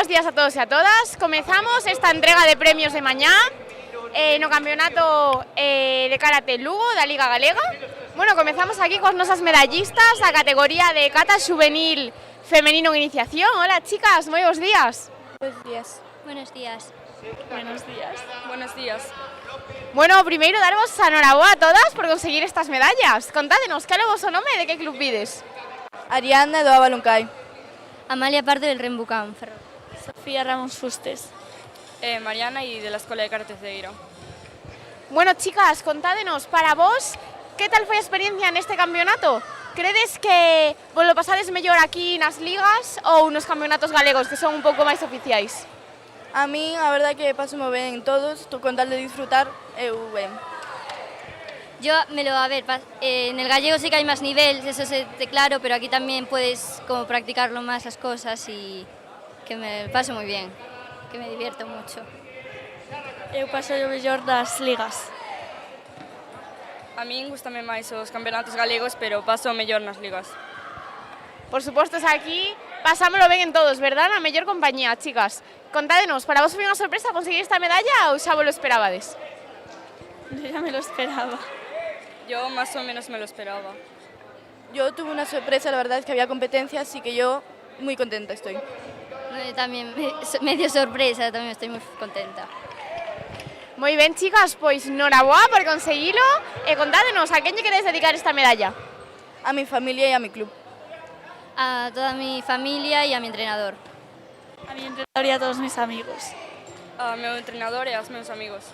bos días a todos e a todas. Comezamos esta entrega de premios de mañá no campeonato de karate Lugo da Liga Galega. Bueno, comezamos aquí con nosas medallistas da categoría de kata juvenil femenino en iniciación. Hola chicas, moi bons días. Buenos días. Buenos días. Buenos días. Buenos días. Bueno, primeiro darvos a noraboa a todas por conseguir estas medallas. Contádenos, cal é o voso nome e de que club vides? Ariadna do Abaluncai. Amalia parte del Rembucán, Ferrol. Sofía Ramos Fustes. Mariana y de la Escuela de Karate Cedeiro. Bueno, chicas, contádenos, para vos, que tal foi a experiencia neste campeonato? Credes que vos lo pasades mellor aquí nas ligas ou nos campeonatos galegos, que son un pouco máis oficiais? A mí, a verdad que paso moi ben en todos, tú con tal de disfrutar, eu ben. Yo en el gallego sí que hay más nivel, eso sé claro, pero aquí también puedes como practicarlo más las cosas y que me paso muy bien, que me divierto mucho. Eu paso o mellor das ligas. A min gustame máis os campeonatos galegos, pero paso mellor nas ligas. Por suposto, aquí pasámoslo ben en todos, verdad? Na mellor compañía, chicas. Contádenos, para vos foi unha sorpresa conseguir esta medalla ou xa vos lo esperabades? Yo ya me lo esperaba. Yo más o menos me lo esperaba. Yo tuve una sorpresa, la verdad es que había competencia, así que yo muy contenta estoy. También medio sorpresa, también estoy muy contenta. Moi ben, chicas, pois noraboa por conseguilo e contádenos, a quen lle queredes dedicar esta medalla? A mi familia y a mi club. A toda mi familia y a mi entrenador. A mi entrenador y a todos mis amigos. A meu entrenador e aos meus amigos.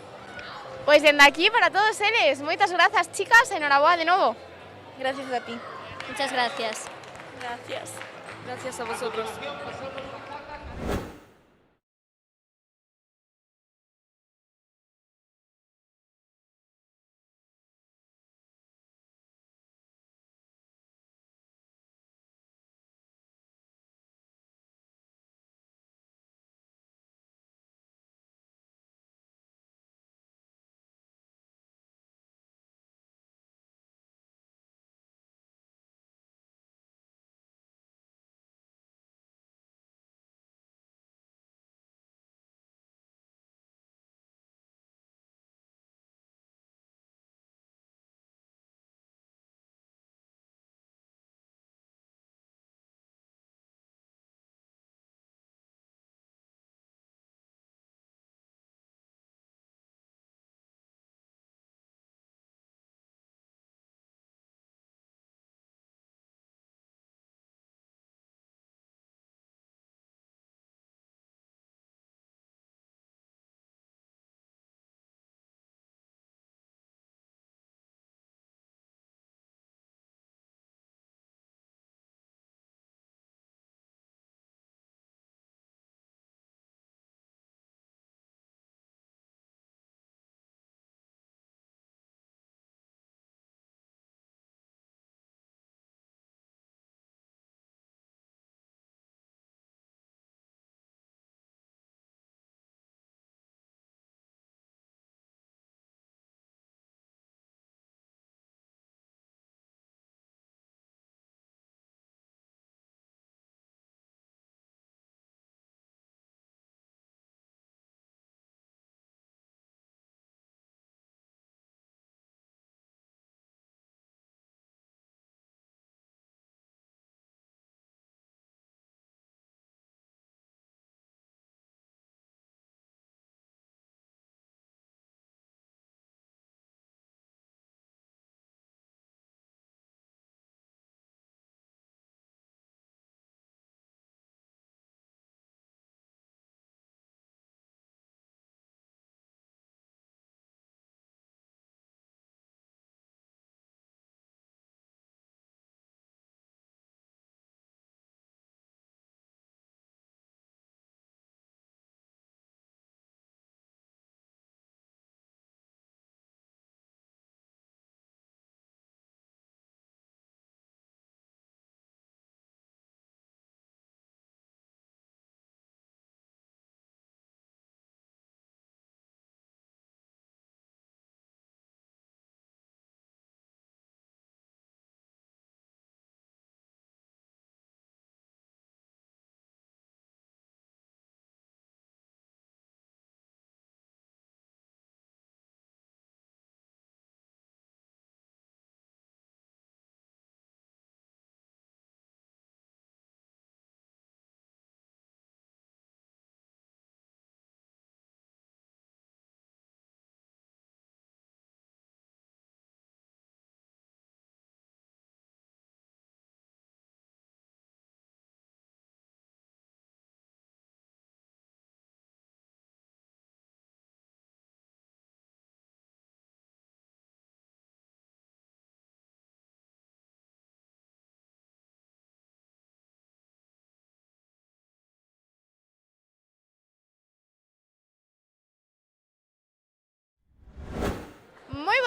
Pois dende aquí para todos eles, moitas grazas, chicas, e noraboa de novo. Gracias a ti. Muchas gracias. Gracias. Gracias a vosotros.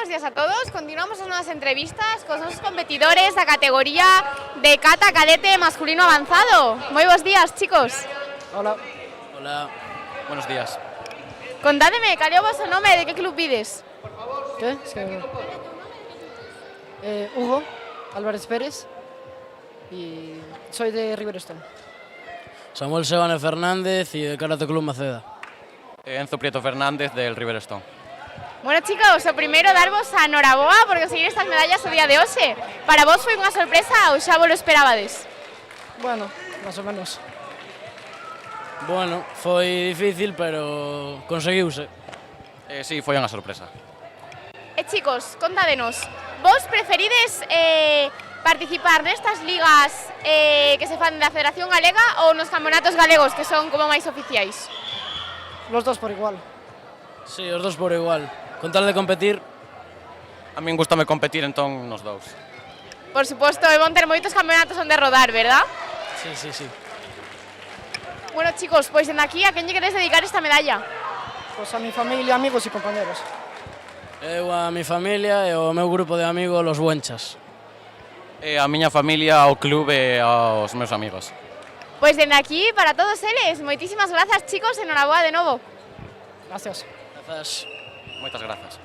bos días a todos. Continuamos as novas entrevistas cos nosos competidores da categoría de kata cadete masculino avanzado. Moi bos días, chicos. Hola. Hola, buenos días. Contádeme, cal é o vosso nome e de que club vides? ¿Qué? Es que... Hugo Álvarez Pérez y soy de Riverstone. Samuel Sebane Fernández y de Karate Club Maceda. Enzo Prieto Fernández del Riverstone. Bueno, chicos, o primeiro darvos a noraboa por conseguir estas medallas o día de hoxe. Para vos foi unha sorpresa ou xa vos lo esperabades? Bueno, más o menos. Bueno, foi difícil, pero conseguiuse. Sí, foi unha sorpresa. Chicos, contádenos, vos preferides participar nestas ligas que se fan da Federación Galega ou nos campeonatos galegos, que son como máis oficiais? Los dos por igual. Sí, os dos por igual. Con tal de competir, A min gustame competir entón nos dous. Por suposto, e vão ter moitos campeonatos onde rodar, verdad? sí. Bueno, chicos, pois dende aquí, a quen lle queres dedicar esta medalla? Pues a mi familia, amigos y compañeros. eu a mi familia e o meu grupo de amigos, los Buenchas. A miña familia, ao club e aos meus amigos. Pois dende aquí, para todos eles, moitísimas grazas, chicos, e noraboa de novo. Gracias. Grazas. Moitas grazas.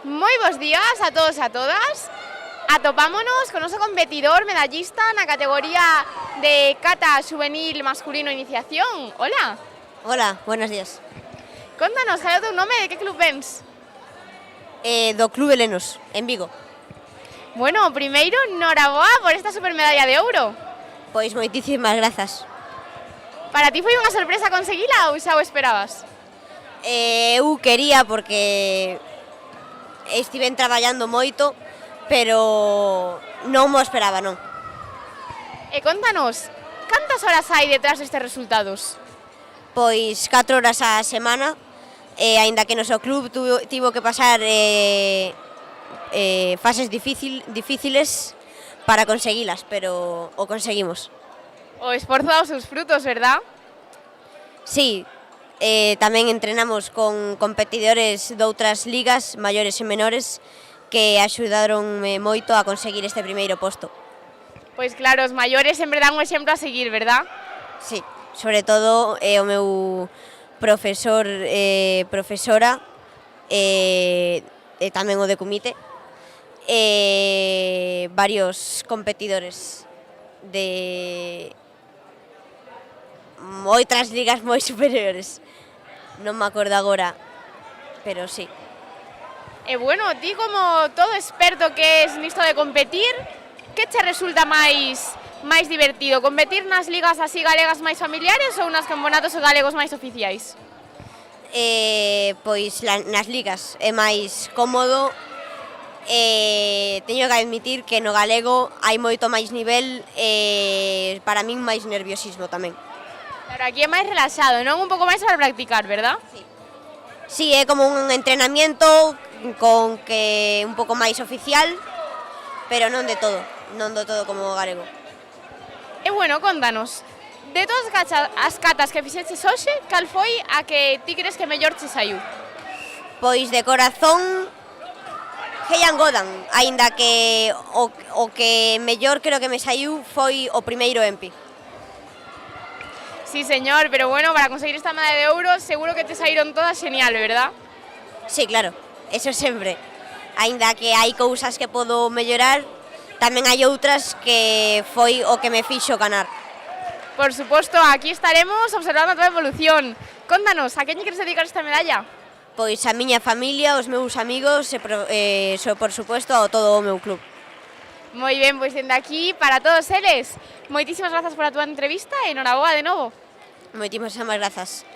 Moi bos días a todos e a todas. Atopámonos con noso competidor medallista na categoría de kata juvenil masculino iniciación. Hola. Hola, buenos días. Contanos, cal é o teu nome e de que club vens? Do Club Helenos, en Vigo. Bueno, primeiro, noraboa por esta supermedalla de ouro. Pois moitísimas grazas. Para ti foi unha sorpresa conseguila ou xa o esperabas? Eu quería porque estiven traballando moito, pero non mo esperaba, non. E contanos, cantas horas hai detrás destes resultados? Pois 4 horas á semana, aínda que noso club tivo que pasar fases difíciles para conseguilas, pero o conseguimos. O esforzo dá os seus frutos, verdad? Sí, tamén entrenamos con competidores de outras ligas, maiores e menores, que axudaronme moito a conseguir este primeiro posto. Pois claro, os maiores sempre dan un exemplo a seguir, verdad? Sí, sobre todo o meu profesor, profesora, e tamén o de comité, varios competidores de outras ligas moi superiores. Non me acordo agora, pero sí. E bueno, ti como todo experto que es nisto de competir, que che resulta máis divertido? Competir nas ligas así galegas máis familiares ou nas campeonatos galegos máis oficiais? Pois nas ligas é máis cómodo, teño que admitir que no galego hai moito máis nivel e para min máis nerviosismo tamén. Claro, aquí é máis relaxado, non? Un pouco máis para practicar, verdad? Sí, é como un entrenamiento con que un pouco máis oficial, pero non de todo como o galego. E bueno, contanos, de todas as catas que fixeches hoxe, cal foi a que ti crees que mellor che saiu? Pois de corazón, Heian Godan, aínda que o que mellor creo que me saiu foi o primeiro EMPI. Sí, señor, pero bueno, para conseguir esta medalla de ouro seguro que te saíron todas genial, verdad? Sí, claro, eso sempre. Aínda que hai cousas que podo mellorar, tamén hai outras que foi o que me fixo ganar. Por suposto, aquí estaremos observando a tua evolución. Contanos, a quen lle queres dedicar esta medalla? Pois a miña familia, os meus amigos e por suposto a todo o meu club. Moi ben, pois dende aquí, para todos eles, moitísimas grazas pola túa entrevista e enhoraboa de novo. Moitísimas grazas.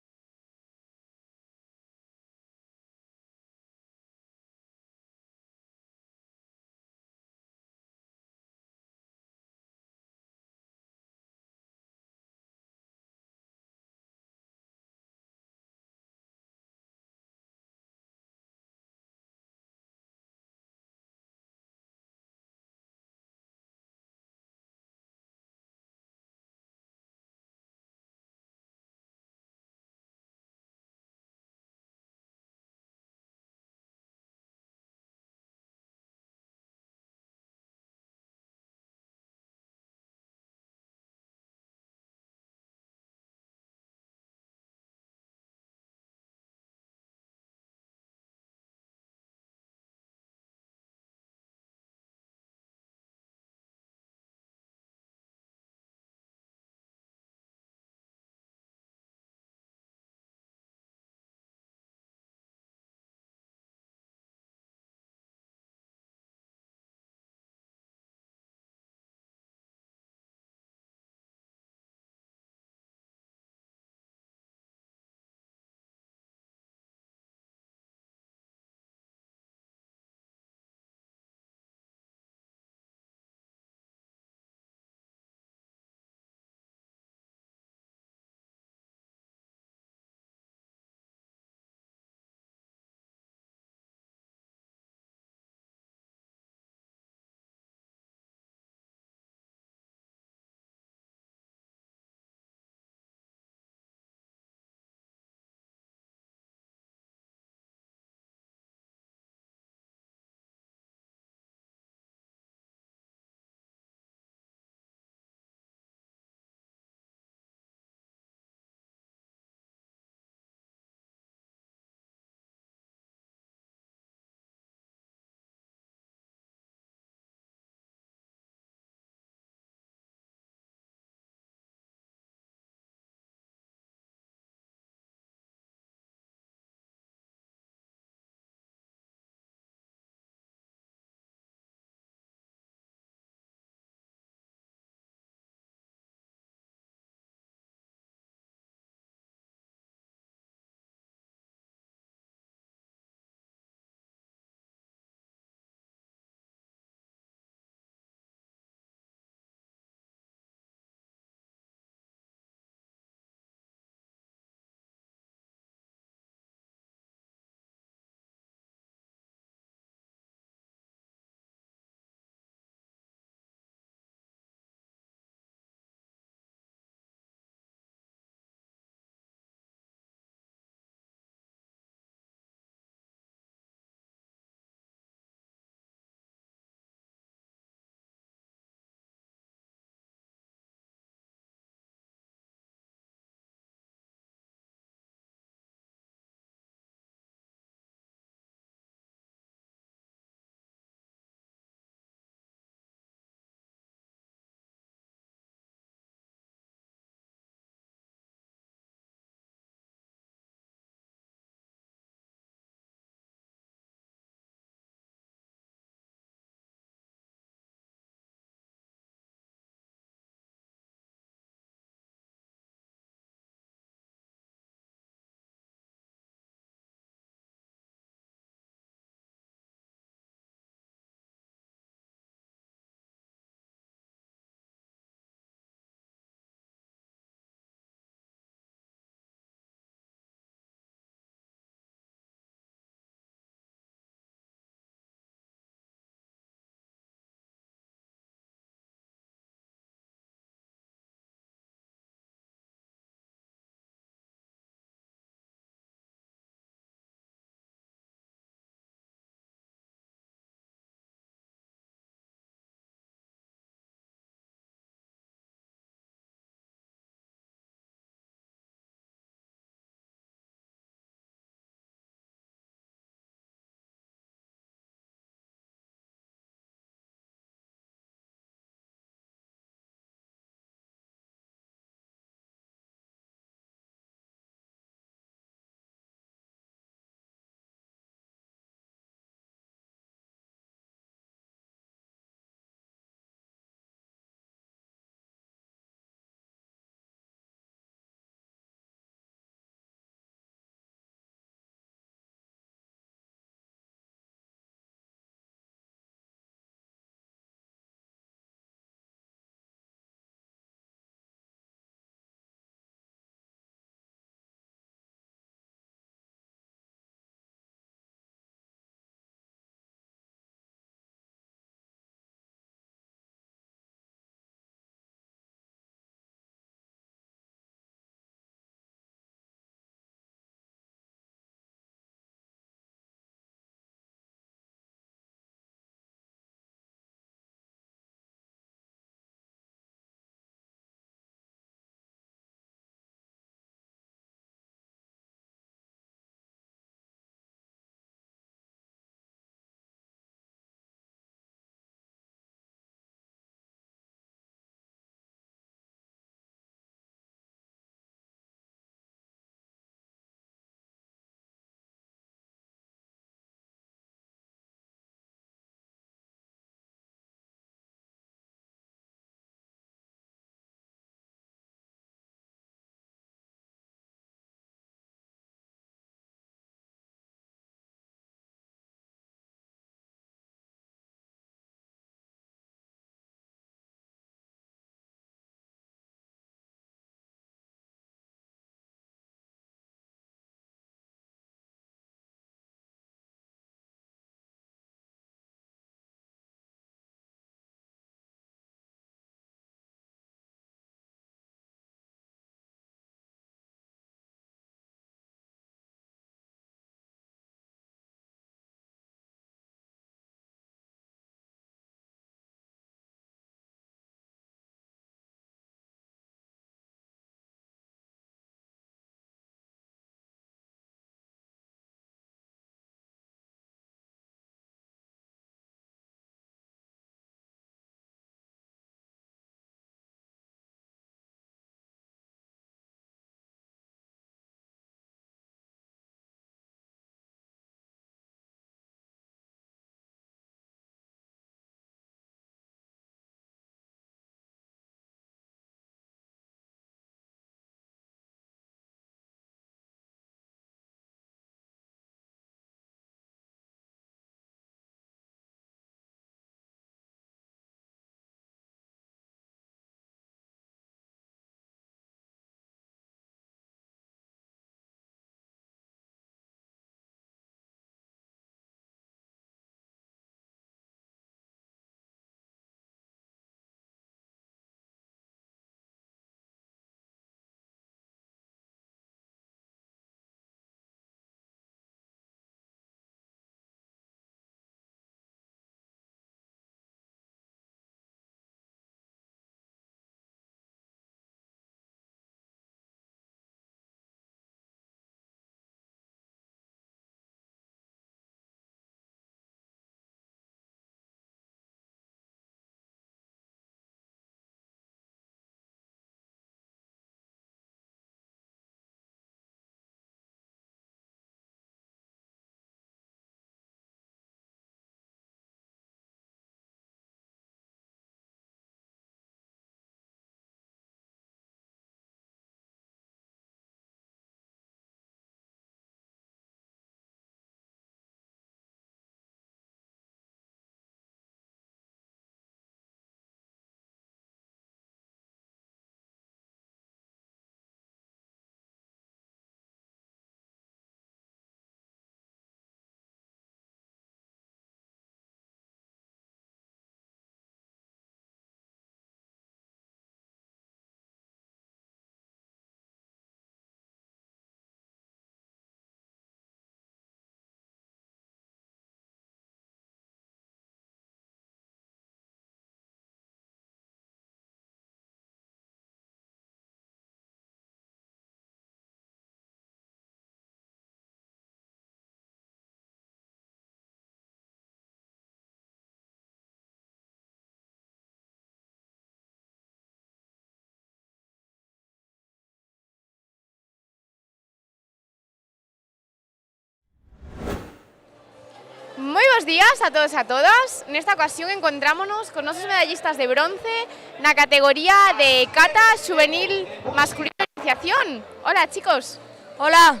buenos días a todos e a todas. Nesta ocasión encontrámonos con nosos medallistas de bronce na categoría de cata juvenil masculino de iniciación. Hola, chicos. Hola.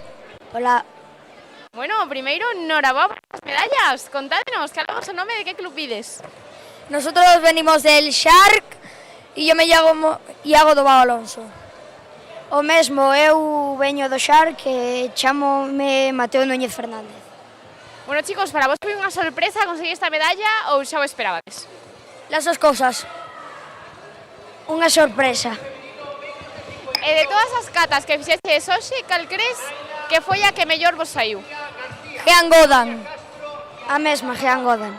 Hola. Bueno, primeiro, enhorabuena por as medallas. Contádenos, que algo o nome de que club vides? Nosotros venimos del Shark e yo me llamo Iago do Bao Alonso. O mesmo, eu veño do Shark e chamome Mateo Núñez Fernández. Bueno, chicos, para vos foi unha sorpresa conseguir esta medalla ou xa o esperabades? Las dos cousas. Unha sorpresa. E de todas as catas que fixeches hoxe, cal crees que foi a que mellor vos saiu? Jean Godan. A mesma, Jean Godan.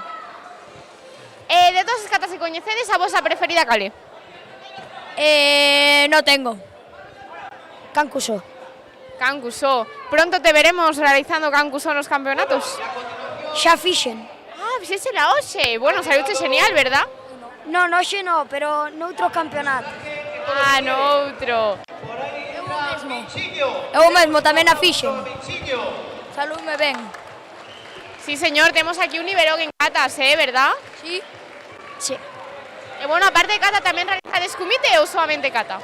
E de todas as catas que coñecedes, a vosa preferida cal é? No tengo. Cancuso. Cancuso. Pronto te veremos realizando Cancuso nos campeonatos. Xa fixen. Ah, fixéchela hoxe. Bueno, saíuche genial, verdad? Non, hoxe non, pero noutro campeonato. Ah, noutro. Eu mesmo tamén a fixen. Saludme ben. Sí, señor, temos aquí un nivelón en catas, verdad? Sí. Sí. E bueno, aparte de cata, tamén realizades comité ou solamente cata?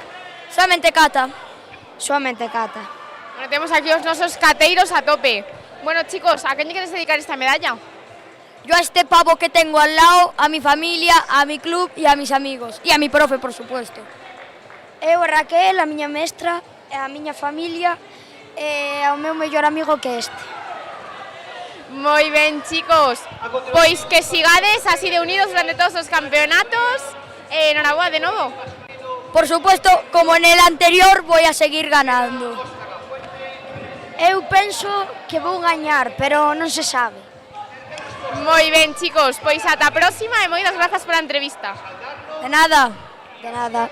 Solamente cata. Solamente cata. Bueno, temos aquí os nosos cateiros a tope. Bueno, chicos, ¿a quen lle queres dedicar esta medalla? Yo a este pavo que tengo al lado, a mi familia, a mi club y a mis amigos. Y a mi profe, por supuesto. Eu, Raquel, a miña mestra, a miña familia e ao meu mellor amigo que é este. Moi ben, chicos. Pois que sigades así de unidos durante todos os campeonatos. Enhorabuena de novo. Por supuesto, como en el anterior, voy a seguir ganando. Eu penso que vou gañar, pero non se sabe. Moi ben, chicos. Pois ata a próxima e moitas grazas pola entrevista. De nada. De nada.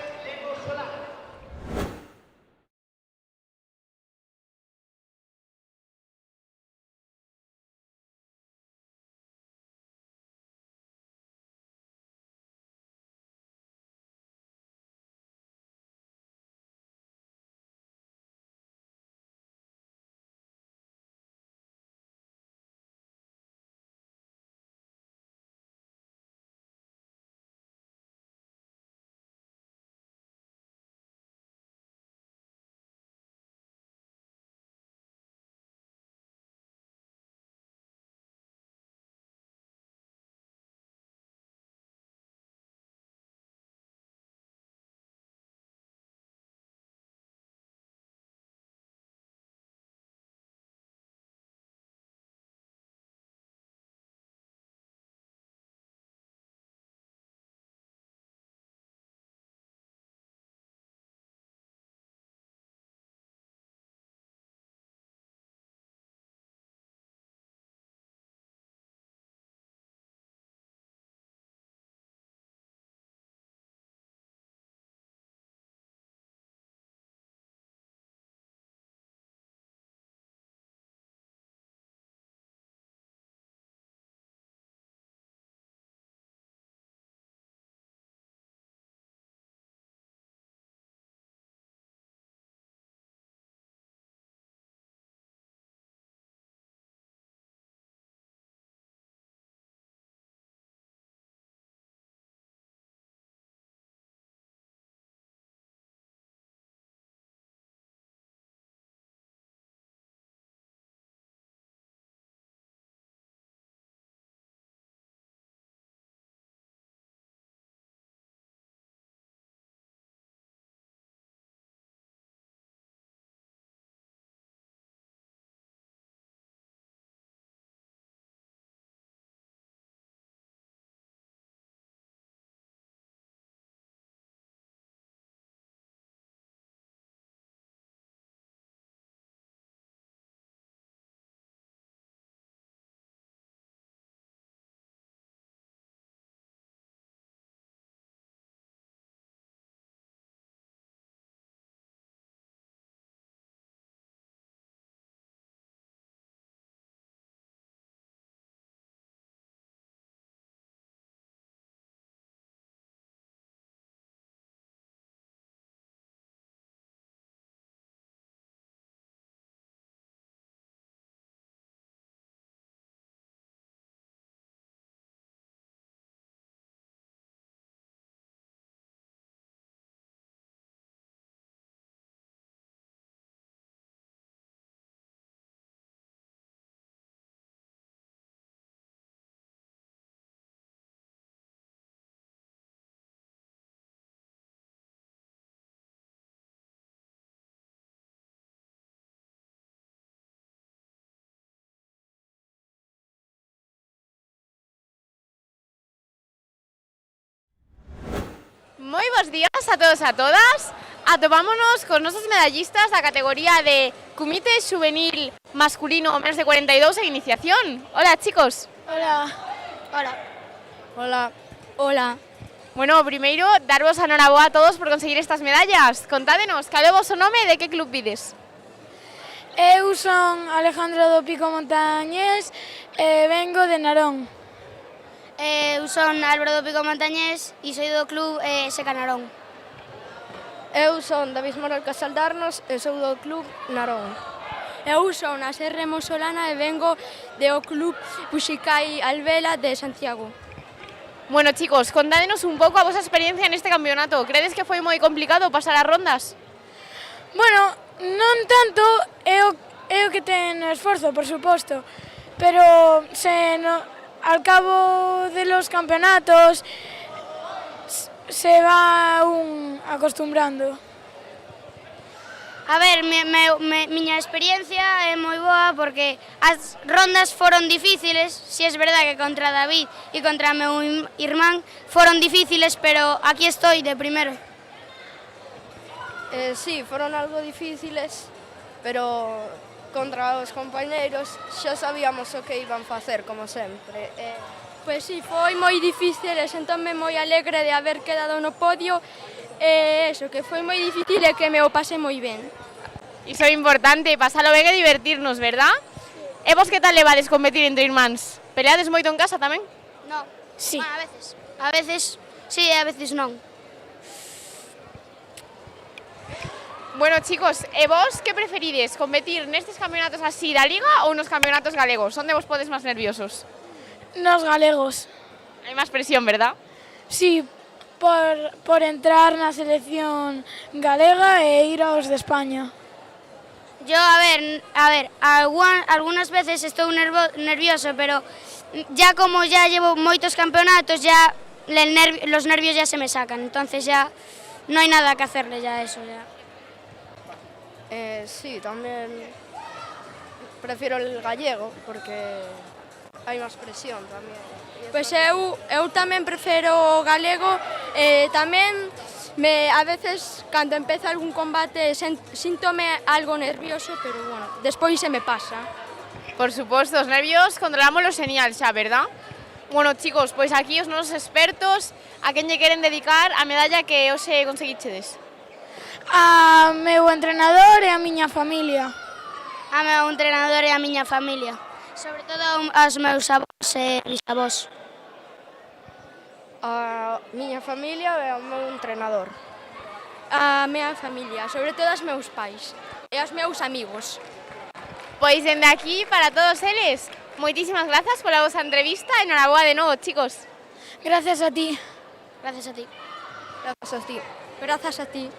bos días a todos e a todas. Atopámonos con nosos medallistas da categoría de Comité Juvenil Masculino menos de 42 en iniciación. Hola, chicos. Hola. Hola. Hola. Hola. Bueno, primeiro, darvos a noraboa a todos por conseguir estas medallas. Contádenos, cal é o vosso nome e de que club vides? Eu son Alejandro do Pico Montañés e vengo de Narón. Eu son Álvaro do Pico Montañés e soy do club Seca Narón. Eu son David Moral Casaldarnos e sou do club Narón. Eu son a Serre Monsolana e vengo do club Puxicai Alvela de Santiago. Bueno, chicos, contádenos un pouco a vosa experiencia neste campeonato. Credes que foi moi complicado pasar as rondas? Bueno, non tanto, é o que ten esforzo, por suposto, pero al cabo de los campeonatos se va acostumbrando. A ver, miña experiencia é moi boa porque as rondas foron difíciles, si es verdad que contra David e contra meu irmán foron difíciles, pero aquí estoy de primero. Sí, foron algo difíciles, pero contra os compañeiros xa sabíamos o que iban facer, como sempre. Pois sí, foi moi difícil e sentóme moi alegre de haber quedado no podio. Eso, que foi moi difícil e que me o pasei moi ben. Iso é importante, pasalo ben e divertirnos, verdad? E vos que tal levades competir entre irmáns? Peleades moito en casa tamén? No. Sí. Bueno, a veces. A veces sí e a veces non. Bueno, chicos, e vos que preferides? Competir nestes campeonatos así da Liga ou nos campeonatos galegos? Onde vos podes máis nerviosos? Nos galegos. Hai máis presión, verdad? Sí, por entrar na selección galega e ir aos de España. Yo, a ver, algunas veces estou nervioso, pero ya como ya llevo moitos campeonatos, ya los nervios ya se me sacan, entonces ya no hay nada que hacerle ya a eso. Ya. Sí, tamén prefiero el gallego, porque hai máis presión tamén. Pois eu tamén prefiro o galego, tamén a veces cando empeza algún combate síntome algo nervioso, pero bueno, despois se me pasa. Por suposto, os nervios controlámoslos genial xa, verdad? Bueno, chicos, pois aquí os nosos expertos, a quen lle queren dedicar a medalla que hoxe conseguichedes? A meu entrenador e a miña familia. A meu entrenador e a miña familia. Sobre todo aos meus avós e bisavós. A miña familia e ao meu entrenador. A miña familia, sobre todo aos meus pais e aos meus amigos. Pois dende aquí, para todos eles, moitísimas grazas pola vosa entrevista e noraboa de novo, chicos. Gracias a ti. Gracias a ti. Gracias a ti. Gracias a ti.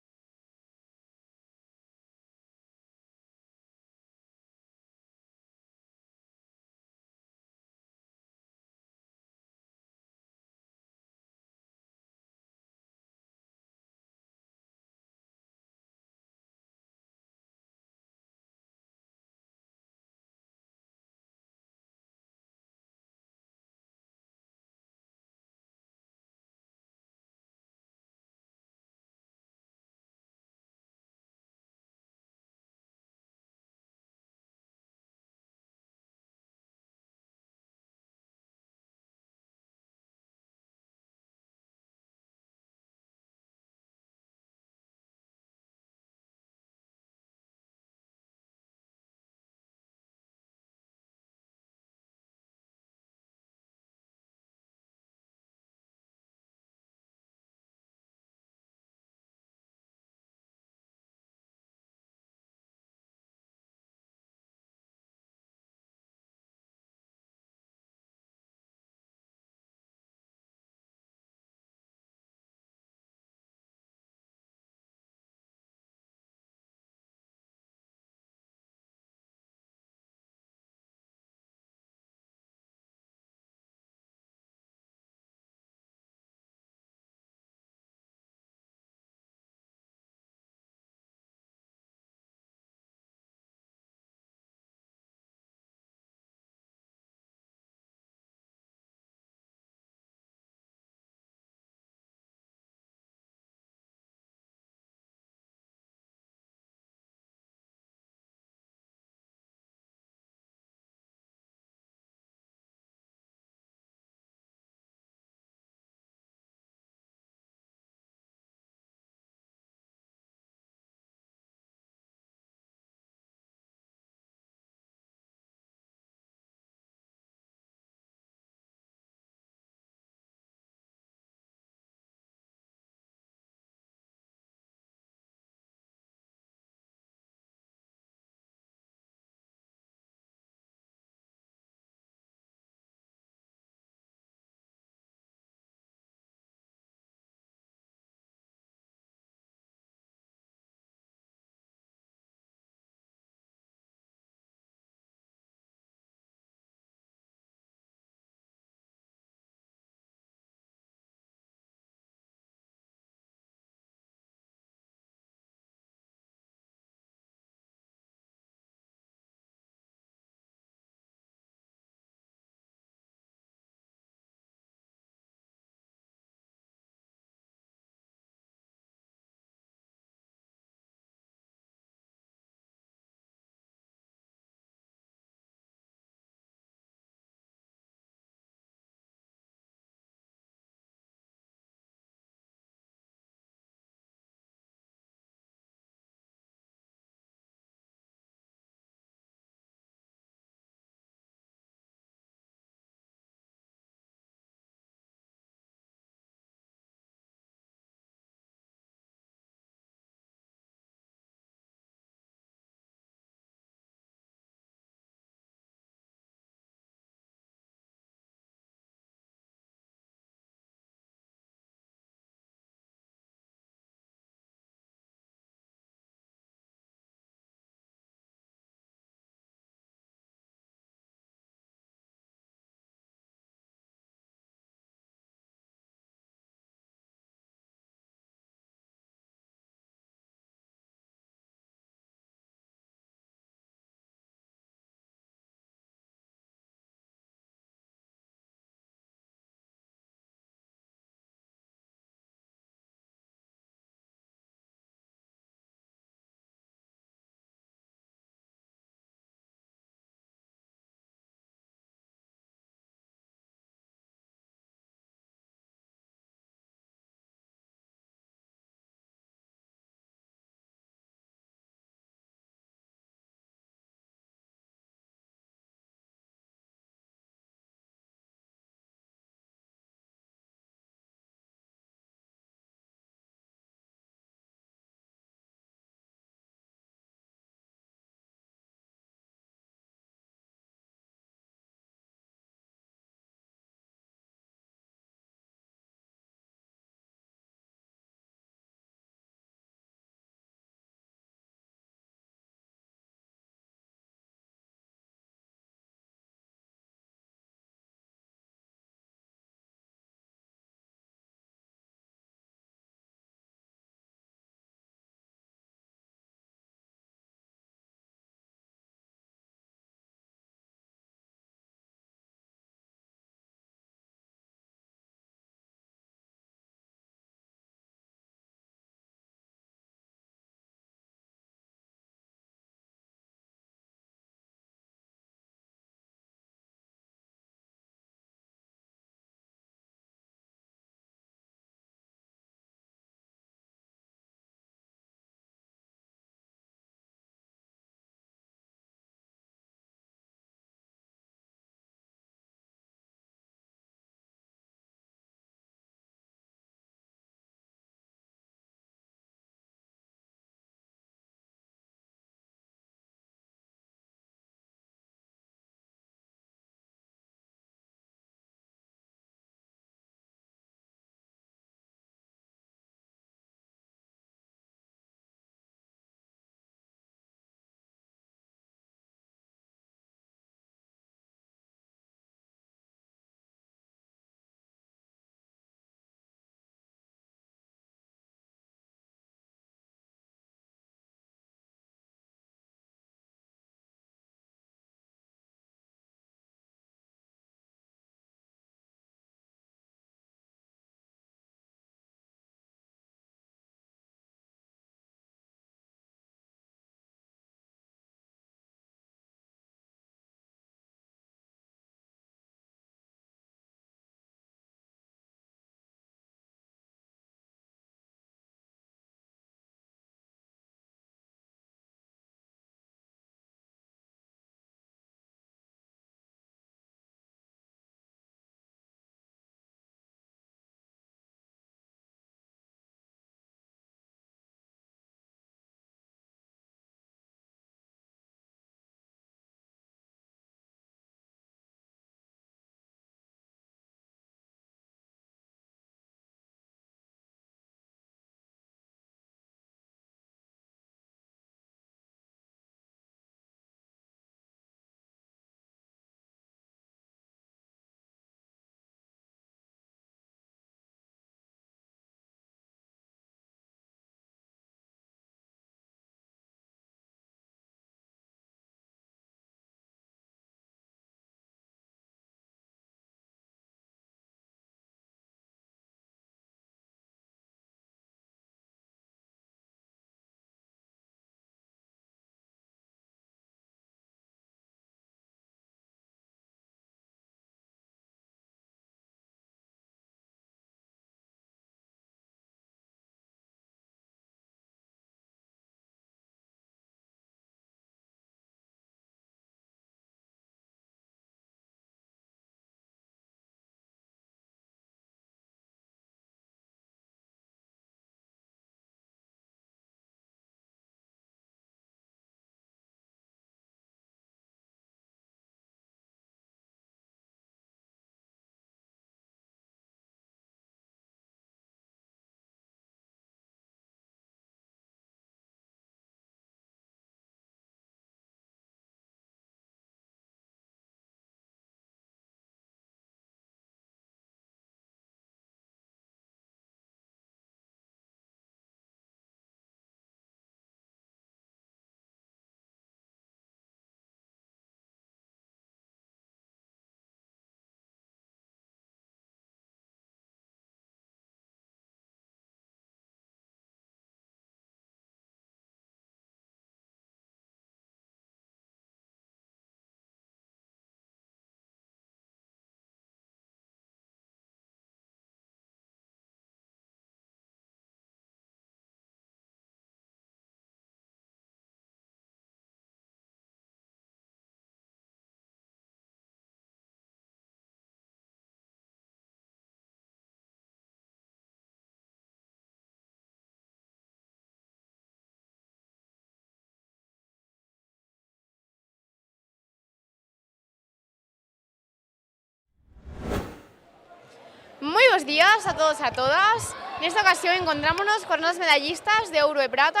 días a todos e a todas. Nesta ocasión encontrámonos con os medallistas de ouro e prata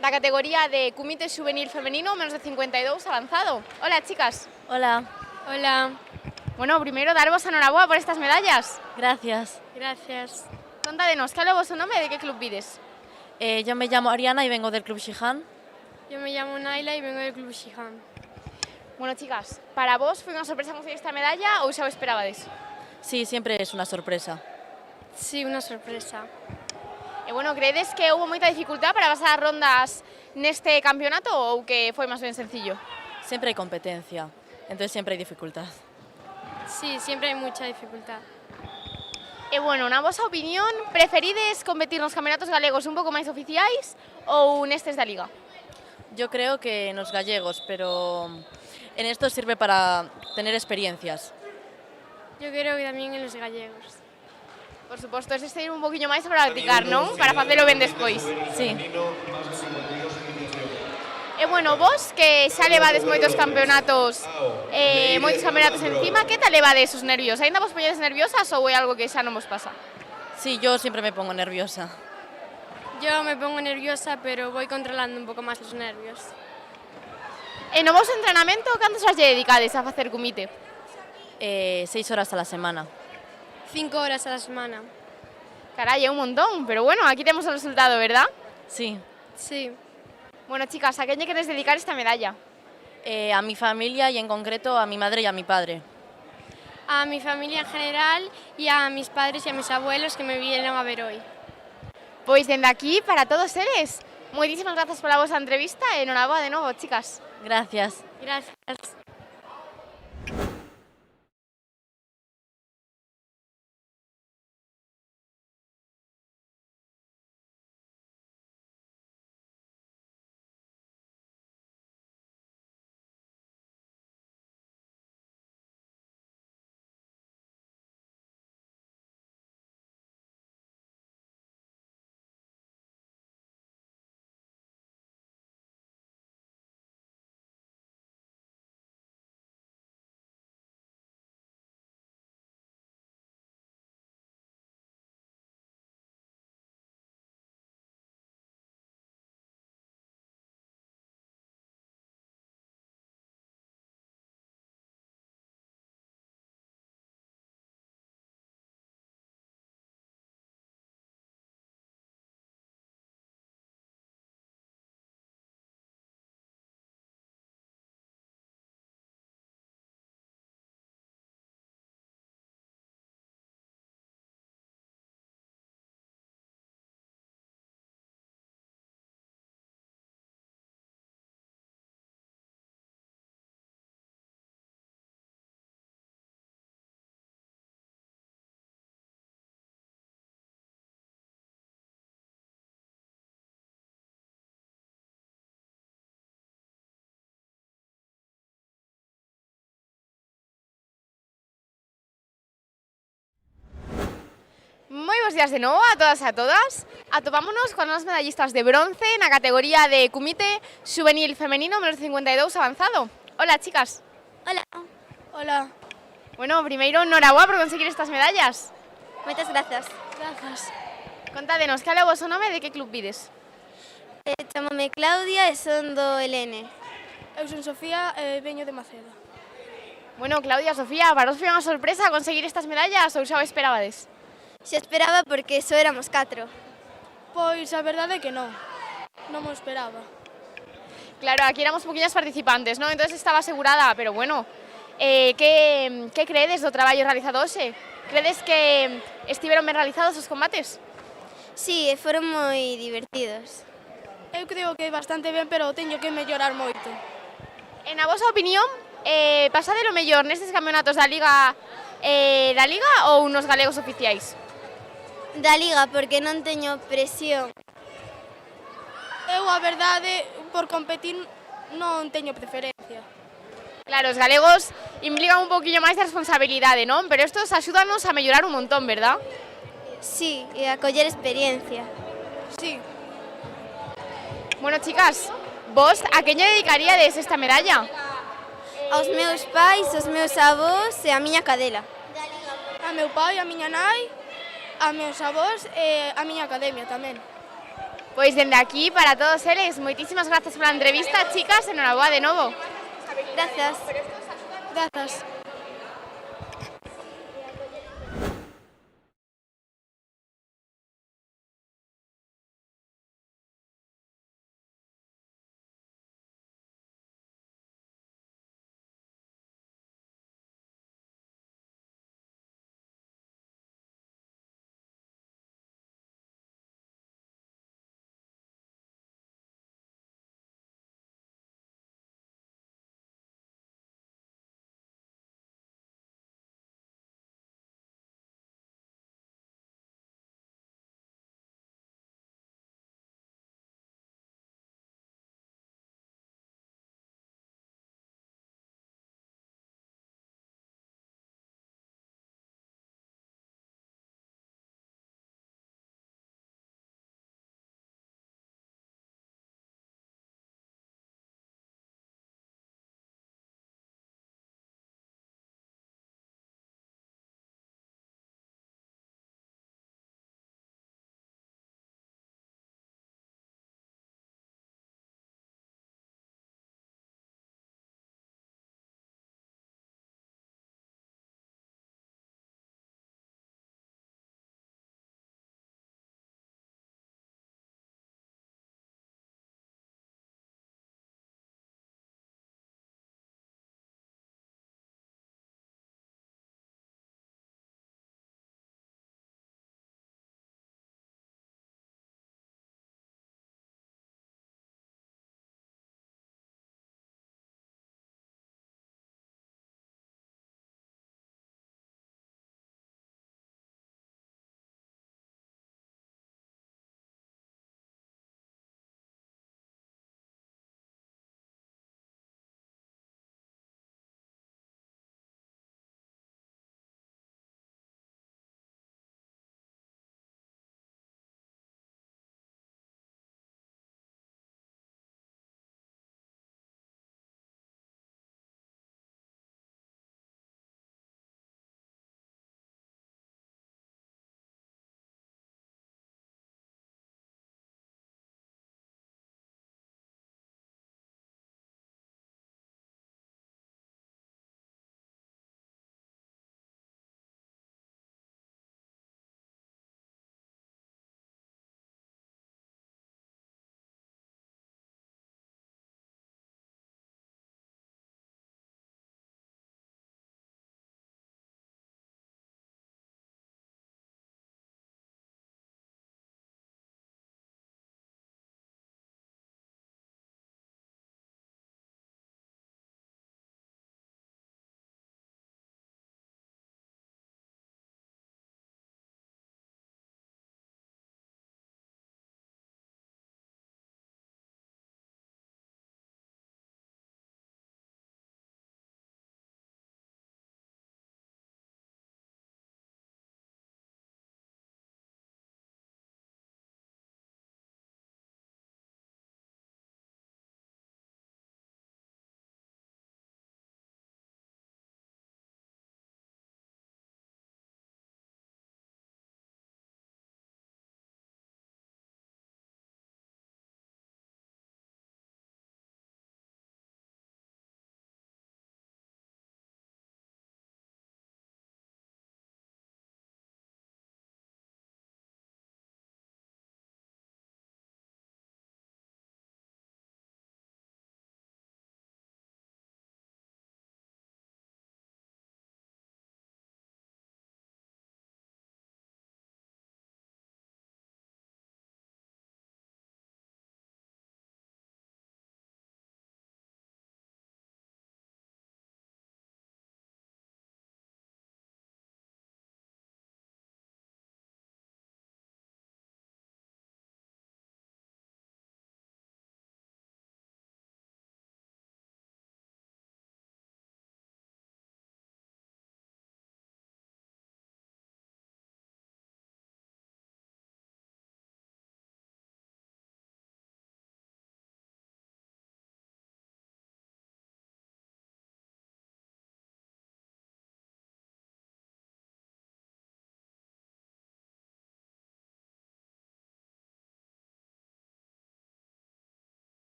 da categoría de Comité Juvenil Femenino menos de 52 avanzado. Hola, chicas. Hola. Hola. Bueno, primeiro, darvos a noraboa por estas medallas. Gracias. Gracias. Contadenos, cal é o vosso nome e de que club vides? Yo me llamo Ariana y vengo del Club Shihan. Yo me llamo Naila y vengo del Club Shihan. Bueno, chicas, para vos foi unha sorpresa conseguir esta medalla ou xa o esperabades? Sí, siempre es una sorpresa. Sí, una sorpresa. E bueno, creedes que houve moita dificultad para pasar as rondas neste campeonato ou que foi máis ben sencillo? Siempre hay competencia, entonces siempre hay dificultad. Sí, siempre hay mucha dificultad. E bueno, na vosa opinión, preferides competir nos campeonatos galegos un pouco máis oficiais ou nestes da Liga? Yo creo que en los gallegos, pero en esto sirve para tener experiencias. Yo creo que también en los gallegos. Por suposto, es ir un poquinho máis a practicar, non? Para facelo ben despois. Sí. E bueno, vos que xa levades moitos campeonatos encima, que tal levades os nervios? Ainda vos poñedes nerviosas ou é algo que xa non vos pasa? Sí, yo siempre me pongo nerviosa. Yo me pongo nerviosa, pero voy controlando un poco más los nervios. E no vosso entrenamento, cantas horas lle dedicades a facer comité? 6 horas a la semana. 5 horas a la semana. Carai, é un montón, pero bueno, aquí temos o resultado, verdad? Sí. Sí. Bueno, chicas, ¿a quién lle queres dedicar esta medalla? A mi familia y en concreto a mi madre y a mi padre. A mi familia en general y a mis padres y a mis abuelos que me vinieron a ver hoy. Pois dende aquí, para todos eles, moitísimas grazas pola vosa entrevista e enhoraboa de novo, chicas. Gracias. Gracias. Moi bons días de novo a todas e a todas. Atopámonos con os medallistas de bronce na categoría de Comité Juvenil Femenino menos 52 avanzado. Hola, chicas. Hola. Hola. Bueno, primeiro, enhoraboa por conseguir estas medallas. Moitas grazas. Gracias. Contádenos, cal é o vosso nome e de que club vides? Chámame Claudia e son do Elene. Eu son Sofía e veño de Maceda. Bueno, Claudia, Sofía, para vos foi unha sorpresa conseguir estas medallas ou xa o esperabades? Xa esperaba porque só éramos 4. Pois a verdade é que non. Non mo esperaba. Claro, aquí éramos poquinhas participantes, ¿no? Entonces estaba asegurada, pero bueno, que credes do traballo realizado hoxe? Credes que estiveron ben realizados os combates? Sí, foron moi divertidos. Eu creo que bastante ben, pero teño que mellorar moito. En a vosa opinión, pasade lo mellor nestes campeonatos da Liga ou nos galegos oficiais? Da Liga, porque non teño presión. Eu, a verdade, por competir non teño preferencia. Claro, os galegos implican un poquinho máis de responsabilidade, non? Pero estos axúdanos a mellorar un montón, verdad? Sí, e a coller experiencia. Sí. Bueno, chicas, vos a quen lle dedicaríades esta medalla? Aos meus pais, aos meus avós e a miña cadela. A meu pai, a miña nai a meus avós e a miña academia tamén. Pois dende aquí, para todos eles, moitísimas gracias pola entrevista, chicas, enhoraboa de novo. Grazas. Grazas.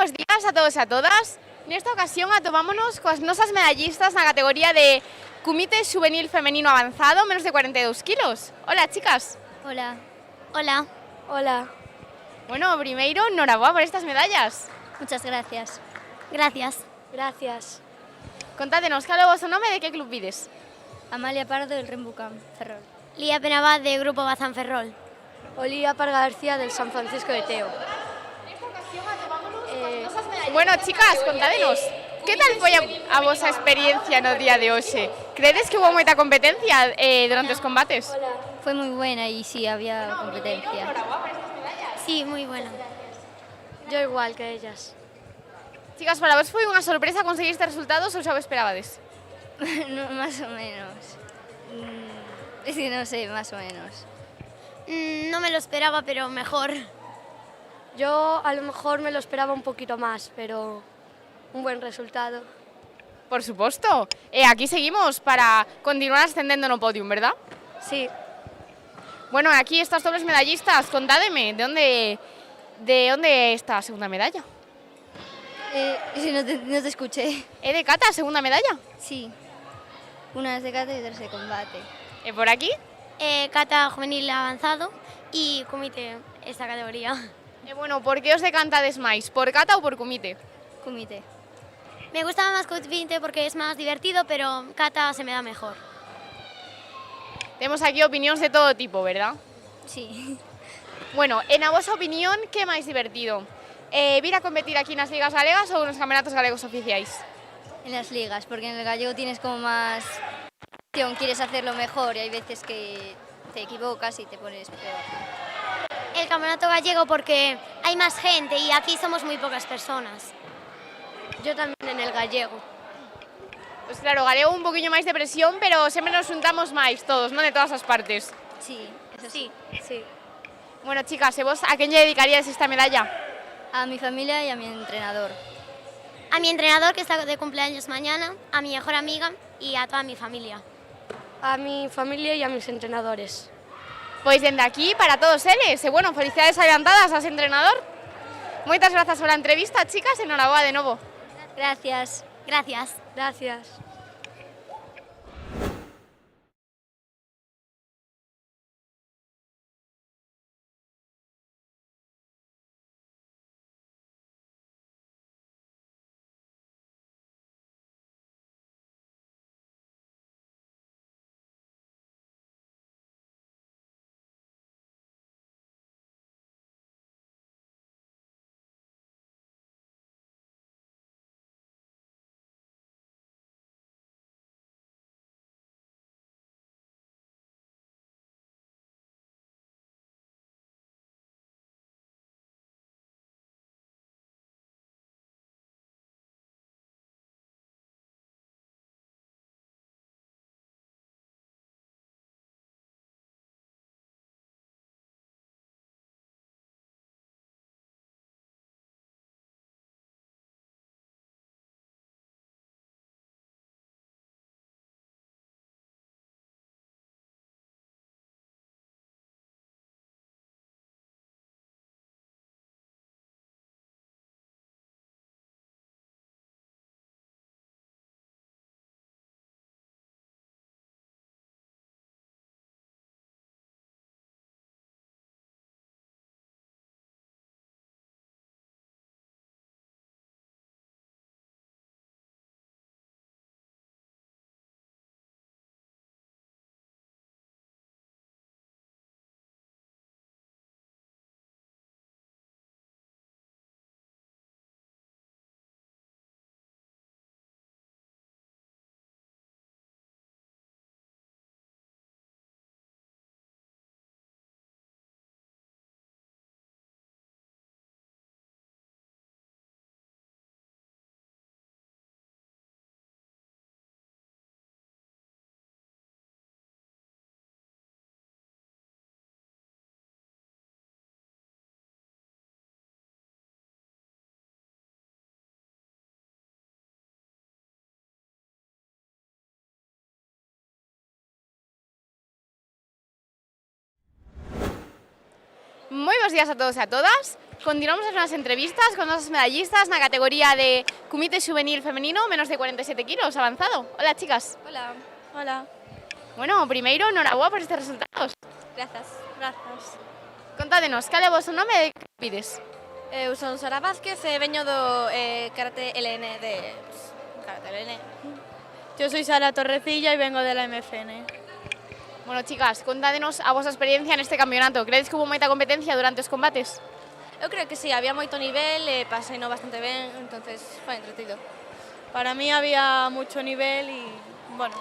buenos días a todos e a todas. Nesta ocasión atopámonos coas nosas medallistas na categoría de Comité Juvenil Femenino Avanzado, menos de 42 kilos. Hola, chicas. Hola. Hola. Hola. Bueno, primeiro, enhorabuena por estas medallas. Muchas gracias. Gracias. Gracias. Contádenos, cal é o vosso nome e de que club vides? Amalia Pardo del Rembucam, Ferrol. Lía Penabad de Grupo Bazán Ferrol. Olía Parga García del San Francisco de Teo. Bueno, chicas, contádenos, que tal foi a vosa experiencia no día de hoxe? Credes que hubo moita competencia durante os combates? Fue muy buena y sí, había competencia. Sí, muy bueno. Yo igual que ellas. Chicas, para vos foi unha sorpresa conseguir estes resultados ou xa o esperabades? No, más o menos. Es que no sé, más o menos. No me lo esperaba, pero mejor. Yo a lo mejor me lo esperaba un poquito más, pero un buen resultado. Por suposto. Aquí seguimos para continuar ascendendo no podium, ¿verdad? Sí. Bueno, aquí estas dobles medallistas, contádeme, ¿de dónde está a segunda medalla? Sí, no te escuché. De Cata, segunda medalla. Sí. Una es de cata y otra es de combate. ¿Por aquí? Cata Juvenil Avanzado y Comité, esta categoría. Bueno, por que os decantades máis? Por Cata ou por Comité? Comité. Me gustaba más Comité porque es más divertido, pero Cata se me da mejor. Temos aquí opinións de todo tipo, ¿verdad? Sí. Bueno, en a vosa opinión, que máis divertido? Vir a competir aquí nas ligas galegas ou nos campeonatos galegos oficiais? En las ligas, porque en el gallego tienes como más acción, quieres hacerlo mejor y hay veces que te equivocas y te pones peor. El campeonato gallego porque hay más gente y aquí somos muy pocas personas. Yo también en el gallego. Pues claro, galego un poquinho máis de presión, pero sempre nos juntamos máis todos, non? De todas as partes. Sí, eso Sí. Sí. Bueno, chicas, e vos a quen lle dedicaríais esta medalla? A mi familia y a mi entrenador. A mi entrenador, que está de cumpleaños mañana, a mi mejor amiga y a toda mi familia. A mi familia y a mis entrenadores. Pois dende aquí para todos eles. E bueno, felicidades adiantadas a ese entrenador. Moitas grazas pola entrevista, chicas, e enhoraboa de novo. Gracias. Gracias. Gracias. Moi bons días a todos e a todas. continuamos en unas entrevistas con dos medallistas en la categoría de Comité Juvenil Femenino, menos de 47 kilos, avanzado. Hola, chicas. Hola. Hola. Bueno, primeiro, enhorabuena por estes resultados. Grazas. Grazas. Contádenos, cal é o vosso nome e que pides? Eu son Sara Vázquez e veño do Karate LN de Karate LN. Yo soy Sara Torrecilla y vengo de la MFN. Bueno, chicas, contádenos a vosa experiencia neste campeonato. Credes que hubo moita competencia durante os combates? Eu creo que sí, había moito nivel, paseino bastante ben, entonces foi entretido. Para mí había mucho nivel y, bueno.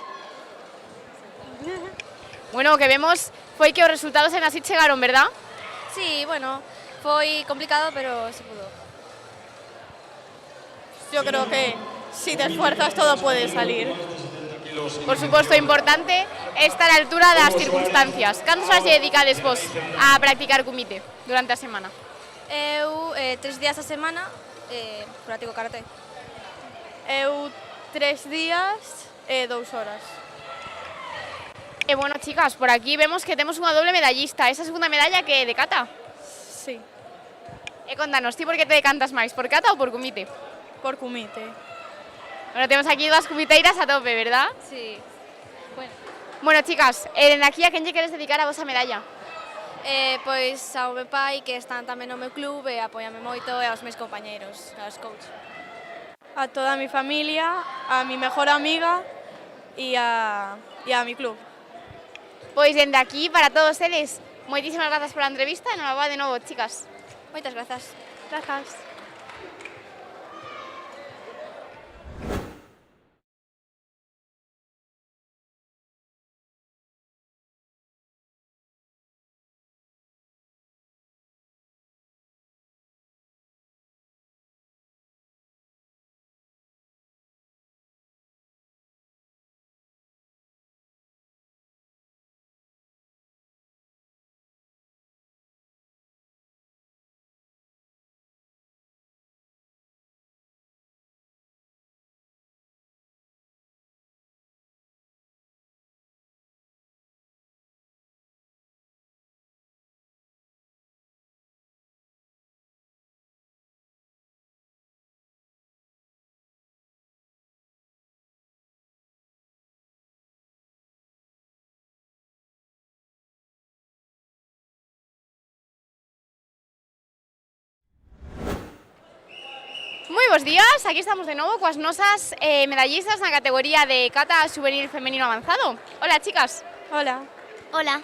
Bueno, o que vemos foi que os resultados en así chegaron, verdad? Sí, bueno, foi complicado, pero se pudo. Yo creo que si te esfuerzas todo puede salir. Por suposto, importante estar á altura das circunstancias. Cantos horas lle dedicades vos a practicar comité durante a semana? Eu 3 días a semana practico karate. Eu 3 días e 2 horas. E bueno, chicas, por aquí vemos que temos unha doble medallista. Esa segunda medalla que é de kata? Sí, E contanos, ti por que te decantas máis, por kata ou por comité? por kumite. Bueno, temos aquí dúas comiteiras a tope, verdad? Sí. Bueno, Bueno, chicas, dende aquí a quen lle queres dedicar a vosa medalla? pois ao meu pai, que están tamén no meu club e apóiame moito, e aos meus compañeiros, aos coach. A toda a mi familia, a mi mejor amiga e a mi club. Pois dende aquí, para todos eles, moitísimas grazas pola entrevista e enhorabuena de novo, chicas. Moitas grazas. Grazas. Moi bons días, aquí estamos de novo coas nosas medallistas na categoría de kata juvenil femenino avanzado. Hola, chicas. Hola. Hola.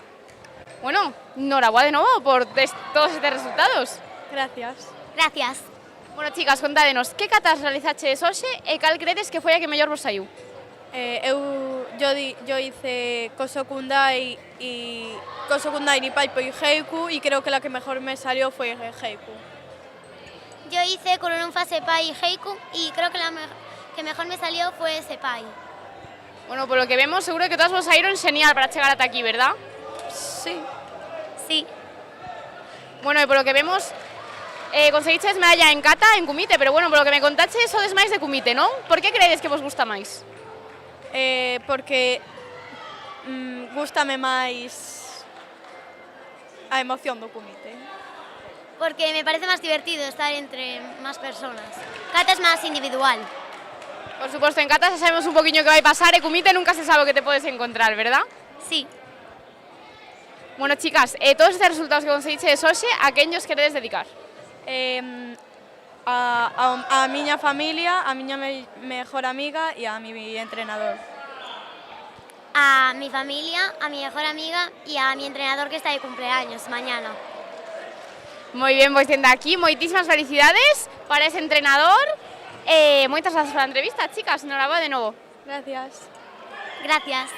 Bueno, enhorabuena de novo por todos estes resultados. Gracias. Gracias. Bueno, chicas, contádenos, que katas realizaches hoxe e cal credes que foi a que mellor vos saiu? Yo hice Kosokundai y Nipaipo y Heiku, y creo que la que mejor me salió fue Heiku. Yo hice Kurununfa Sepai y Heiku y creo que que mejor me salió fue Sepai. Bueno, por lo que vemos, seguro que todas vos saíron genial para chegar ata aquí, verdad? Sí. Sí. Bueno, e por lo que vemos, conseguiches medalla en kata, en kumite, pero bueno, por lo que me contaches, sodes máis de kumite, non? Por que credes que vos gusta máis? Porque gústame máis a emoción do kumite. Porque me parece más divertido estar entre más personas. Kata es más individual. Por suposto, en kata xa sabemos un poquinho que vai pasar, e kumite nunca se sabe o que te podes encontrar, verdad? Sí. Bueno, chicas, todos estes resultados que conseguiches hoxe, a quen os queredes dedicar? A miña familia, a miña mejor amiga e a mi entrenador. A mi familia, a mi mejor amiga y a mi entrenador que está de cumpleaños mañana. Moi ben, pois dende aquí, moitísimas felicidades para ese entrenador. Moitas grazas pola entrevista, chicas, enhorabuena de novo. Gracias. Gracias.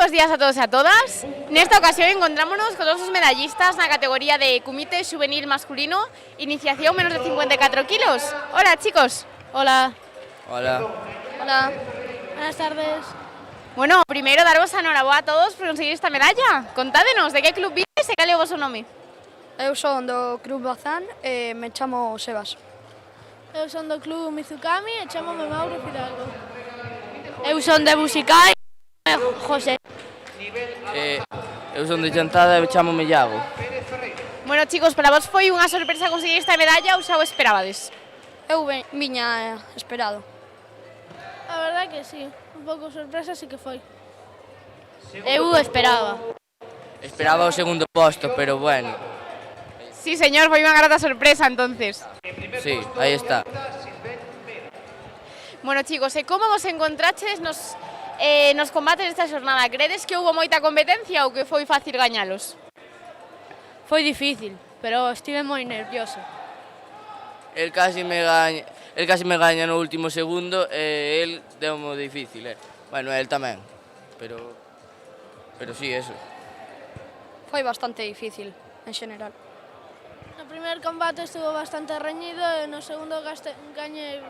bons días a todos e a todas. Nesta ocasión encontrámonos con todos os medallistas na categoría de Comité Juvenil Masculino, iniciación menos de 54 kilos. Hola, chicos. Hola. Hola. Hola. Buenas tardes. Bueno, primeiro darvos a enhoraboa a todos por conseguir esta medalla. Contádenos de que club vides e cal é o vosso nome. Eu son do Club Bazán e me chamo Sebas. Eu son do Club Mizukami e chamome Mauro Fidalgo. Eu son de Busicai e José. Eu son de Chantada e chamo Iago. Bueno, chicos, para vos foi unha sorpresa conseguir esta medalla ou xa o esperabades? Eu viña esperado. A verdade que sí, un pouco sorpresa sí que foi. Eu esperaba. Esperaba o segundo posto, pero bueno. Sí, señor, foi unha grata sorpresa, entonces. Sí, aí está. Bueno, chicos, e como vos encontraches nos combates desta xornada? Credes que houve moita competencia ou que foi fácil gañalos? Foi difícil, pero estive moi nervioso. El casi me gaña no último segundo e el deu moi difícil, Bueno, el tamén, pero sí, eso. Foi bastante difícil, en general. No primer combate estuvo bastante reñido e no segundo gañei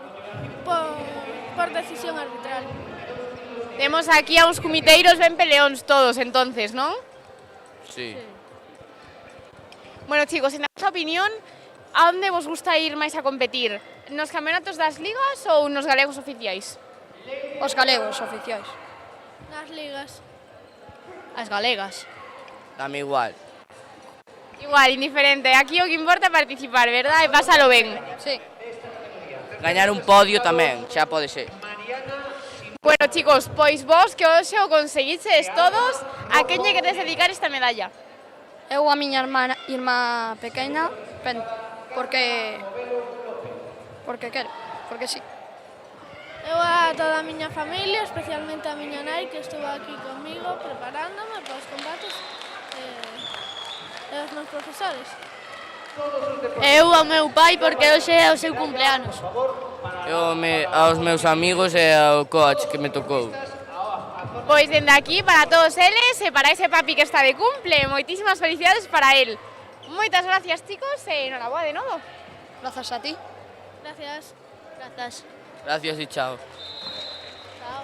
por decisión arbitral. Temos aquí a uns comiteiros ben peleóns todos, entonces, non? Sí. Bueno, chicos, en a vosa opinión, a onde vos gusta ir máis a competir? Nos campeonatos das ligas ou nos galegos oficiais? Os galegos oficiais. Nas ligas. As galegas. Dame igual. Igual, indiferente. Aquí o que importa é participar, verdad? E pásalo ben. Sí. Gañar un podio tamén, xa pode ser. Bueno, chicos, pois vos que hoxe o conseguiches todos, a quen lle queres dedicar esta medalla? Eu a miña irmá pequena, porque quero, porque sí. Eu a toda a miña familia, especialmente a miña nai, que estuvo aquí comigo preparándome para os combates, e os meus profesores. Eu ao meu pai porque hoxe é o seu cumpleanos. Eu aos meus amigos e ao coach que me tocou. Pois dende aquí, para todos eles e para ese papi que está de cumple, moitísimas felicidades para él. Moitas gracias, chicos, e enhoraboa de novo. Grazas a ti. Gracias. Grazas. Gracias e chao. Chao.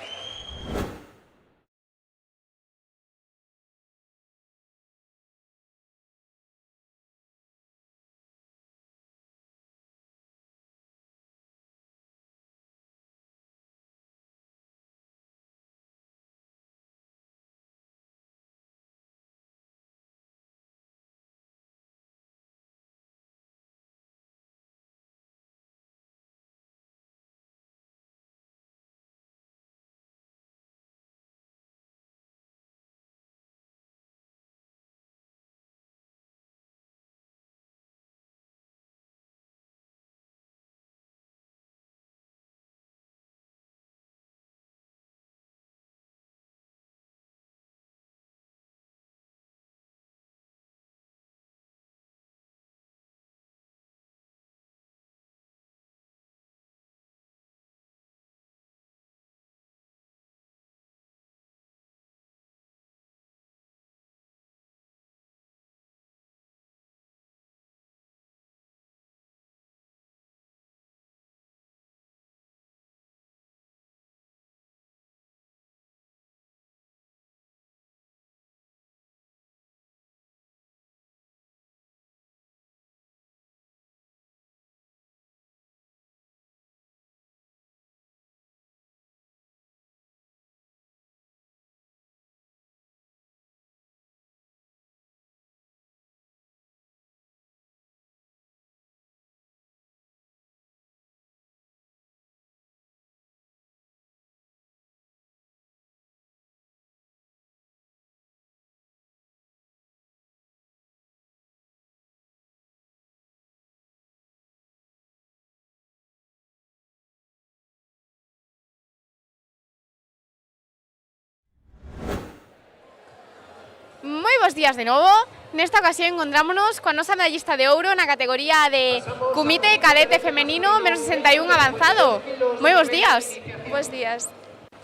Moi bons días de novo. Nesta ocasión encontrámonos coa nosa medallista de ouro na categoría de Comité Cadete Femenino menos 61 avanzado. Moi bons días. Bos días.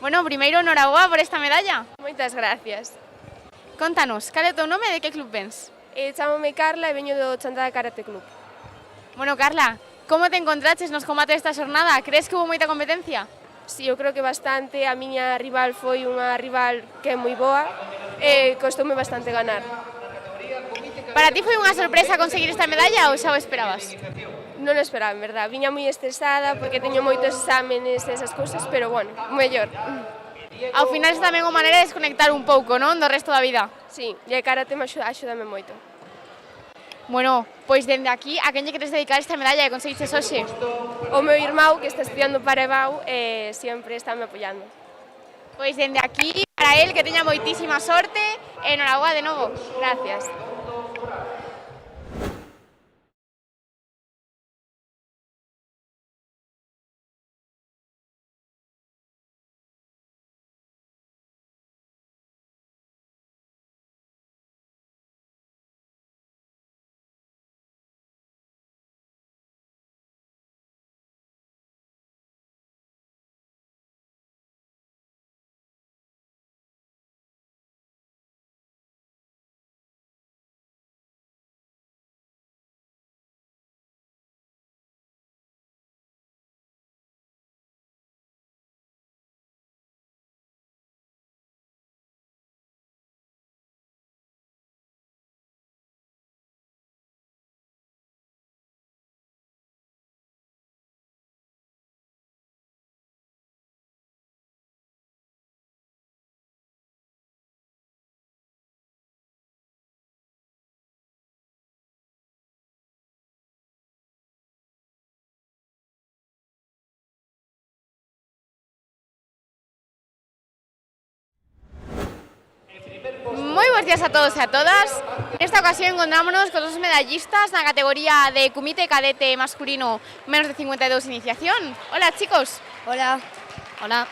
Bueno, primeiro, noraboa por esta medalla. Moitas gracias. Contanos, cal é o teu nome e de que club vens? Chámame Carla e veño do Chantada Karate Club. Bueno, Carla, como te encontraches nos combates desta xornada? Crees que hubo moita competencia? Sí, eu creo que bastante. A miña rival foi unha rival que é moi boa e costoume bastante ganar. Para ti foi unha sorpresa conseguir esta medalla ou xa o esperabas? Non o esperaba, en verdad. Viña moi estresada porque teño moitos exámenes e esas cousas, pero bueno, mellor. Ao final é tamén unha maneira de desconectar un pouco, non, do resto da vida? Sí, e a karate axúdame moito. Bueno, pois dende aquí, a quen lle queres dedicar esta medalla que conseguiches hoxe? O meu irmão, que está estudiando para EBAU, sempre está me apoiando. Pois dende aquí, para él, que teña moitísima sorte e noraboa de novo. Gracias. Moi bons días a todos e a todas. Nesta ocasión encontrámonos con dos medallistas na categoría de kumite cadete masculino menos de 52 iniciación. Hola, chicos. Hola. Hola,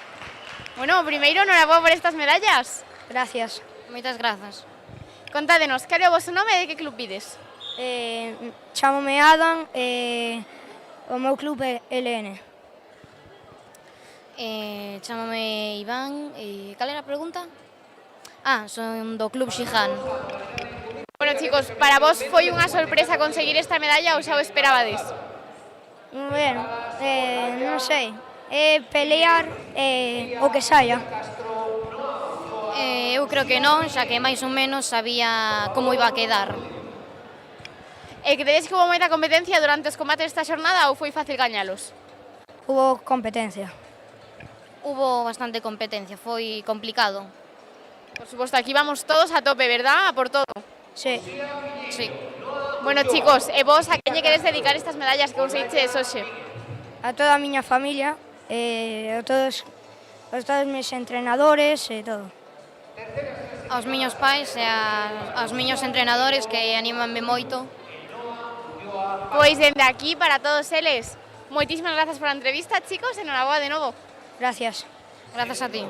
Bueno, primeiro, noraboa por estas medallas. Gracias. moitas grazas. Contádenos, cal é o vosso nome e de que club vides? Chámome Adam e o meu club é LN. Chámame Iván e cal era a pregunta? Son do Club Xihan. Bueno, chicos, para vos foi unha sorpresa conseguir esta medalla ou xa o esperabades? Ben, non sei, pelear o que saia. Eu creo que non, xa que máis ou menos sabía como iba a quedar. E credes que hubo moita competencia durante os combates desta xornada ou foi fácil gañalos? Hubo competencia. Hubo bastante competencia, foi complicado. Por suposto, aquí vamos todos a tope, verdad? A por todo. Sí. Sí. Bueno, chicos, e vos a quen lle queres dedicar estas medallas que conseguiches hoxe? A toda a miña familia, a todos os meus entrenadores e todo. Aos miños pais e aos miños entrenadores que animanme moito. Pois dende aquí, para todos eles, moitísimas grazas por a entrevista, chicos, e noraboa de novo. Gracias. Grazas a ti.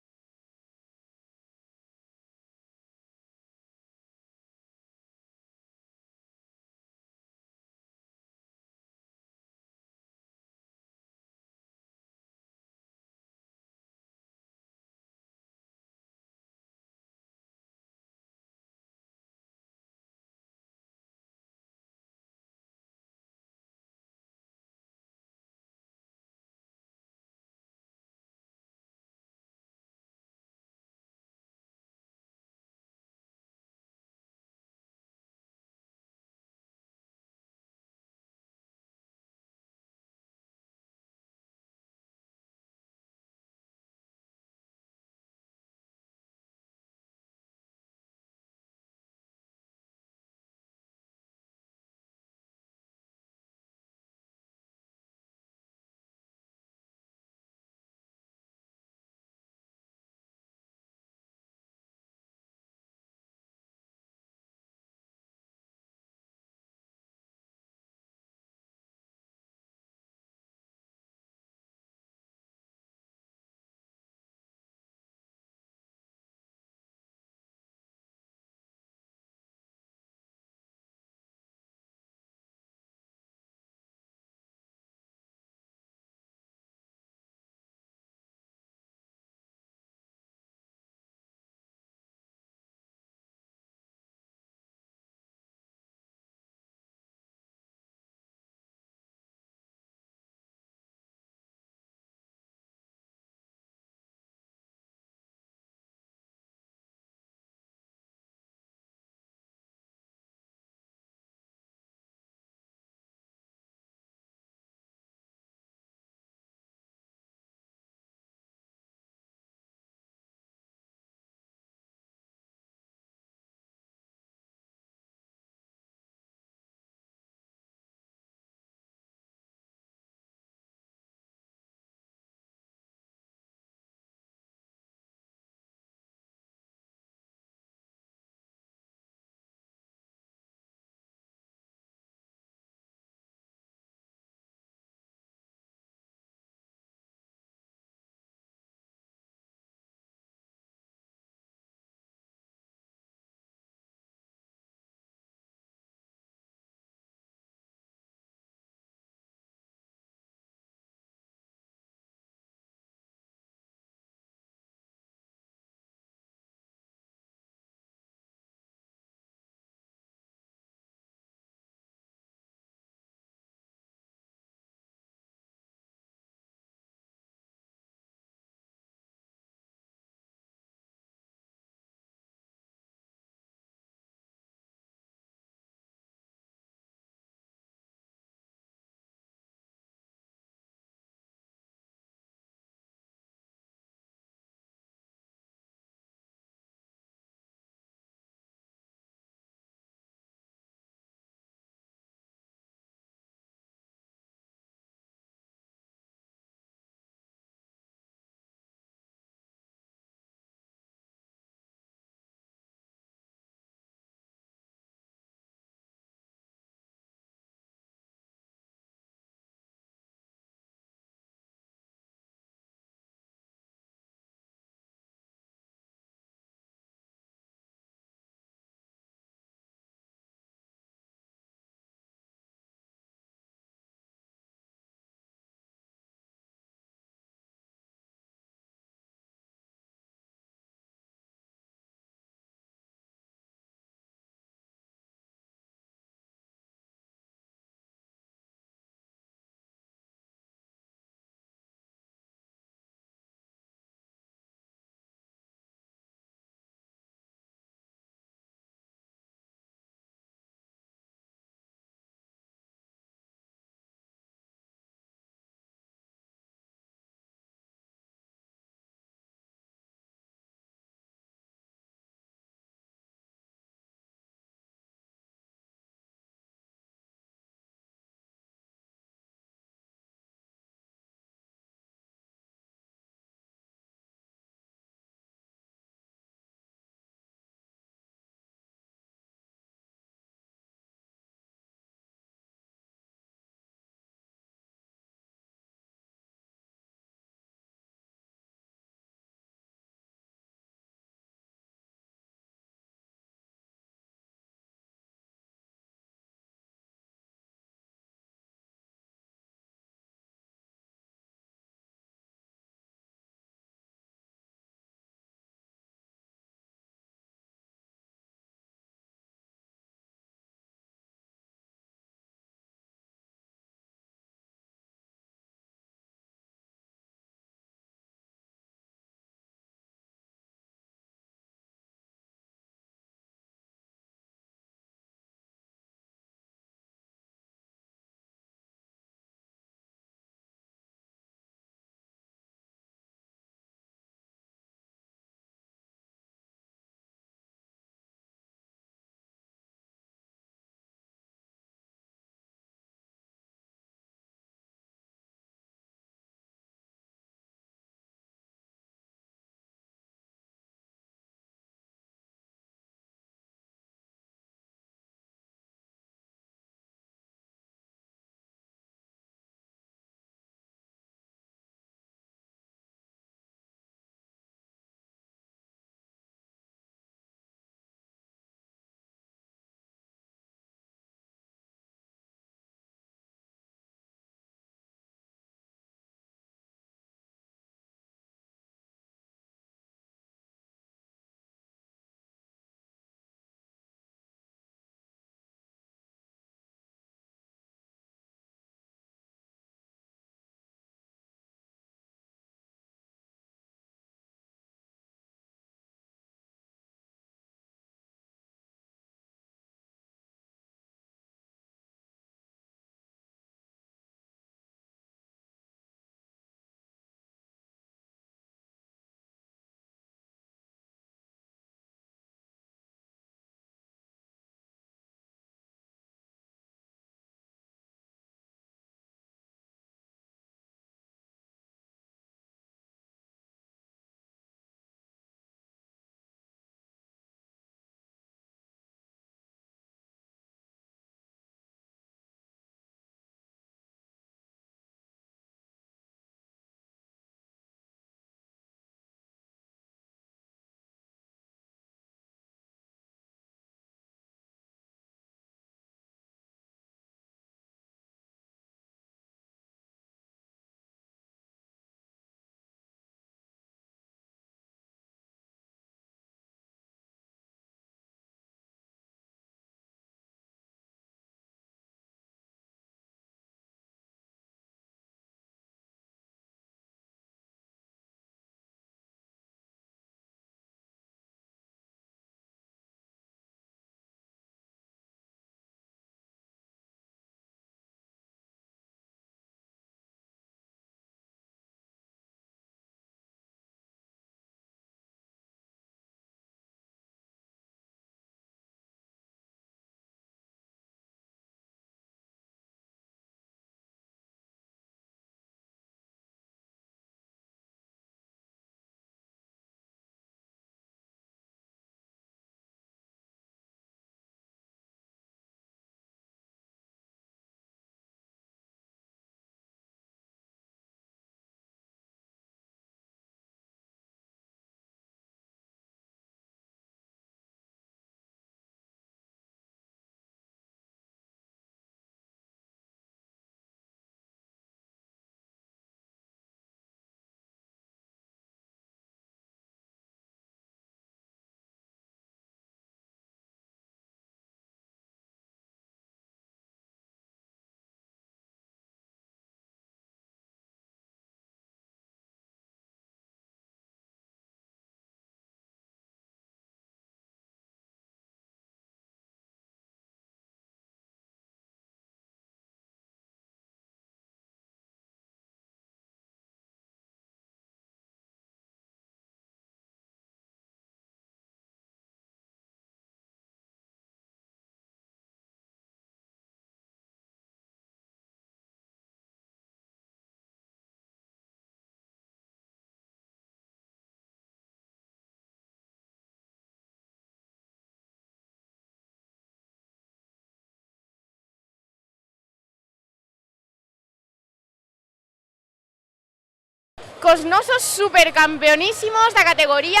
cos nosos supercampeonísimos da categoría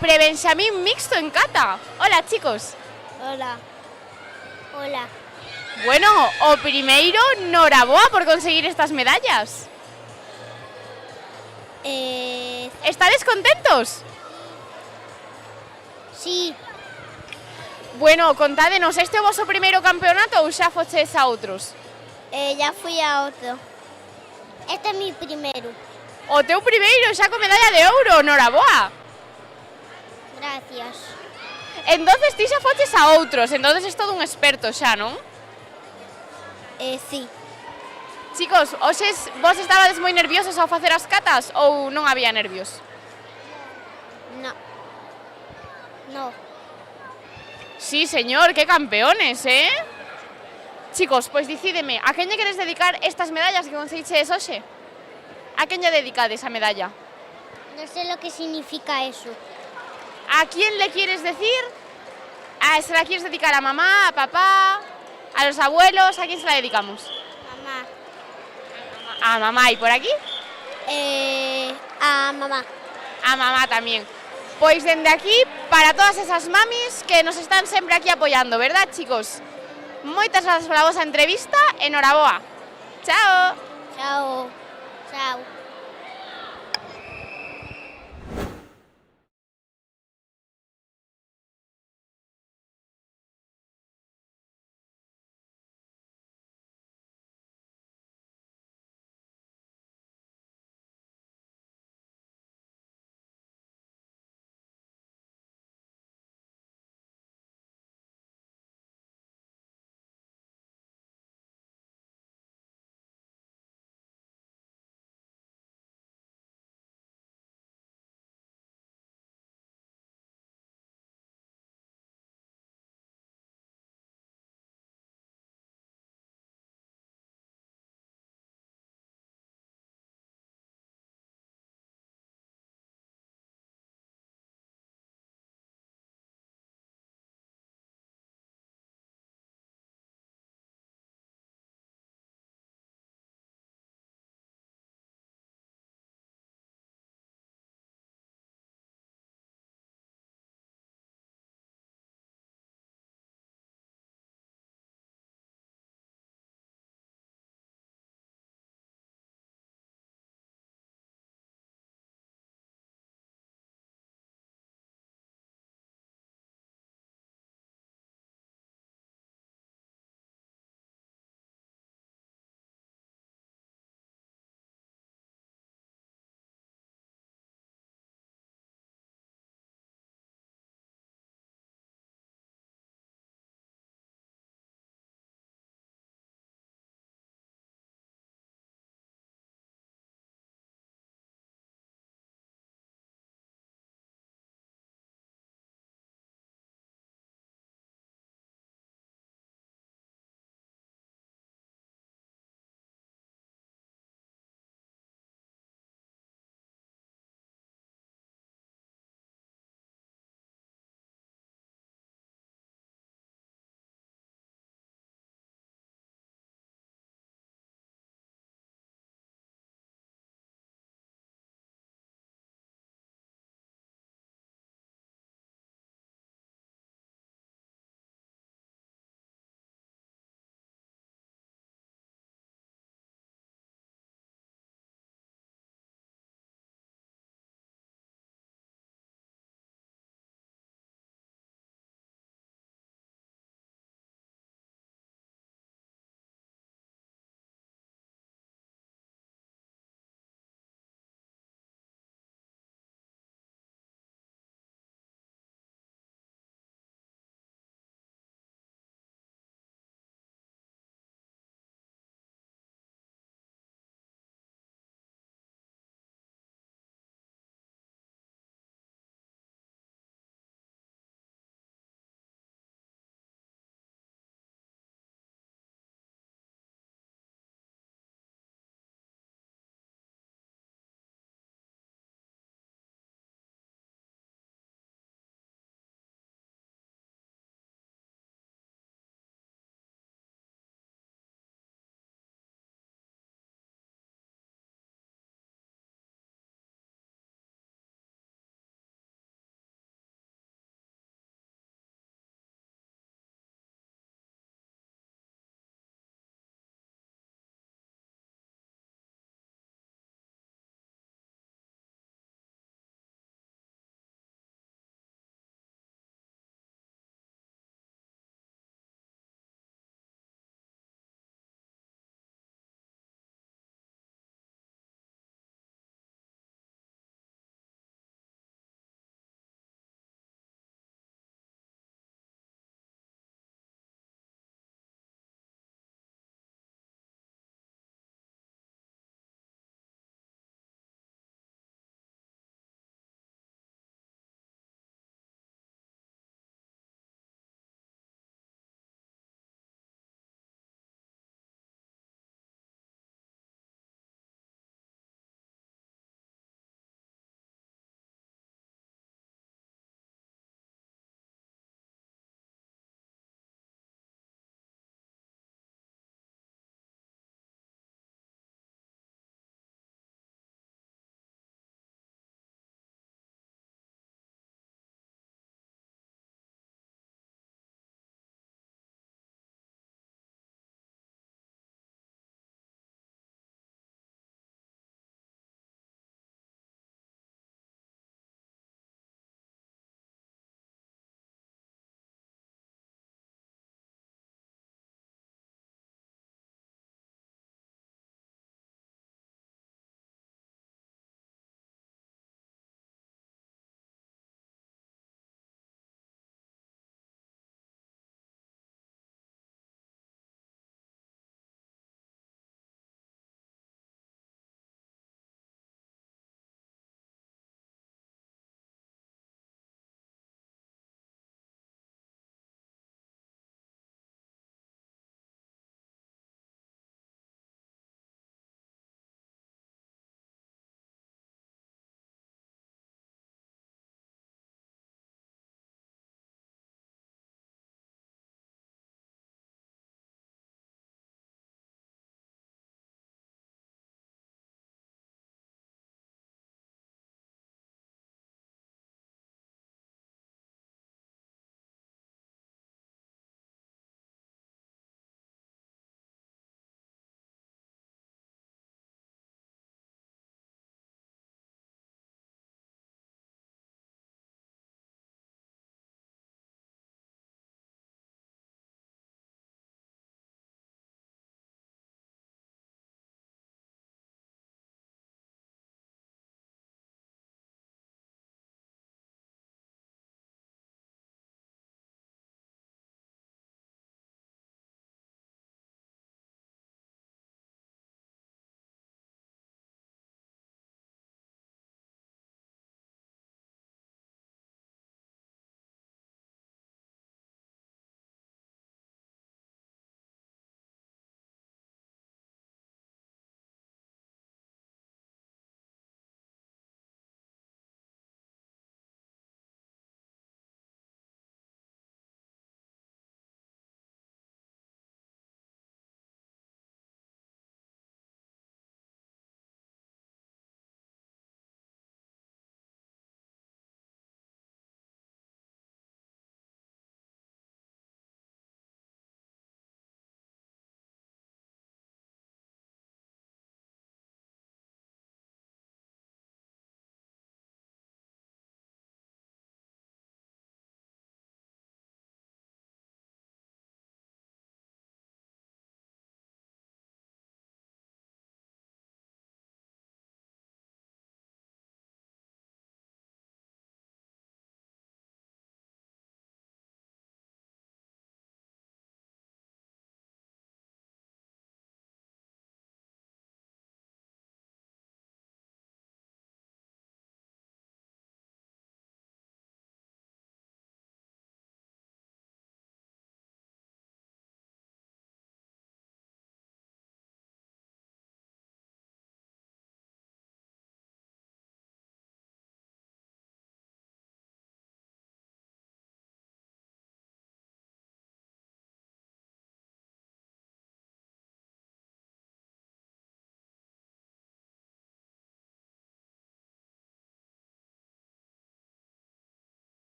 Prebenxamín Mixto en Cata. Hola, chicos. Hola. Hola. Bueno, o primeiro, noraboa por conseguir estas medallas. ¿Estades contentos? Sí. Bueno, contádenos, este é o voso primeiro campeonato ou xa foches a outros? Ya fui a outro. Este é mi primeiro. O teu primeiro xa con medalla de ouro, noraboa. Gracias. Entonces ti xa foches a outros, entonces es todo un experto xa, non? Sí. Chicos, hoxes vos estabades moi nerviosos ao facer as catas ou non había nervios? No. No. Sí, señor, qué campeones, ¿eh? Chicos, pues decídeme, ¿a quen lle queres dedicar estas medallas que conseguiches hoxe? A quen lle dedicades a medalla? No sé lo que significa eso. ¿A quién le quieres decir? ¿Se la quieres dedicar a mamá, a papá, a los abuelos? ¿A quién se la dedicamos? Mamá. A mamá. ¿Y por aquí? A mamá. A mamá también. Pois dende aquí, para todas esas mamis que nos están sempre aquí apoyando, verdad, chicos? Moitas grazas pola vosa entrevista, enhoraboa. Chao. Chao. Chao.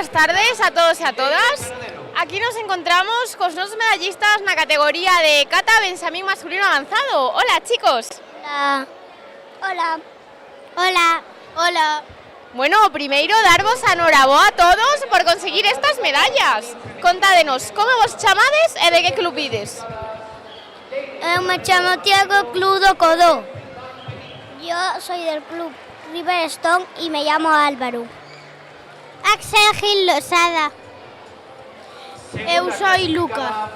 boas tardes a todos e a todas. Aquí nos encontramos cos nosos medallistas na categoría de kata benxamín masculino avanzado. Hola, chicos. Hola. Hola. Hola. Hola. Bueno, primeiro darvos a noraboa a todos por conseguir estas medallas. Contádenos, como vos chamades e de que club ides? Eu me chamo Tiago Cludo Codó. Yo soy del club Riverstone y me llamo Álvaro. Axel Gil Losada. Eu soy Luca.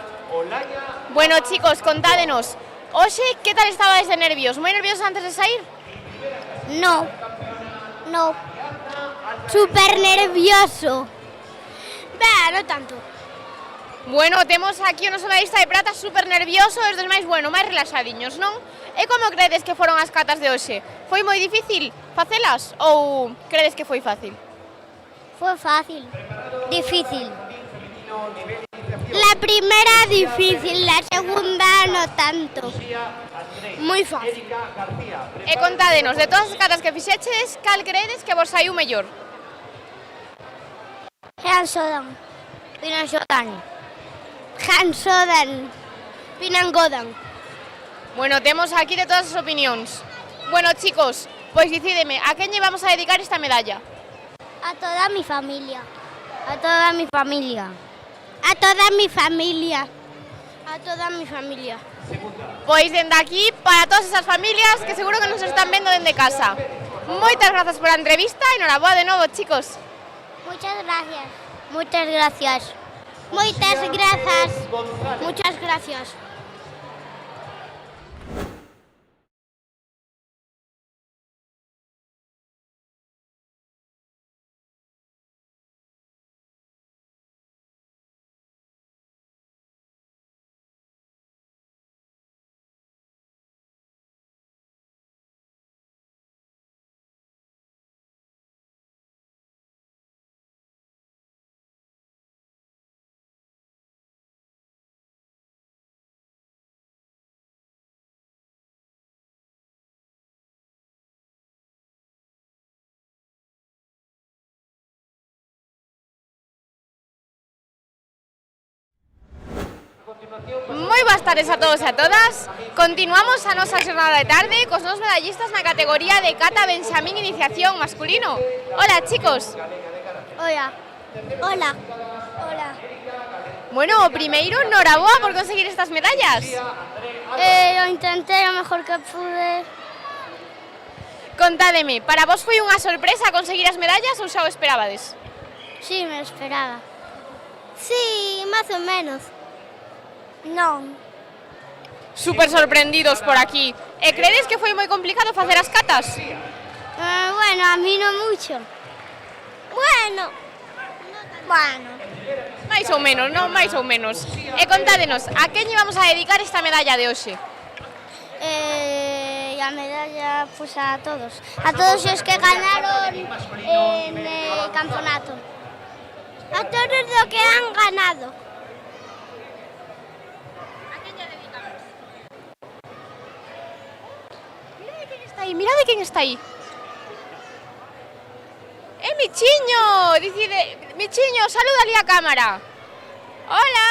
Bueno, chicos, contádenos. Oxe, que tal estabais de nervios? Moi nerviosos antes de sair? No. No. Súper nervioso. No tanto. Bueno, temos aquí o noso medallista de prata super nervioso, os dos máis, bueno, máis relaxadiños, non? E como credes que foron as catas de hoxe? Foi moi difícil facelas ou credes que foi fácil? Fue fácil. Difícil. La primera difícil, la segunda no tanto. Muy fácil. E contádenos, de todas as catas que fixeches, cal credes que vos saiu mellor? Hansodan. Pinansodan. Hansodan. Pinangodan. Bueno, temos aquí de todas as opinións. Bueno, chicos, pois dicídeme, a quen lle vamos a dedicar esta medalla? A toda mi familia. A toda mi familia. A toda mi familia. A toda mi familia. Pois dende aquí, para todas esas familias que seguro que nos están vendo dende casa. Moitas grazas pola entrevista e noraboa de novo, chicos. Muchas gracias. Muchas gracias. Muchas gracias. Muchas gracias. Moi boas tardes a todos e a todas. Continuamos a nosa xornada de tarde cos nosos medallistas na categoría de kata benxamín iniciación masculino. Hola, chicos. Hola. Hola. Hola. Bueno, primeiro, noraboa por conseguir estas medallas. Lo intenté lo mejor que pude. Contádeme, para vos foi unha sorpresa conseguir as medallas ou xa o esperabades? Sí, me lo esperaba. Sí, más o menos. No. Super sorprendidos por aquí. E credes que foi moi complicado facer as catas? Bueno, a mí no mucho. Bueno. Mais ou menos, non? Mais ou menos. E contádenos, a quen lle vamos a dedicar esta medalla de hoxe? La medalla pues a todos. A todos los que ganaron en el campeonato. A todos los que han ganado. Mira de quen está aí. Michiño! Dicide, Michiño, saluda ali a cámara. Hola.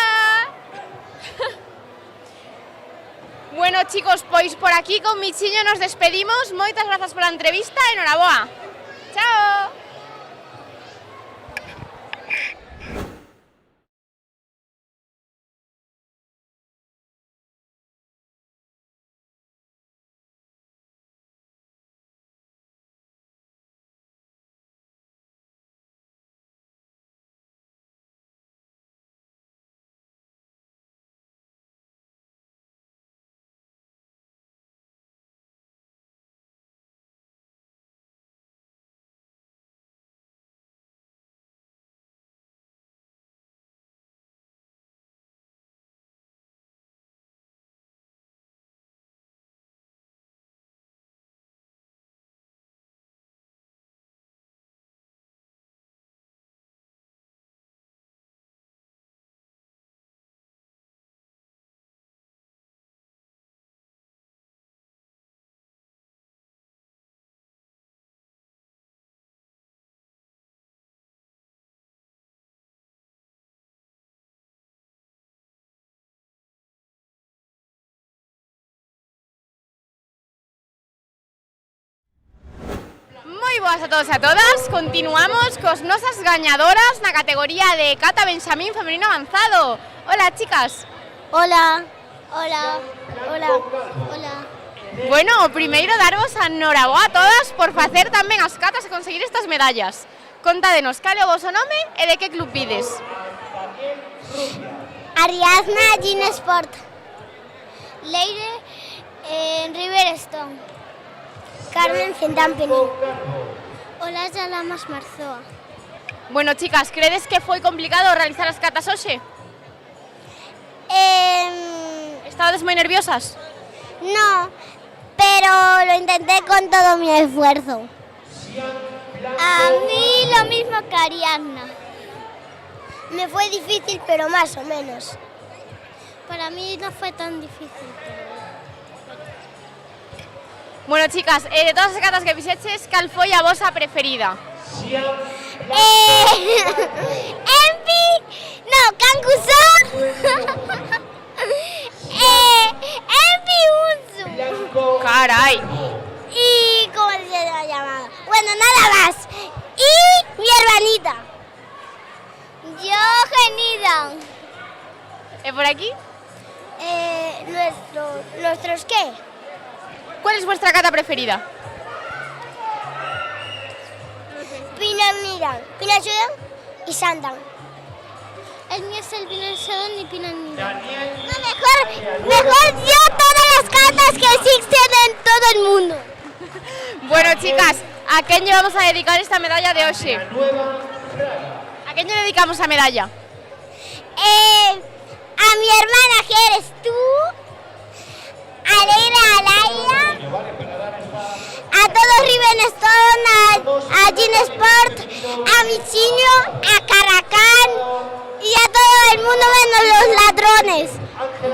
Bueno, chicos, pois por aquí con Michiño nos despedimos. Moitas grazas pola entrevista e noraboa. Chao. Moi boas a todos e a todas. Continuamos cos nosas gañadoras na categoría de Cata Benxamín Femenino Avanzado. Hola, chicas. Hola. Hola. Hola. Hola. Bueno, o primeiro darvos a noraboa a todas por facer tamén as catas e conseguir estas medallas. Contádenos cal é o voso nome e de que club vides. Ariadna Ginesport. Leire en Riverstone. Carmen Centampeni. Hola, Yalamas Marzoa. Bueno, chicas, credes que foi complicado realizar as catas hoxe? Estabades moi nerviosas? No, pero lo intenté con todo mi esfuerzo. A mí lo mismo que Ariadna. Me fue difícil, pero más o menos. Para mí no fue tan difícil. Bueno, chicas, de todas as catas que fixeches, cal foi a vosa preferida? Enpi, no, Cancuso. Enpi Unzu. Carai. Y ¿cómo se llama? Bueno, nada más. Y mi hermanita. Yo, Genida. ¿Y por aquí? ¿Nuestros qué? ¿Cuál es vuestra cata preferida? Pinamiran, Pinachudan y Sandan. El mío es el Pinachudan y Pinamiran. No, mejor yo todas las catas que existen en todo el mundo. Bueno, chicas, ¿a quién llevamos a dedicar esta medalla de hoy? ¿A quién le dedicamos la medalla? A mi hermana, que eres tú, a Leila, a Laia, a todo Rivenstone, a Ginesport, a Michiño, a Caracán y a todo el mundo menos los ladrones.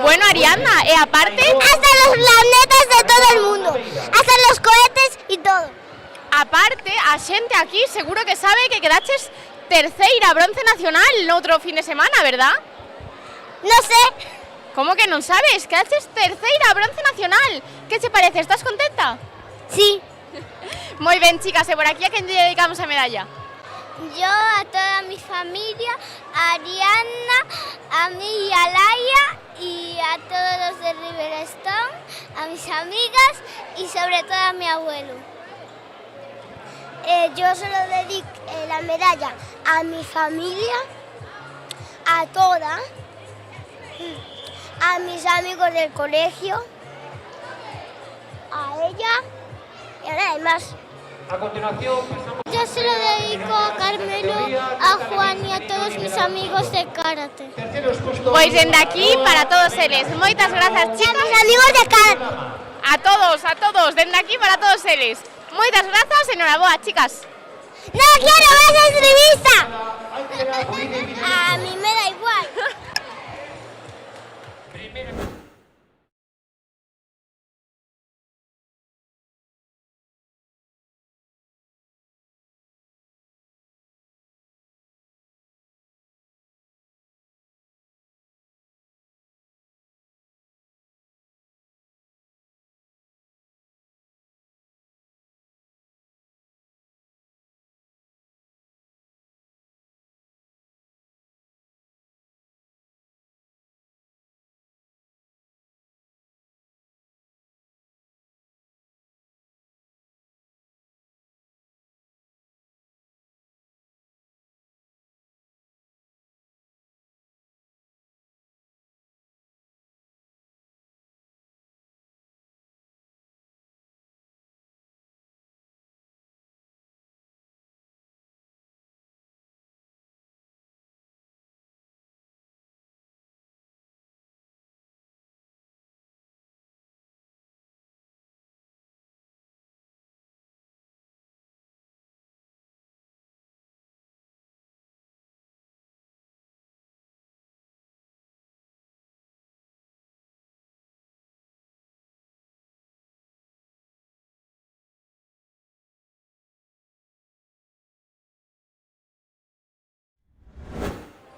Bueno, Ariadna, aparte... Hasta los planetas de todo el mundo, hasta los cohetes y todo. Aparte, a xente aquí seguro que sabe que quedaches terceira bronce nacional no outro fin de semana, ¿verdad? No sé. ¿Cómo que non sabes? Quedaches terceira bronce nacional. ¿Qué te parece? ¿Estás contenta? Sí. Muy bien, chicas, ¿y por aquí a quién le dedicamos la medalla? Yo a toda mi familia, a Ariadna, a mí y a Laia y a todos los de Riverstone, a mis amigas y sobre todo a mi abuelo. Yo se lo dedico la medalla a mi familia, a toda, a mis amigos del colegio, a ella y a nadie más. A continuación pasamos... Yo se lo dedico a Carmelo, a Juan y a todos mis amigos de karate. Pues desde aquí para todos ellos. Muchas gracias, chicas. A mis amigos de karate. A todos, desde aquí para todos ellos. Muchas gracias, enhorabuena, chicas. ¡No quiero más entrevista! A mí me da igual.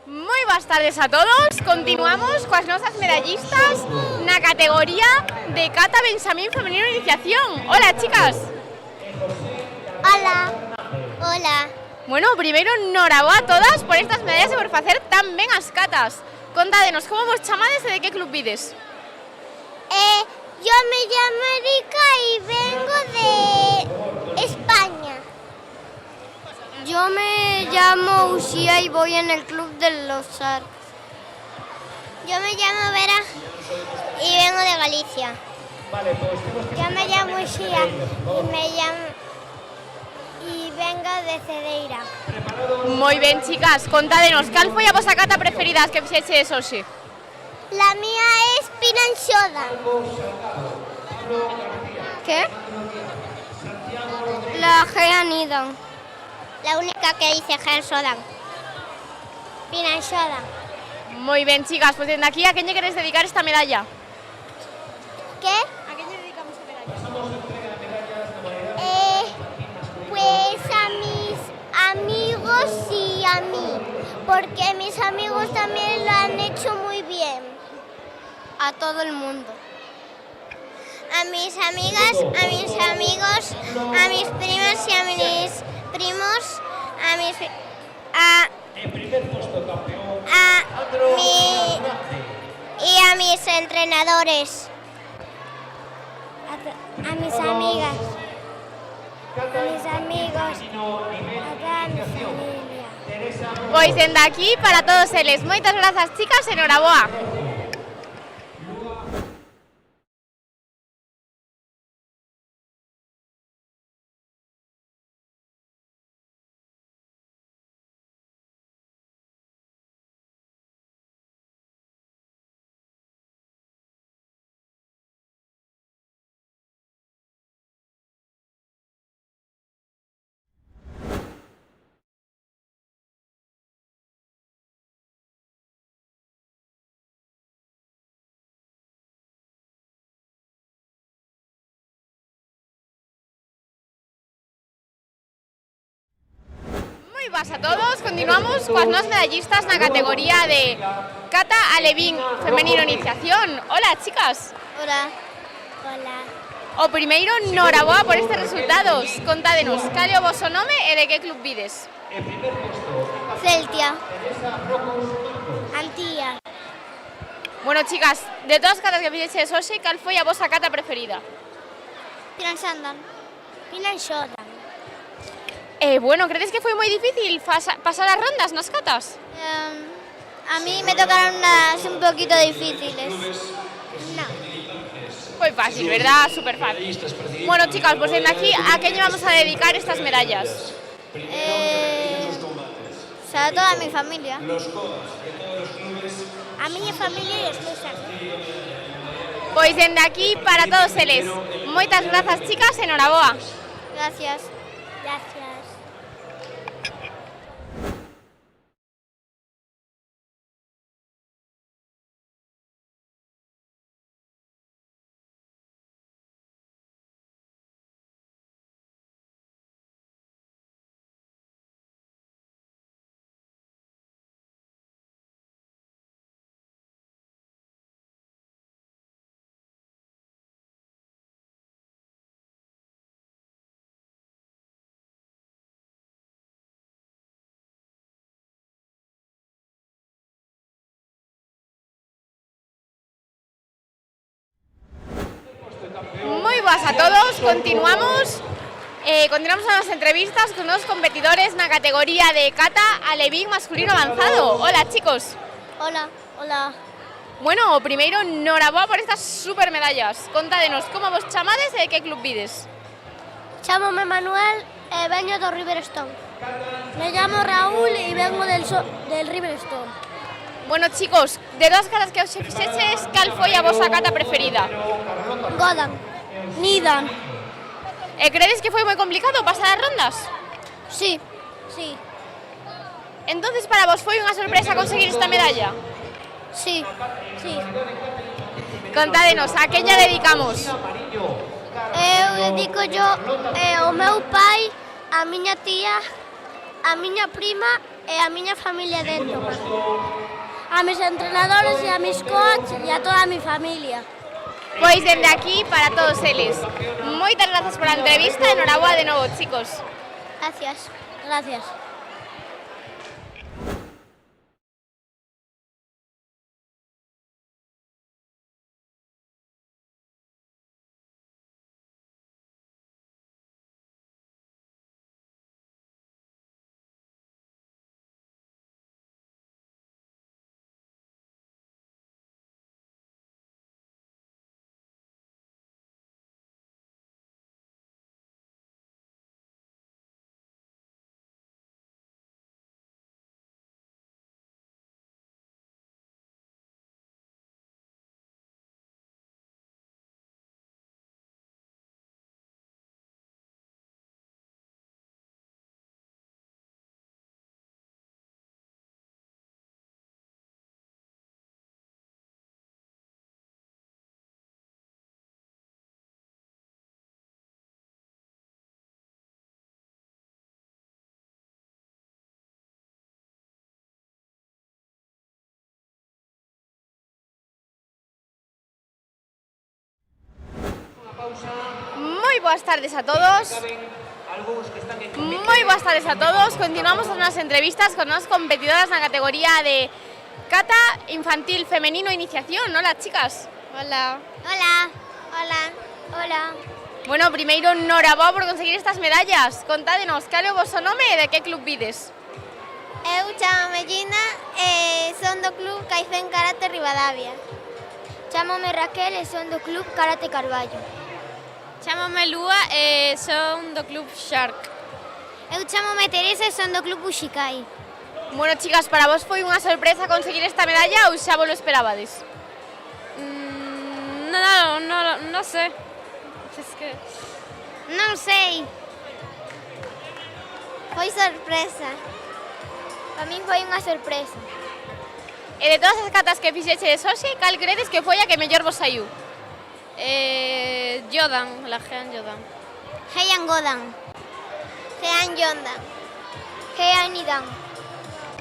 Muy buenas tardes a todos. Continuamos coas nosas medallistas na categoría de Cata Benxamín Femenino Iniciación. Hola, chicas. Hola. Hola. Hola. Bueno, primeiro, enhoraboa a todas por estas medallas e por facer tan ben as catas. Contádenos, como vos chamades e de que club vides? Yo me llamo Erika y vengo de España. Yo me llamo Uxía y voy en el club de los Arcos. Yo me llamo Vera y vengo de Galicia. Yo me llamo Uxía y vengo de Cedeira. Moi ben, chicas, contádenos, cal foi a vosa cata preferida que fixeches hoxe? La mía es Pinanxoda. ¿Qué? La Geanidan. La única que dice Gensodan. Pinanxoda. Moi ben, chicas, pues dende aquí, a quen lle queres dedicar esta medalla? ¿Qué? A quen lle dedicamos a medalla? Pues a mis amigos y a mí, porque mis amigos también lo han hecho muy bien. A todo el mundo. A mis amigas, a mis amigos, a mis primas y a mis primos, y a mis entrenadores, a mis amigas, a mis amigos, a toda mi familia. Pois dende aquí para todos eles. Moitas grazas, chicas, enhoraboa. Moi boas a todos, continuamos coas nosas medallistas na categoría de Cata Alevín Femenino Iniciación. Hola, chicas. Hola. Hola. O primeiro, enhoraboa por estes resultados. Contádenos, cal é o voso nome e de que club vides? Celtia. Antía. Bueno, chicas, de todas as catas que fixeches hoxe, cal foi a vosa cata preferida? Pinanxandan. Pinanxodan. Bueno, credes que foi moi difícil pasar as rondas nas catas? A mí me tocaron unas un poquito difíciles. No. Foi fácil, ¿verdad? Súper fácil. Bueno, chicas, pues desde aquí, ¿a qué vamos a dedicar estas medallas? A toda mi familia. A mi familia y os meus. Pois dende aquí para todos eles. Moitas grazas, chicas, enhoraboa. Gracias. Gracias. Moi boas a todos, continuamos as entrevistas con os competidores na categoría de Cata Alevín masculino avanzado. Hola, chicos. Hola. Hola. Bueno, o primeiro, enhoraboa por estas super medallas. Contádenos, como vos chamades e de que club vides? Chámome Manuel e veño do Riverstone. Me llamo Raúl y vengo del Riverstone. Bueno, chicos, de todas as catas que os fixeches, cal foi a vosa cata preferida? Godan. Nidan. E credes que foi moi complicado pasar as rondas? Sí. Entonces, para vos foi unha sorpresa conseguir esta medalla? Sí. Contádenos, a quen lla dedicamos? Eu dedico ao meu pai, a miña tía, a miña prima e a miña familia dentro. A mis entrenadores y a mis coaches y a toda mi familia. Pois dende aquí para todos eles. Moitas grazas pola entrevista e enhoraboa de novo, chicos. Gracias. Gracias. Moi boas tardes a todos. Moi boas tardes a todos. Continuamos as nosas entrevistas con as competidoras na categoría de cata infantil femenino iniciación. Hola, chicas. Hola. Hola. Hola. Hola. Bueno, primeiro, noraboa por conseguir estas medallas. Contádenos, cal é o voso nome e de que club vides? Eu chamome Gina e son do club Caicén Karate Ribadavia. Chámome Raquel e son do club Karate Carballo. Chámome Lúa e son do club Shark. Eu chamome Teresa e son do club Uxikai. Bueno, chicas, para vos foi unha sorpresa conseguir esta medalla ou xa vos lo esperabades? No sé. Es que... Non sei. Foi sorpresa. A min foi unha sorpresa. E de todas as catas que fixeches hoxe, cal credes que foi a que mellor vos saiu? Yodan, la Jean Yodan. Heian Godan. Heian Yondan. Heian Nidan.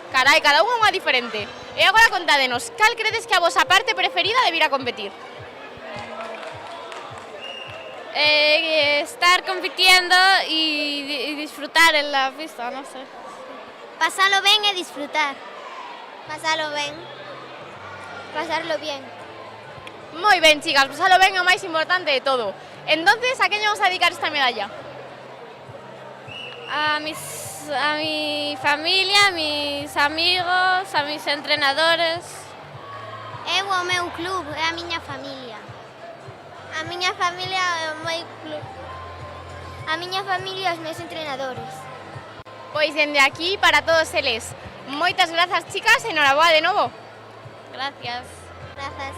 Carai, cada unha diferente. E agora contádenos, cal credes que a vosa parte preferida de vir a competir? Estar compitiendo y disfrutar en la pista, no sé. Pasalo ben e disfrutar. Pasalo ben. Pasarlo bien. Moi ben, chicas, pasalo ben é o máis importante de todo. Entonces, a quen vamos a dedicar esta medalla? A mi familia, a mis amigos, a mis entrenadores. Eu o meu club, é a miña familia. A miña familia é o meu club. A miña familia e os meus entrenadores. Pois dende aquí, para todos eles, moitas grazas, chicas, e noraboa de novo. Gracias. Grazas.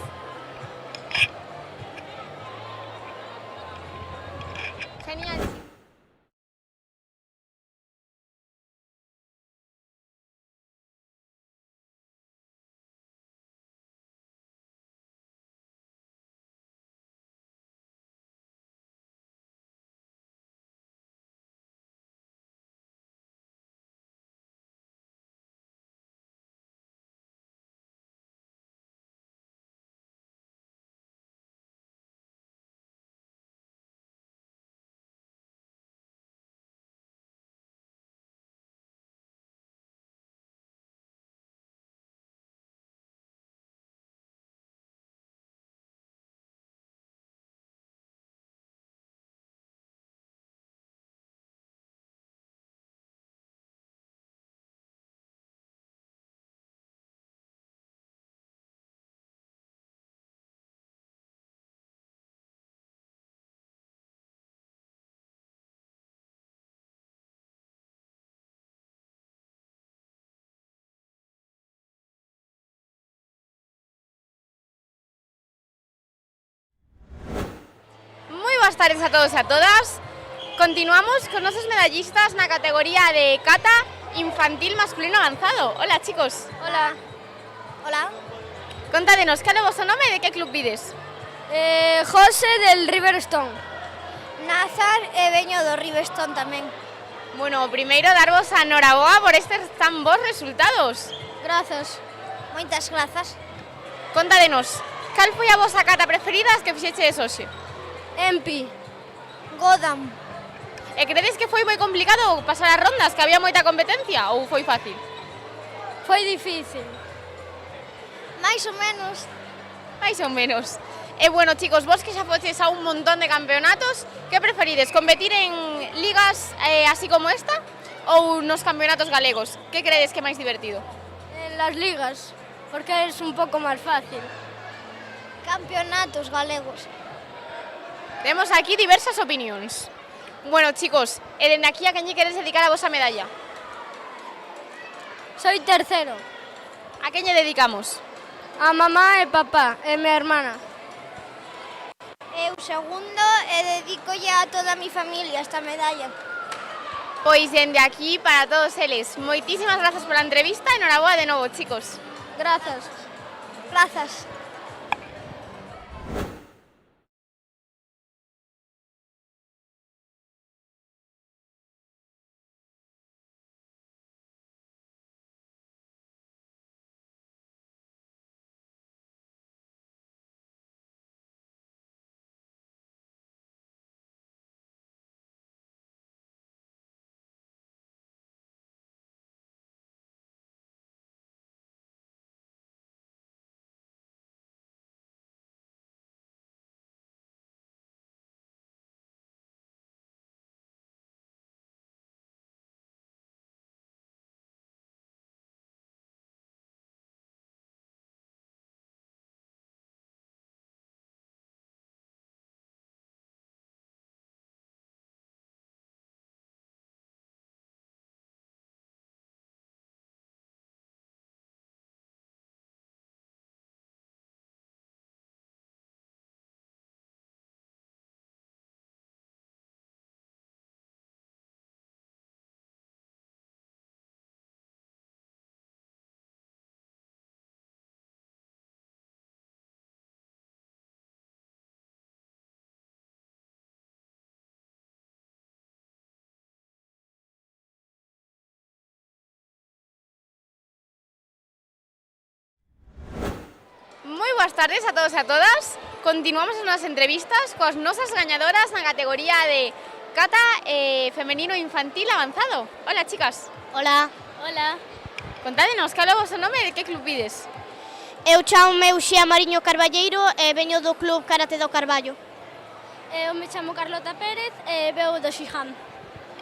Genial. Boas tardes a todos e a todas. Continuamos con nosos medallistas na categoría de cata infantil masculino avanzado. Hola, chicos. Hola. Hola. Contádenos, cal é o voso nome e de que club vides? José del Riverstone. Nazar e veño do Riverstone tamén. Bueno, primeiro darvos a noraboa por estes tan bons resultados. Grazas. Moitas grazas. Contádenos, cal foi a vosa cata preferida as que fixeches hoxe? Empi. Godan. credes que foi moi complicado pasar as rondas, que había moita competencia, ou foi fácil? Foi difícil. Máis ou menos. Mais ou menos. E bueno, chicos, vos que xa foches a un montón de campeonatos, que preferides, competir en ligas así como esta ou nos campeonatos galegos? Que credes que é máis divertido? En las ligas, porque es un pouco máis fácil. Campeonatos galegos. Temos aquí diversas opinións. Bueno, chicos, e dende aquí a quen lle queres dedicar a vosa medalla? Soy tercero. A quen lle dedicamos? A mamá e papá e mi hermana. Eu segundo e dedicolle a toda a mi familia esta medalla. Pois dende aquí para todos eles. Moitísimas grazas pola entrevista e noraboa de novo, chicos. Grazas. Grazas. Moi boas tardes a todos e a todas. Continuamos as nosas entrevistas coas nosas gañadoras na categoría de cata femenino infantil avanzado. Hola, chicas. Hola. Hola. Contádenos, cal é o vosso nome e de que club vides? Eu chamo Uxía Mariño Carballeiro e veño do Club Karate do Carballo. Eu me chamo Carlota Pérez e veo do Xiján.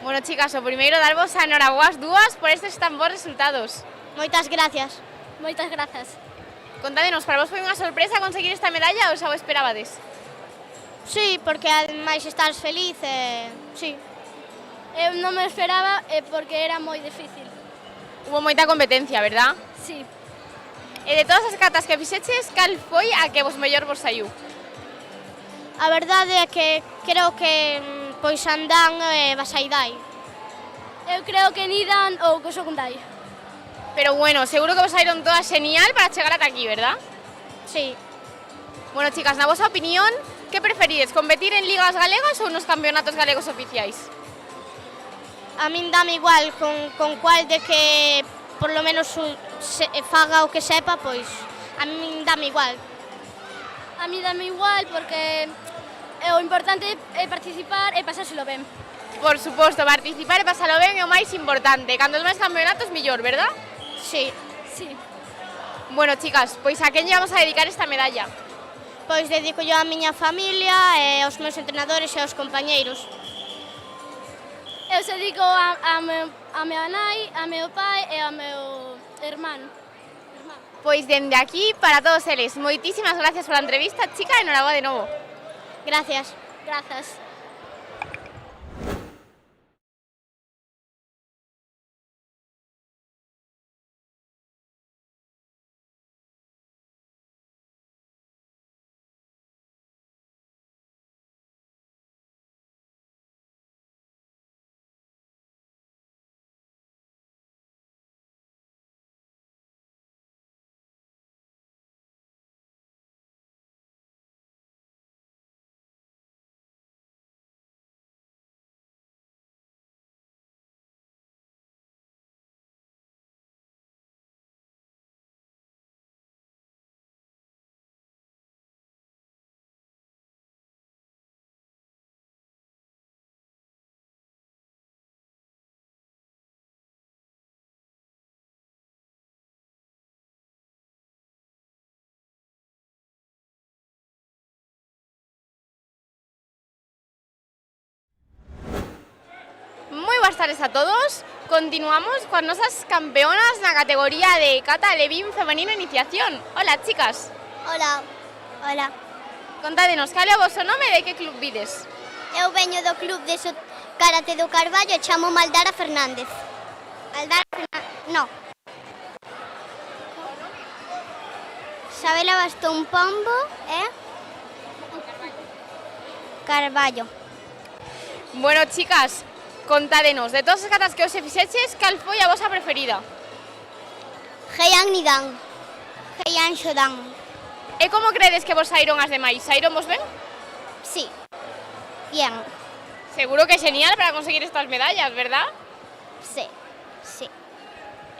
Bueno, chicas, o primeiro darvos a noraboa as dúas por estes tan bons resultados. Moitas gracias. Moitas grazas. Contádenos, para vos foi unha sorpresa conseguir esta medalla ou xa o esperabades? Sí, porque ademais estás feliz e... sí. Eu non me esperaba porque era moi difícil. Hubo moita competencia, verdad? Sí. E de todas as catas que fixeches, cal foi a que vos mellor vos saiu? A verdade é que creo que pois Andán e Basaidai. Eu creo que Nidan ou Kosokundai. Pero bueno, seguro que vos saíron todas genial para chegar ata aquí, verdad? Sí. Bueno, chicas, na vosa opinión, que preferides, competir en ligas galegas ou nos campeonatos galegos oficiais? A min dame igual con cual de que por lo menos faga o que sepa, pois a min dame igual. A mí dame igual porque o importante é participar e pasárselo ben. Por suposto, participar e pasalo ben é o máis importante. Cantos máis campeonatos, mellor, verdad? Sí. Sí. Bueno, chicas, pois a quen lle vamos a dedicar esta medalla? Pois dedico yo a miña familia e aos meus entrenadores e aos compañeiros. Eu se dedico a meu nai, a meu pai e ao meu hermano. Pois dende aquí, para todos eles, moitísimas gracias pola entrevista, chica, e noraboa de novo. Gracias. Grazas. buenas tardes a todos. Continuamos con nosas campeonas na categoría de Cata Levín Femenino Iniciación. Hola, chicas. Hola. Hola. Contádenos, cal é o vosso nome e de que club vides? Eu veño do club de Karate do Carballo e chamo Aldara Fernández. Aldara Fernández, no. Sabela Bastón Pombo e Carballo. Bueno, chicas, contádenos, de todas as catas que hoxe fixeches, cal foi a vosa preferida? Heian Nidan. Heian Shodan. E como credes que vos saíron as demais? Saíron vos ben? Sí. Bien. Seguro que genial para conseguir estas medallas, verdad? Sí, sí.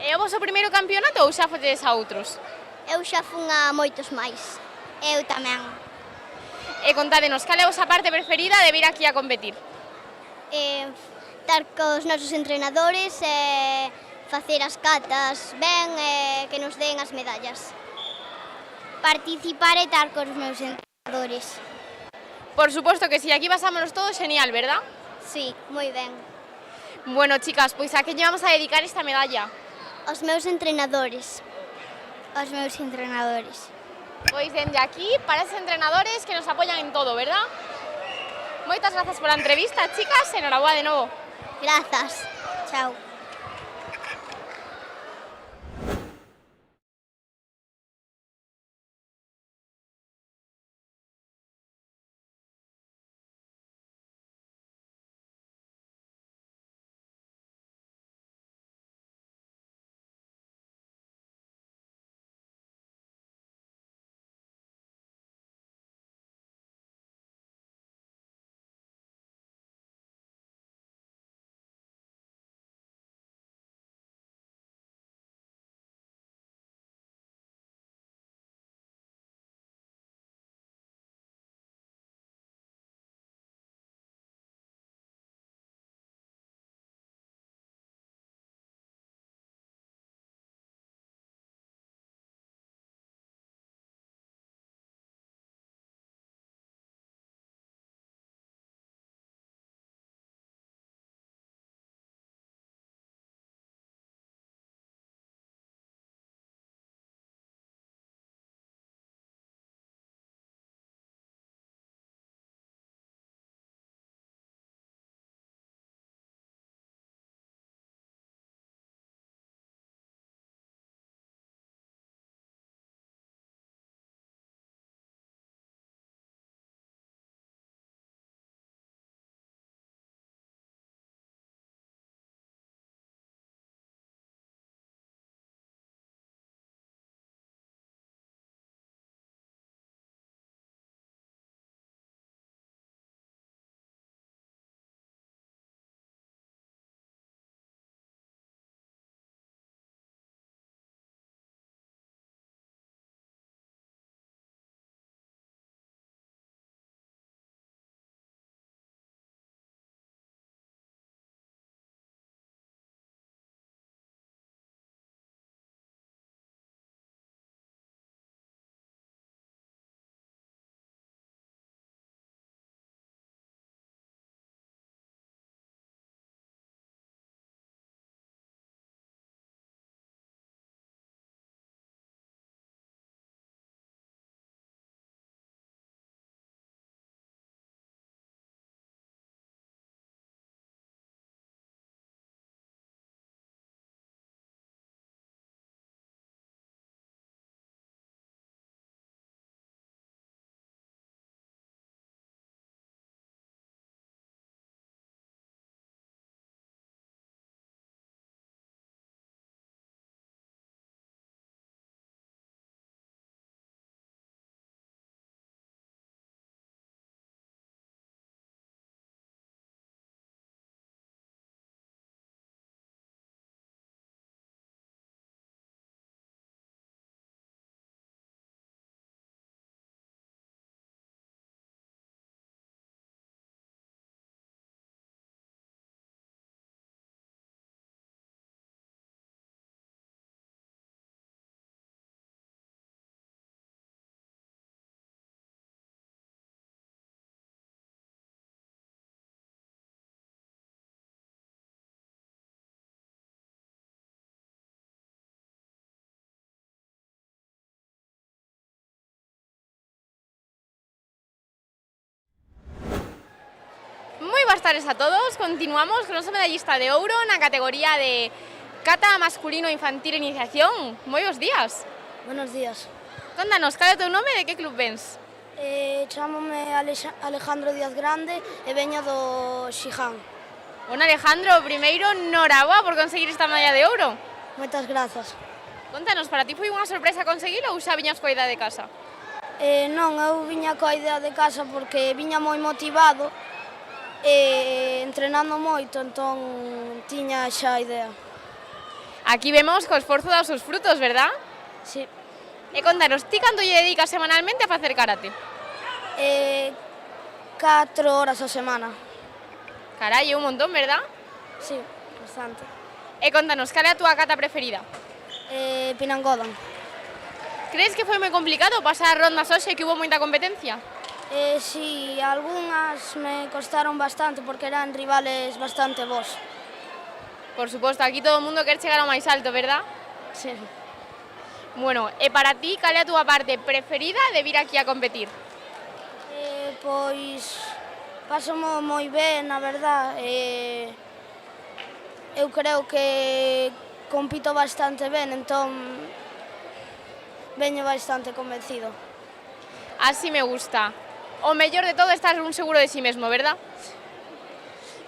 É o voso primeiro campeonato ou xa foches a outros? Eu xa fun a moitos máis. Eu tamén. E contádenos, cal é a vosa parte preferida de vir aquí a competir? Estar cos nosos entrenadores e facer as catas ben e que nos den as medallas. Participar e estar cos meus entrenadores. Por suposto que si, aquí pasámonos todo genial, verdad? Sí, moi ben. Bueno, chicas, pois a que llevamos a dedicar esta medalla? Aos meus entrenadores. Aos meus entrenadores. Pois dende aquí para esos entrenadores que nos apoyan en todo, verdad? Moitas grazas pola entrevista, chicas, e enhorabuena de novo. Grazas. Chao. tardes a todos. Continuamos con nuestra medallista de ouro na categoría de cata masculino infantil iniciación. Moi bons días. Buenos días. Contanos, cal é o teu nome e de que club vens? Chámome Alejandro Díaz Grande e veño do Xiján. Bueno, Alejandro, primeiro, noraboa por conseguir esta medalla de ouro. Moitas grazas. Contanos, para ti foi unha sorpresa conseguilo ou xa viñas coa idea de casa? Non, eu viña coa idea de casa porque viña moi motivado e entrenando moito, entón tiña xa a idea. Aquí vemos que o esforzo dá os seus frutos, verdad? Sí. E contanos, ti canto lle dedicas semanalmente a facer karate? 4 horas a semana. Carai, é un montón, verdad? Sí, bastante. E contanos, cal é a túa kata preferida? Pinangodan. Crees que foi moi complicado pasar rondas hoxe que hubo moita competencia? Sí, algunhas me costaron bastante porque eran rivales bastante bons. Por suposto, aquí todo o mundo quer chegar ao máis alto, verdad? Sí. Bueno, e para ti, cal é a túa parte preferida de vir aquí a competir? Pois pasomo moi ben, na verdad. Eu creo que compito bastante ben, entón veño bastante convencido. Así me gusta. O mellor de todo é estar un seguro de sí mesmo, verdad?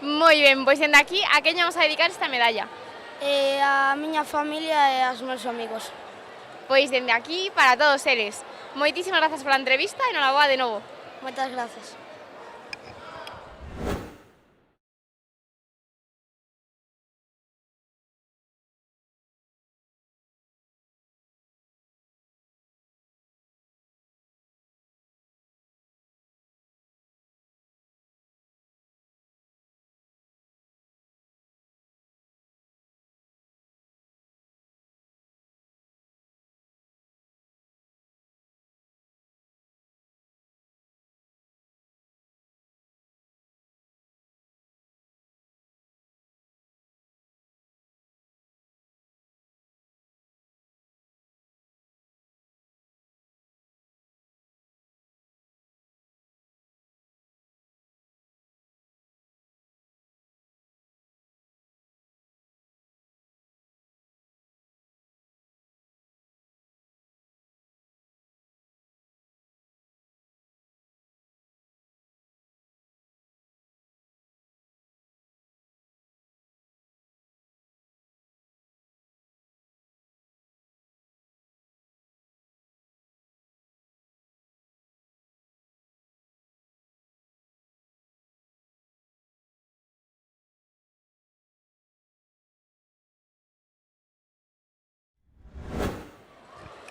Moi ben, pois dende aquí, a quen vamos a dedicar esta medalla? A miña familia e aos meus amigos. Pois dende aquí, para todos eles. Moitísimas grazas pola entrevista e noraboa de novo. Moitas grazas.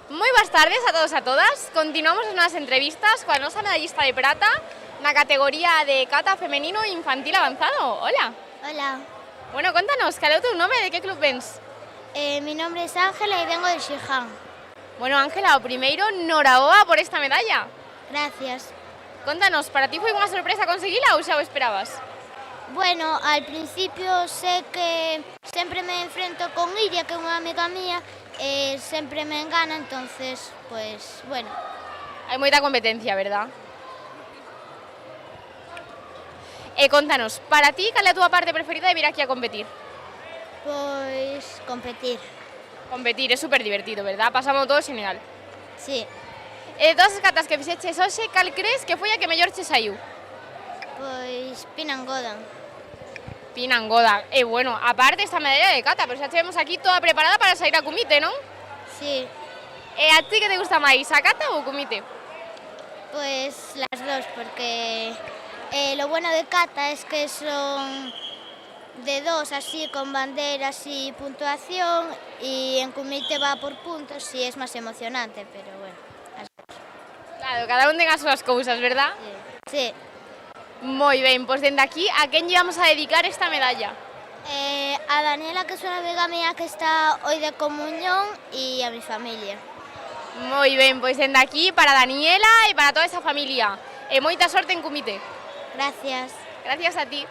Moi boas tardes a todos e a todas. Continuamos as nosas entrevistas coa nosa medallista de prata na categoría de kata femenino infantil avanzado. Hola. Hola. Bueno, contanos, cal é o teu nome e de que club vens? Mi nombre es Ángela y vengo de Xiján. Bueno, Ángela, o primeiro, noraboa por esta medalla. Gracias. Contanos, para ti foi unha sorpresa conseguila ou xa o esperabas? Bueno, al principio sé que siempre me enfrento con Iria, que é unha amiga mía, sempre me engana, entonces, pues, bueno. Hai moita competencia, verdad? E contanos, para ti, cal é a túa parte preferida de vir aquí a competir? Pois competir. Competir é super divertido, verdad? Pasamos todo genial. Sí. E de todas as catas que fixeches hoxe, cal crees que foi a que mellor che saiu? Pois Pinangodan. Pinangodan. E bueno, aparte esta medalla de cata, pero xa te vemos aquí toda preparada para sair a kumite, non? Sí. E a ti que te gusta máis, a cata ou o kumite? Pues las dos, porque lo bueno de kata es que son de dos, así con banderas y puntuación, y en kumite va por puntos y es más emocionante, pero bueno. Claro, cada un ten as súas cousas, verdad? Sí. Moi ben, pois dende aquí, a quen lle vamos a dedicar esta medalla? A Daniela, que es una amiga mía que está hoy de comunión, y a mi familia. Moi ben, pois dende aquí para Daniela e para toda esa familia. E moita sorte en kumite. Gracias. Gracias a ti.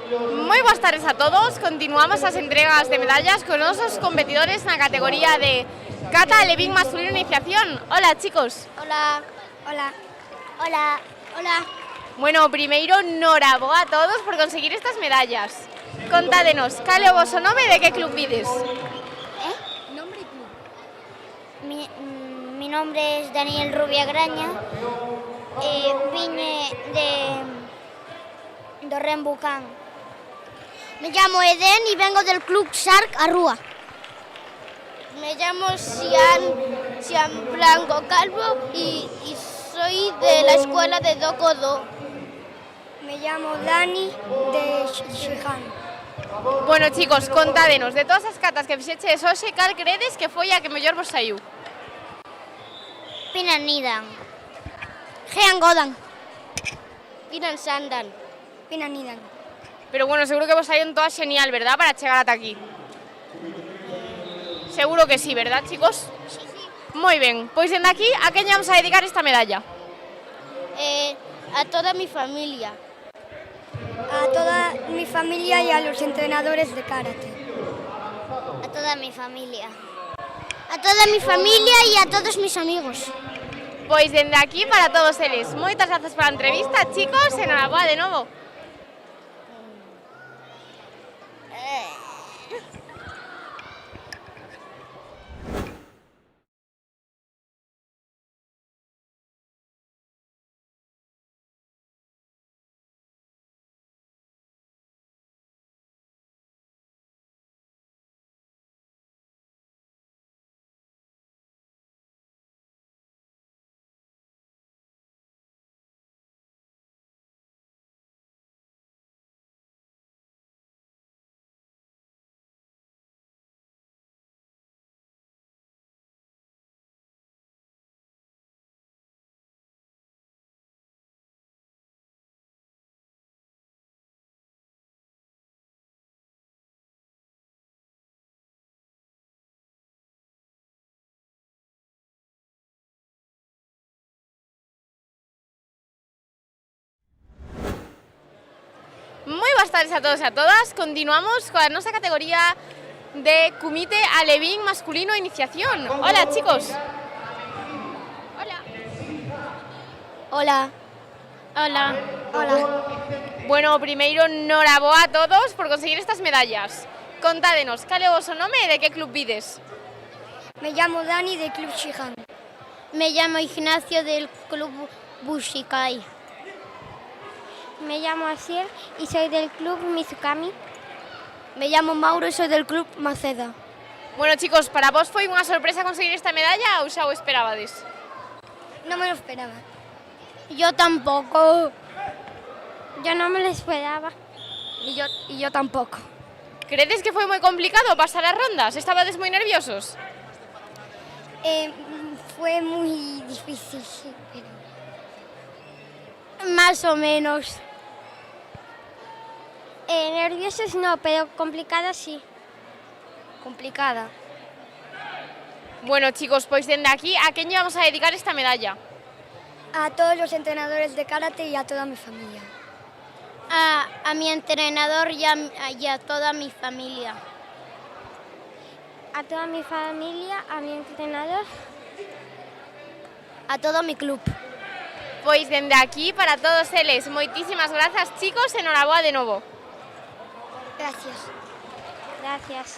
Moi boas tardes a todos. Continuamos as entregas de medallas con nosos competidores na categoría de Kata Alevín masculino iniciación. Hola, chicos. Hola. Hola. Hola. Hola. Bueno, primeiro, noraboa a todos por conseguir estas medallas. Contádenos, cal é o voso nome e de que club vides? Nombre y club. Mi nombre es Daniel Rubia Graña. Vine de Rembucán. Me llamo Eden y vengo del club Shark Arrúa. Me llamo Sian Blanco Calvo y soy de la escuela de Docodo. Me llamo Dani de Xijan. Bueno, chicos, contádenos, de todas as catas que fixeches hoxe, cal credes que foi a que mellor vos saiu? Pinan Nidan. Jean Godan. Pinan Sandan. Pinan Nidan. Pero bueno, seguro que vos saíron todas genial, ¿verdad? Para chegar ata aquí. Seguro que sí, ¿verdad, chicos? Sí, sí. Moi ben, pois dende aquí, a quen vamos a dedicar esta medalla? A toda mi familia. A toda mi familia y a los entrenadores de karate. A toda mi familia. A toda mi familia y a todos mis amigos. Pois dende aquí para todos eles. Moitas grazas pola entrevista, chicos, e noraboa de novo. Moi boas tardes a todos e a todas. Continuamos coa nosa categoría de Kumite Alevín masculino iniciación. Hola, chicos. Hola. Hola. Hola. Hola. Bueno, primeiro, noraboa a todos por conseguir estas medallas. Contádenos, cal é o voso nome e de que club vides? Me llamo Dani del club Xijan. Me llamo Ignacio del club Bushikai. Me llamo Asier y soy del club Mizukami. Me llamo Mauro y soy del club Maceda. Bueno, chicos, para vos foi unha sorpresa conseguir esta medalla ou xa o esperabades? No me lo esperaba. Yo tampoco. Yo no me lo esperaba. Y yo tampoco. Credes que foi moi complicado pasar as rondas? Estabades moi nerviosos? Fue muy difícil, sí, pero... Más o menos. Nerviosos no, pero complicada sí. Complicada. Bueno, chicos, pois dende aquí, a quen lle vamos a dedicar esta medalla? A todos los entrenadores de karate y a toda mi familia. A mi entrenador y a toda mi familia. A toda mi familia, a mi entrenador. A todo mi club. Pois dende aquí, para todos eles, moitísimas grazas, chicos, e noraboa de novo. Gracias. Gracias.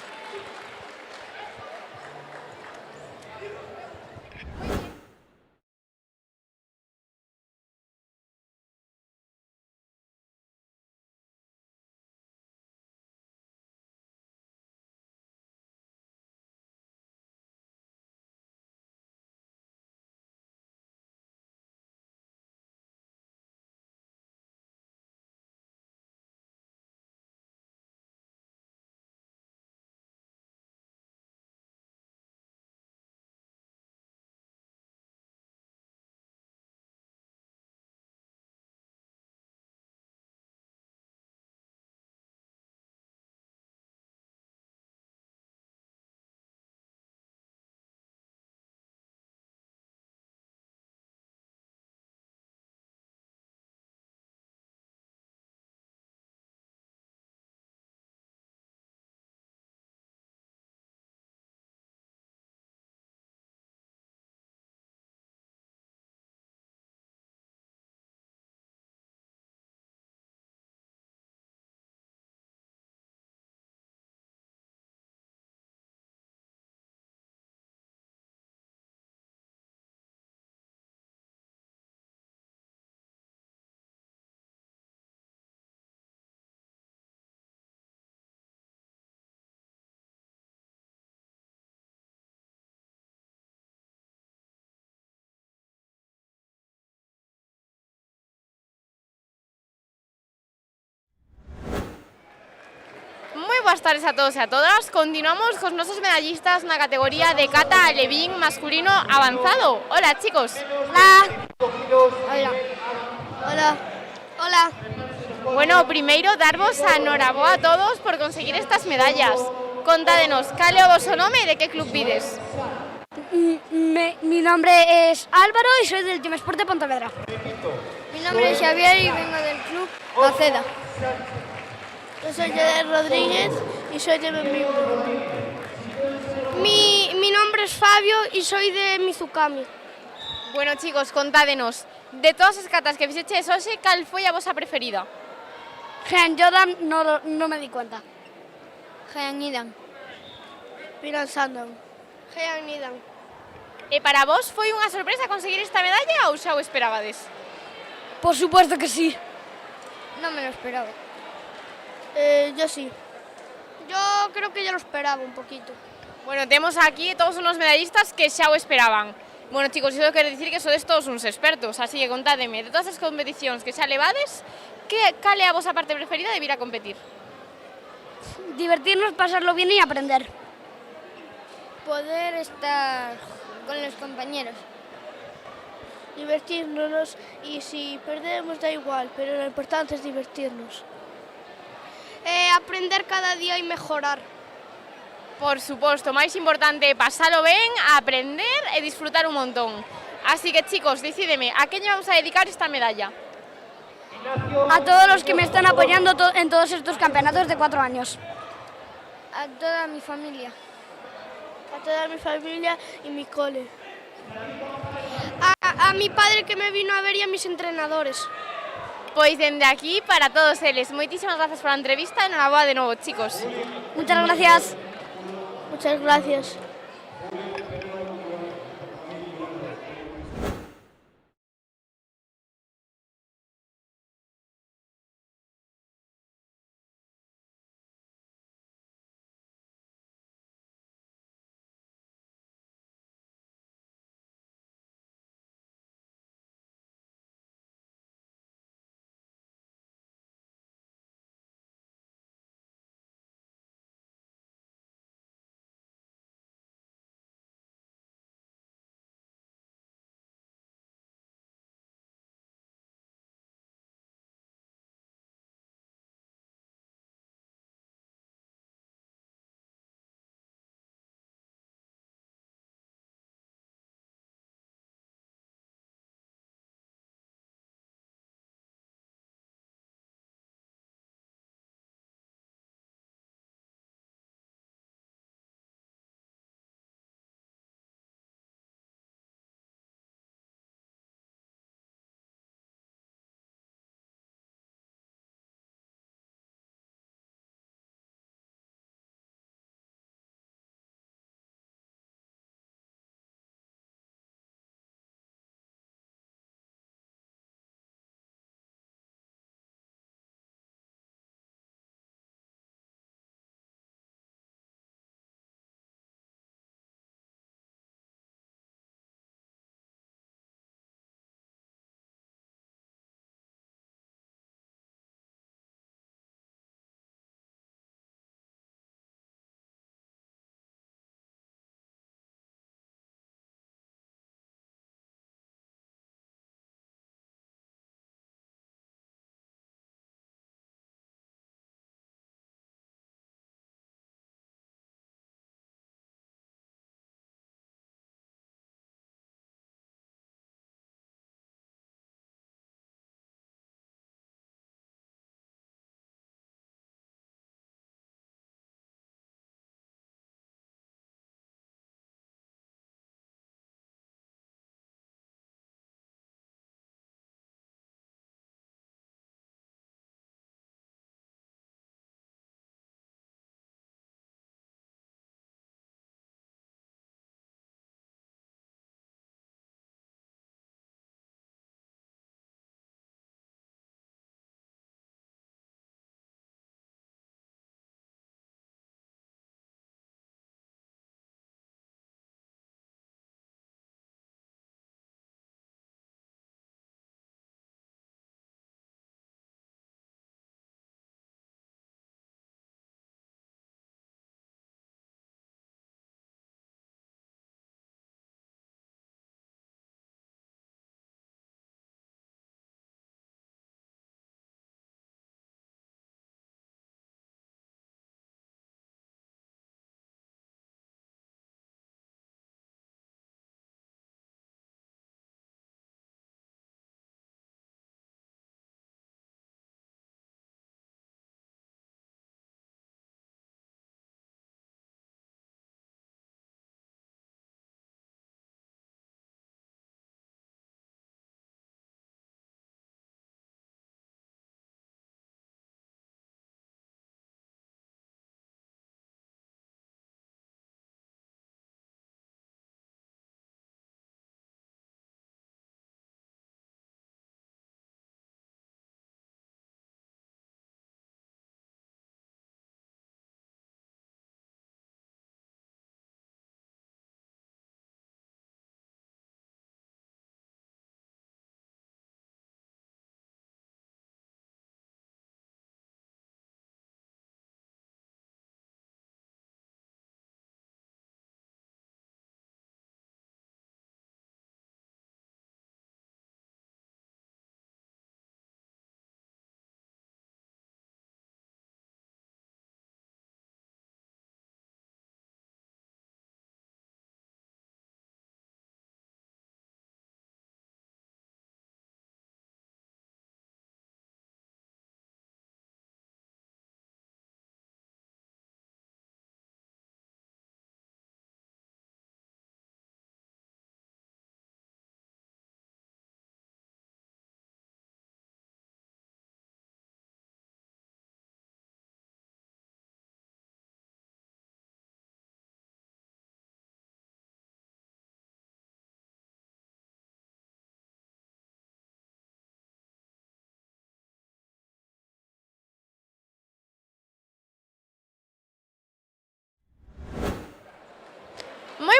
boas tardes a todos e a todas. Continuamos cos nosos medallistas na categoría de kata alevín masculino avanzado. Hola, chicos. Hola. Hola. Hola. Hola. Bueno, primeiro, darvos a noraboa a todos por conseguir estas medallas. Contádenos, cal é o voso nome e de que club vides? Mi nombre es Álvaro y soy del Team Sport de Pontevedra. Mi nombre es Xavier y vengo del club Maceda. Yo soy Yader Rodríguez y soy de Benvido. Mi nombre es Fabio y soy de Mizukami. Bueno, chicos, contádenos, de todas as catas que fixeches hoxe, cal foi a vosa preferida? Jean Jordan no me di cuenta. Jean Nidan. Piran Sandown. Jean Nidan. E para vos foi unha sorpresa conseguir esta medalla ou xa o esperabades? Por supuesto que sí. No me lo esperaba. Yo sí. Yo creo que ya lo esperaba un poquito. Bueno, temos aquí todos unos medallistas que xa o esperaban. Bueno, chicos, iso quere dicir que sodes todos uns expertos, así que contádeme, de todas as competicións que xa levades, cal é a vosa parte preferida de vir a competir? Divertirnos, pasarlo bien y aprender. Poder estar con los compañeros. Divertirnos y si perdemos da igual, pero lo importante es divertirnos. Aprender cada día y mejorar. Por suposto, máis importante é pasalo ben, aprender e disfrutar un montón. Así que, chicos, decídeme, a quen lle vamos a dedicar esta medalla? A todos los que me están apoyando en todos estos campeonatos de 4 años. A toda mi familia. A toda mi familia y mi cole. A mi padre que me vino a ver y a mis entrenadores. Pois dende aquí, para todos eles, moitísimas gracias pola entrevista e noraboa de novo, chicos. Muchas gracias. Muchas gracias.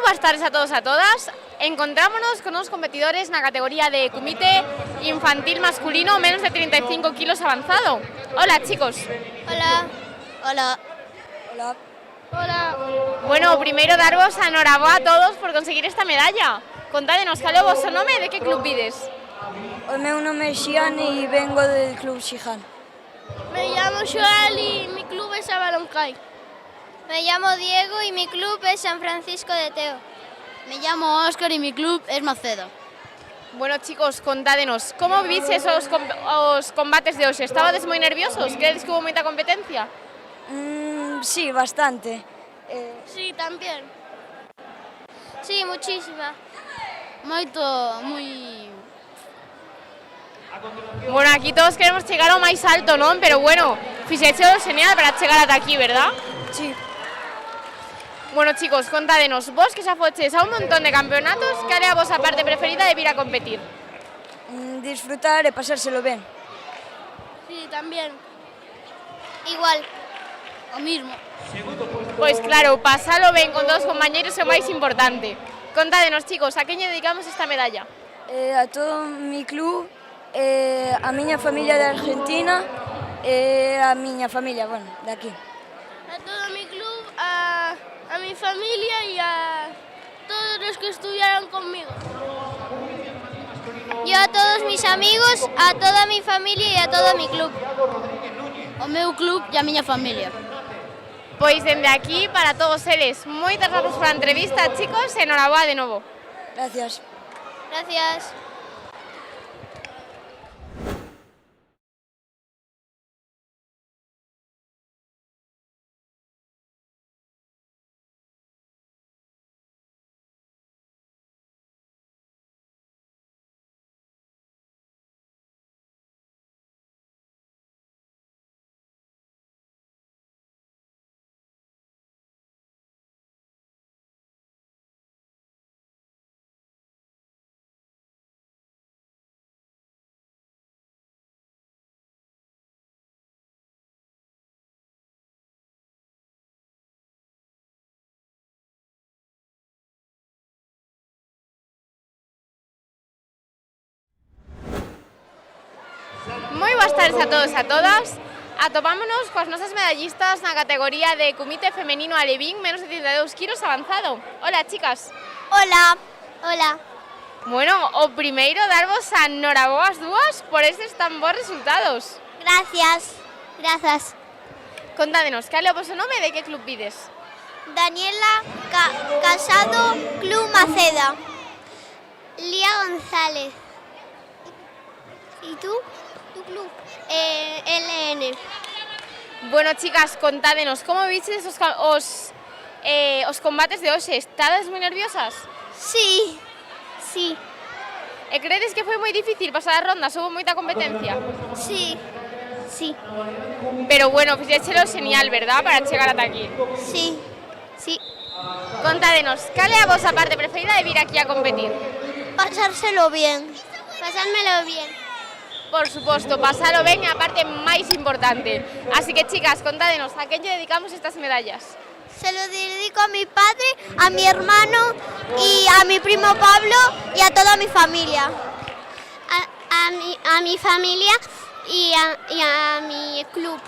buenas tardes a todos, a todas. Encontrámonos con unos competidores en la categoría de comité infantil masculino menos de 35 kilos avanzado. Hola, chicos. Hola. Hola. Hola. Hola. Bueno, primero daros enhorabuena a todos por conseguir esta medalla. Contádenos, cal é o vosso nome e de que club vides? O meu nome é Xian e vengo del club Xihan. Me llamo Joel y mi club es Avaloncay. Me llamo Diego y mi club es San Francisco de Teo. Me llamo Óscar y mi club es Macedo. Bueno, chicos, contádenos, como viviches os combates de hoxe? Estabades moi nerviosos? Credes que hubo moita competencia? Sí, bastante. Sí, también. Sí, muchísima. Muy... Bueno, aquí todos queremos chegar ao máis alto, non? Pero bueno, fixéchelo genial para chegar ata aquí, verdad? Sí. Bueno, chicos, contádenos, vos que xa foches a un montón de campeonatos, cal é a vosa parte preferida de vir a competir? Disfrutar e pasárselo ben. Sí, también. Igual. Lo mismo. Pois claro, pasalo ben con todos os compañeros é o máis importante. Contádenos, chicos, a quen lle dedicamos esta medalla? A todo mi club, a miña familia de Argentina e a miña familia, bueno, de aquí. A todo mi club, a mi familia y a todos los que estudiaron conmigo. Yo a todos mis amigos, a toda mi familia y a todo mi club. O meu club e a miña familia. Pois dende aquí, para todos eles, moitas grazas pola entrevista, chicos, e enhoraboa de novo. Gracias. Gracias. Moi boas tardes a todos e a todas. Atopámonos coas nosas medallistas na categoría de comité femenino alevín menos de 32 kilos avanzado. Hola, chicas. Hola. Hola. Bueno, o primeiro darvos a enhoraboa as dúas por estes tan bons resultados. Gracias. Gracias. Contádenos, cal é o vosso nome e de que club vides? Daniela Casado, Club Maceda. Lía González. ¿Y tú? ¿Tu club? LN. Bueno, chicas, contádenos, como vistedes os combates de hoxe? Estades moi nerviosas? Sí. Sí. E credes que foi moi difícil pasar as rondas? Houve moita competencia? Sí. Sí. Pero bueno, fixéchelo genial, verdad, para chegar ata aquí? Sí. Sí. Contádenos, cal é a vosa parte preferida de vir aquí a competir? Pasárselo bien. Pasármelo bien. Por suposto, pasalo ben é a parte máis importante. Así que, chicas, contádenos, a quen lle dedicamos estas medallas? Se lo dedico a mi padre, a mi hermano y a mi primo Pablo y a toda mi familia. A mi familia y a mi club.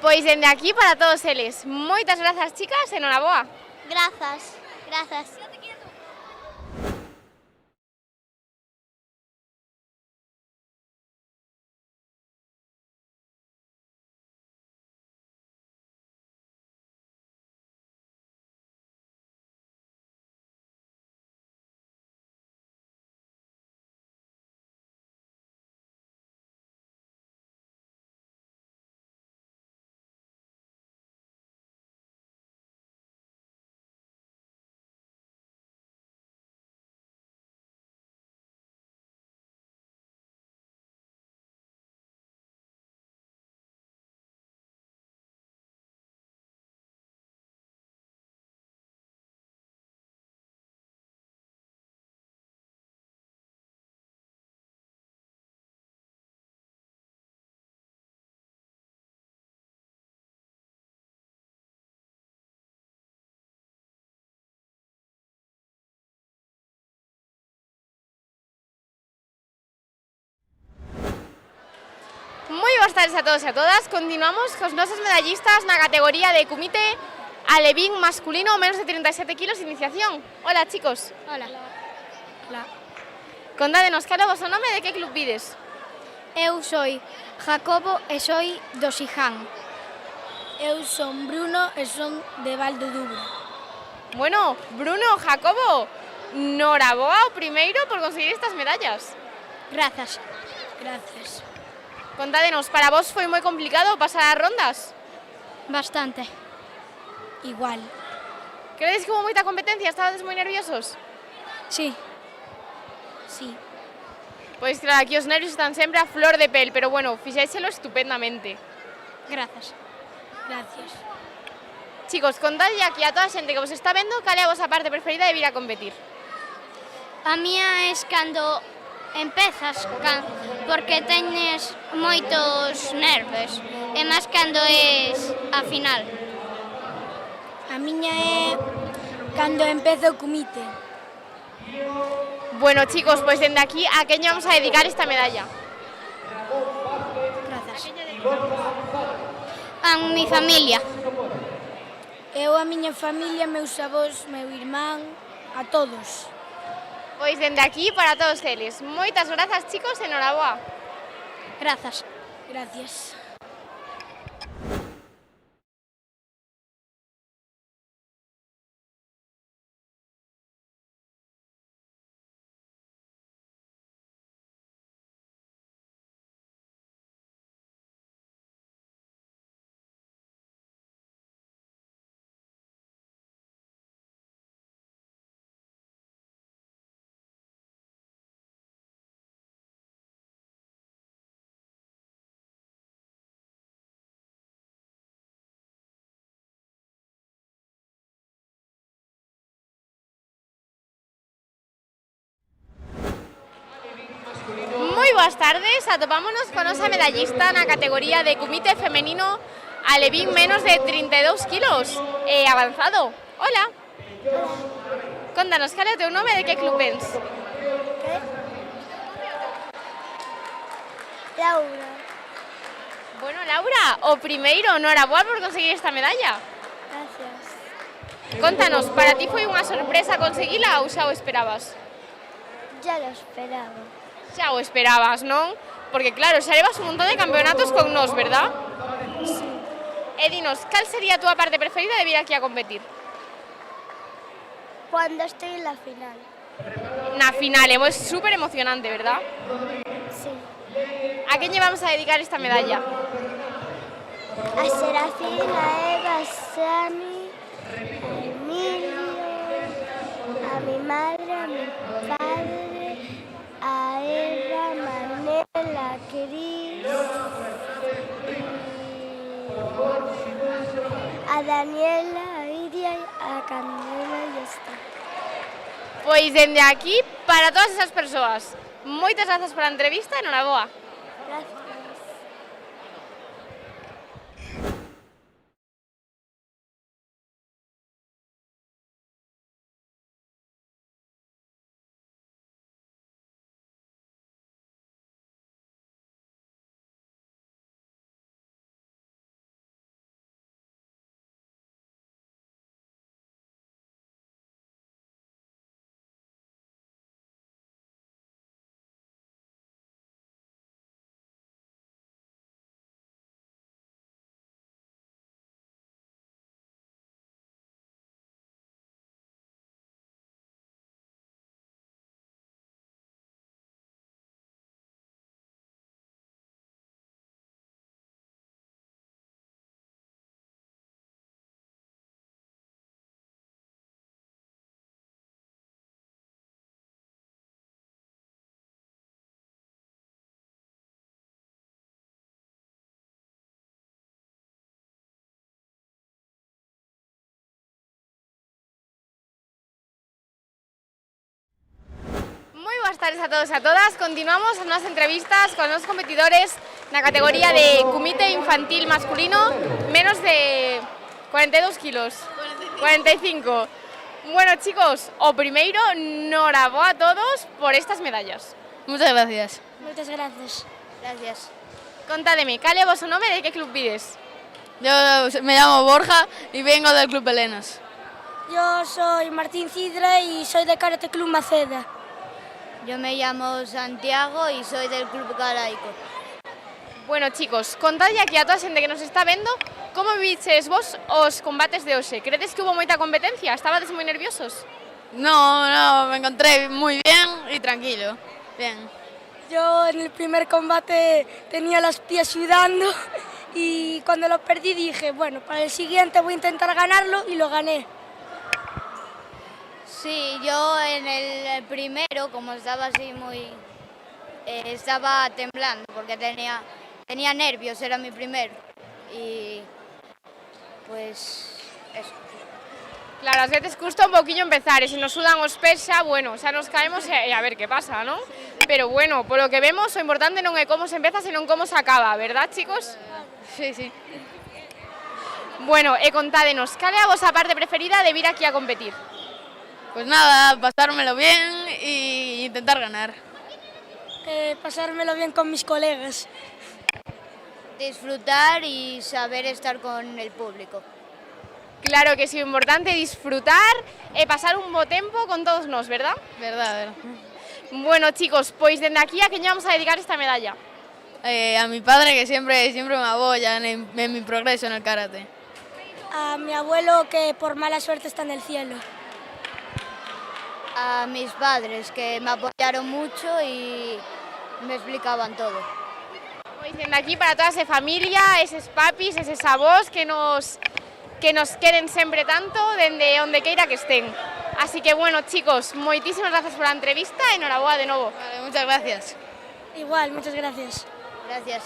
Pois dende aquí para todos eles. Moitas grazas, chicas, e enhoraboa. Gracias. Gracias. tardes a todos e a todas. Continuamos cos nosos medallistas na categoría de comité alevín masculino menos de 37 kilos de iniciación. Hola, chicos. Hola. Hola. Contádenos cal é o vosso nome e de que club vides? Eu soy Jacobo e soy do Siján. Eu son Bruno e son de Valdodubro. Bueno, Bruno, Jacobo, noraboa o primeiro por conseguir estas medallas. Grazas. Gracias. Contádenos, para vos foi moi complicado pasar as rondas? Bastante. Igual. Credes que hubo moita competencia? Estabades moi nerviosos? Sí. Sí. Pois claro, aquí os nervios están sempre a flor de pel, pero bueno, fixéchelo estupendamente. Grazas. Gracias. Chicos, contadlle aquí a toda a xente que vos está vendo cal é a vosa parte preferida de vir a competir. A mía es cando empezas, porque teñes moitos nervios, e máis cando es a final. A miña é cando empezo o comité. Bueno, chicos, pois dende aquí, a quen lle vamos a dedicar esta medalla? Grazas. A mi familia. Eu, a miña familia, meus avós, meu irmán, a todos. Pois dende aquí para todos eles. Moitas grazas, chicos, e noraboa. Grazas. Gracias. Moi boas tardes, atopámonos con nosa medallista na categoría de comité femenino alevín menos de 32 kilos e avanzado. Hola. Contanos, cal é o teu nome e de que club vens? Laura. Bueno, Laura, o primeiro, noraboa por conseguir esta medalla. Gracias. Contanos, para ti foi unha sorpresa conseguila ou xa o esperabas? Ya lo esperaba. Xa o esperabas, non? Porque claro, xa levas un montón de campeonatos con nós, verdad? Sí. E dinos, cal sería a túa parte preferida de vir aquí a competir? Cuando estoy en la final. Na final, é super emocionante, verdad? Sí. A quen lle vamos a dedicar esta medalla? A Serafín, a Eva, a Sami, a Emilio, a mi madre, a mi padre, a Eva, a Manel, a Cris, a Daniela, a Iria, a Candela e ya está. Pois dende aquí, para todas esas persoas, moitas grazas pola entrevista e noraboa. Gracias. Boas tardes a todos e a todas. Continuamos as nosas entrevistas con os competidores na categoría de comité infantil masculino menos de 42 kilos. 45. Bueno, chicos, o primeiro, noraboa a todos por estas medallas. Muchas gracias. Muchas gracias. Gracias. Contádeme, cale vos o nome de que club vides? Yo me llamo Borja y vengo del Club Helenas. Yo soy Martín Cidre y soy de Karate Club Maceda. Yo me llamo Santiago y soy del Club Galaico. Bueno, chicos, contadlle aquí a toda a xente que nos está vendo como viviches vos os combates de hoxe. Credes que hubo moita competencia? Estabades moi nerviosos? No, me encontré muy bien y tranquilo. Bien. Yo en el primer combate tenía los pies sudando y cuando lo perdí dije, bueno, para el siguiente voy a intentar ganarlo y lo gané. Sí, yo en el primero, como estaba así muy... estaba temblando porque tenía nervios, era mi primero. Y pues eso. Claro, ás veces custa un poquillo empezar e se nos sudan os pés xa, bueno, xa nos caemos e a ver que pasa, non? Pero bueno, polo que vemos, o importante non é como se empeza, senón como se acaba, verdad, chicos? Sí. Bueno, e contádenos, cal é a vosa parte preferida de vir aquí a competir? Pues nada, pasármelo bien y intentar ganar. Pasármelo bien con mis colegas. Disfrutar y saber estar con el público. Claro que sí, o importante é disfrutar e pasar un bo tempo con todos nós, verdad? Verdad. Bueno, chicos, pois dende aquí a quen vamos a dedicar esta medalla? A mi padre, que siempre me apoya en mi progreso en el karate. A mi abuelo, que por mala suerte está en el cielo. A mis padres, que me apoyaron mucho y me explicaban todo. Pois dende aquí para toda esa familia, eses papis, eses avós que nos queren sempre tanto dende onde queira que estén. Así que bueno, chicos, moitísimas gracias por la entrevista e enhoraboa de novo. Vale, muchas gracias. Igual, muchas gracias. Gracias.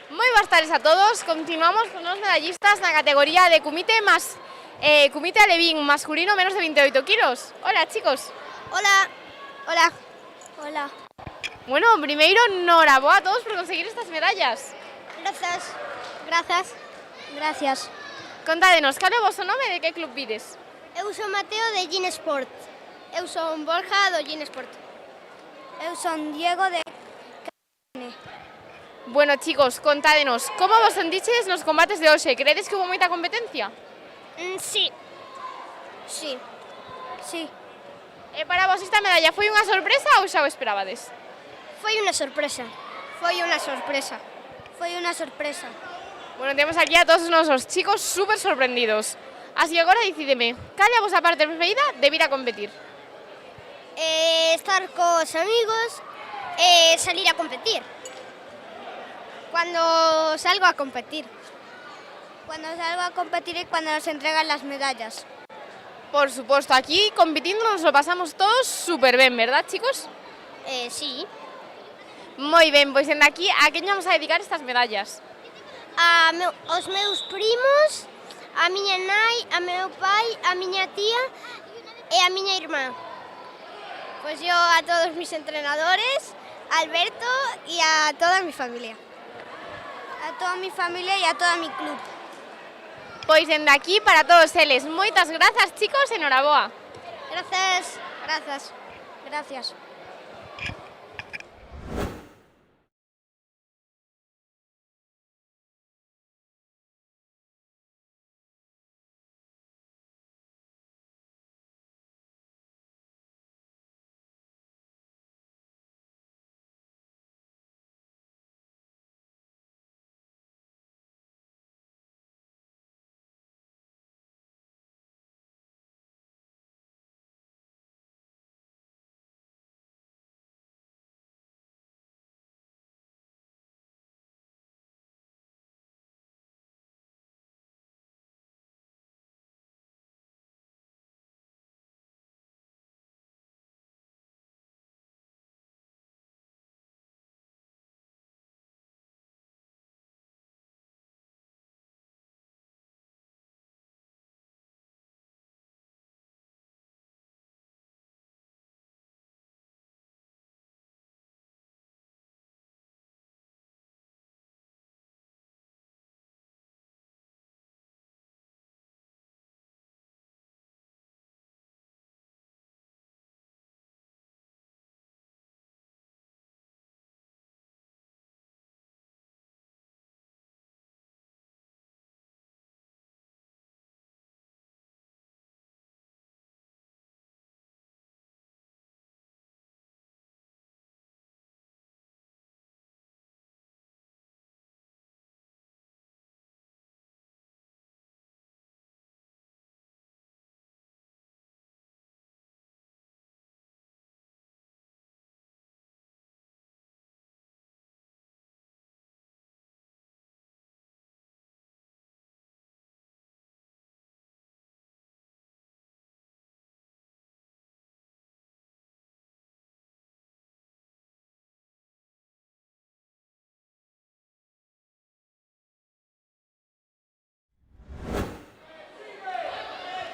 Moi boas tardes a todos, continuamos con os medallistas na categoría de Kumite Alevín, masculino menos de 28 kilos. Hola, chicos. Hola. Bueno, primeiro, enhoraboa a todos por conseguir estas medallas. Gracias. Contádenos, cal é o voso nome e de que club vides? Eu son Mateo de Gin Sport. Eu son Borja do Gin Sport. Eu son Diego de... Bueno, chicos, contádenos, como vos sentiches nos combates de hoxe? Credes que hubo moita competencia? Sí. E para vos esta medalla foi unha sorpresa ou xa o esperabades? Foi unha sorpresa. Bueno, temos aquí a todos os nosos chicos super sorprendidos. Así que agora decideme, cal é a vosa parte preferida de vir a competir? Estar cos amigos e salir a competir. Cuando salgo a competir y cuando nos entregan las medallas. Por supuesto, aquí compitiendo nos lo pasamos todos súper bien, ¿verdad, chicos? Sí. Moi ben, pois dende aquí, a quen vamos a dedicar estas medallas? aos meus primos, a miña nai, a meu pai, a miña tía e a miña irmá. Pues yo a todos mis entrenadores, a Alberto y a toda mi familia. A toda mi familia y a toda mi club. Pois dende aquí para todos eles. Moitas grazas, chicos, enhoraboa. Gracias, gracias, gracias.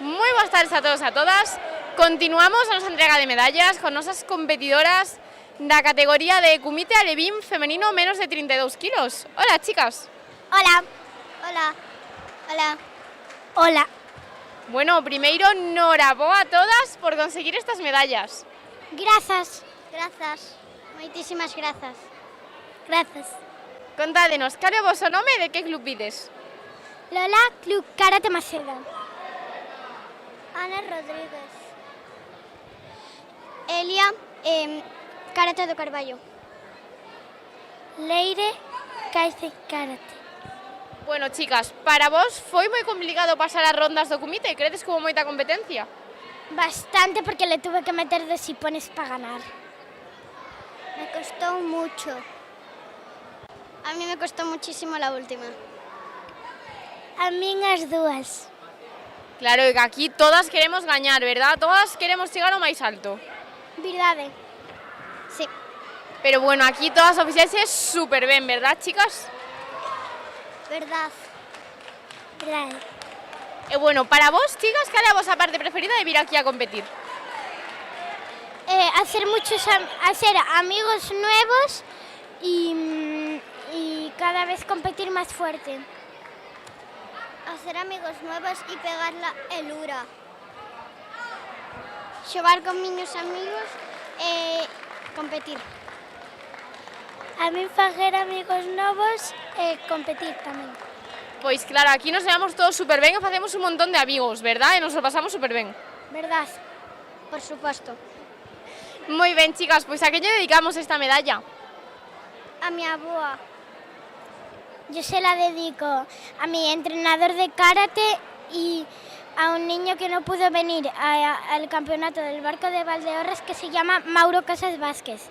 Moi boas tardes a todos e a todas. Continuamos a nosa entrega de medallas con nosas competidoras da categoría de Kumite Alevín femenino menos de 32 kilos. Hola, chicas. Hola. Hola. Hola. Hola. Bueno, primeiro, noraboa a todas por conseguir estas medallas. Grazas. Grazas. Moitísimas grazas. Grazas. Contádenos, cal é o voso nome e de que club vides? Lola, Club Karate Maceda. Ana Rodríguez. Elia, Karate do Carballo. Leire, Caice Karate. Bueno, chicas, para vos foi moi complicado pasar as rondas do Kumite? Credes que hubo moita competencia? Bastante, porque le tuve que meter de sipones para ganar. Me costó mucho. A mí me costó muchísimo la última. A mí as dúas. Claro, que aquí todas queremos gañar, verdad? Todas queremos chegar ao máis alto. Verdade. Sí. Pero bueno, aquí todas o fixeches super ben, verdad, chicas? Verdad. Verdade. E bueno, para vos, chicas, cal é a vosa parte preferida de vir aquí a competir? Hacer amigos nuevos y cada vez competir más fuerte. Hacer amigos nuevos y pegarla el ura. Xogar con miños amigos e competir. A mí facer amigos novos e competir tamén. Pois claro, aquí nos llevamos todos super ben e facemos un montón de amigos, verdad? E nos lo pasamos super ben. Verdad, por supuesto. Moi ben, chicas, pois a que lle dedicamos esta medalla? A mi aboa. Yo se la dedico a mi entrenador de karate y a un niño que no pudo venir al campeonato del Barco de Valdeorras, que se llama Mauro Casas Vázquez.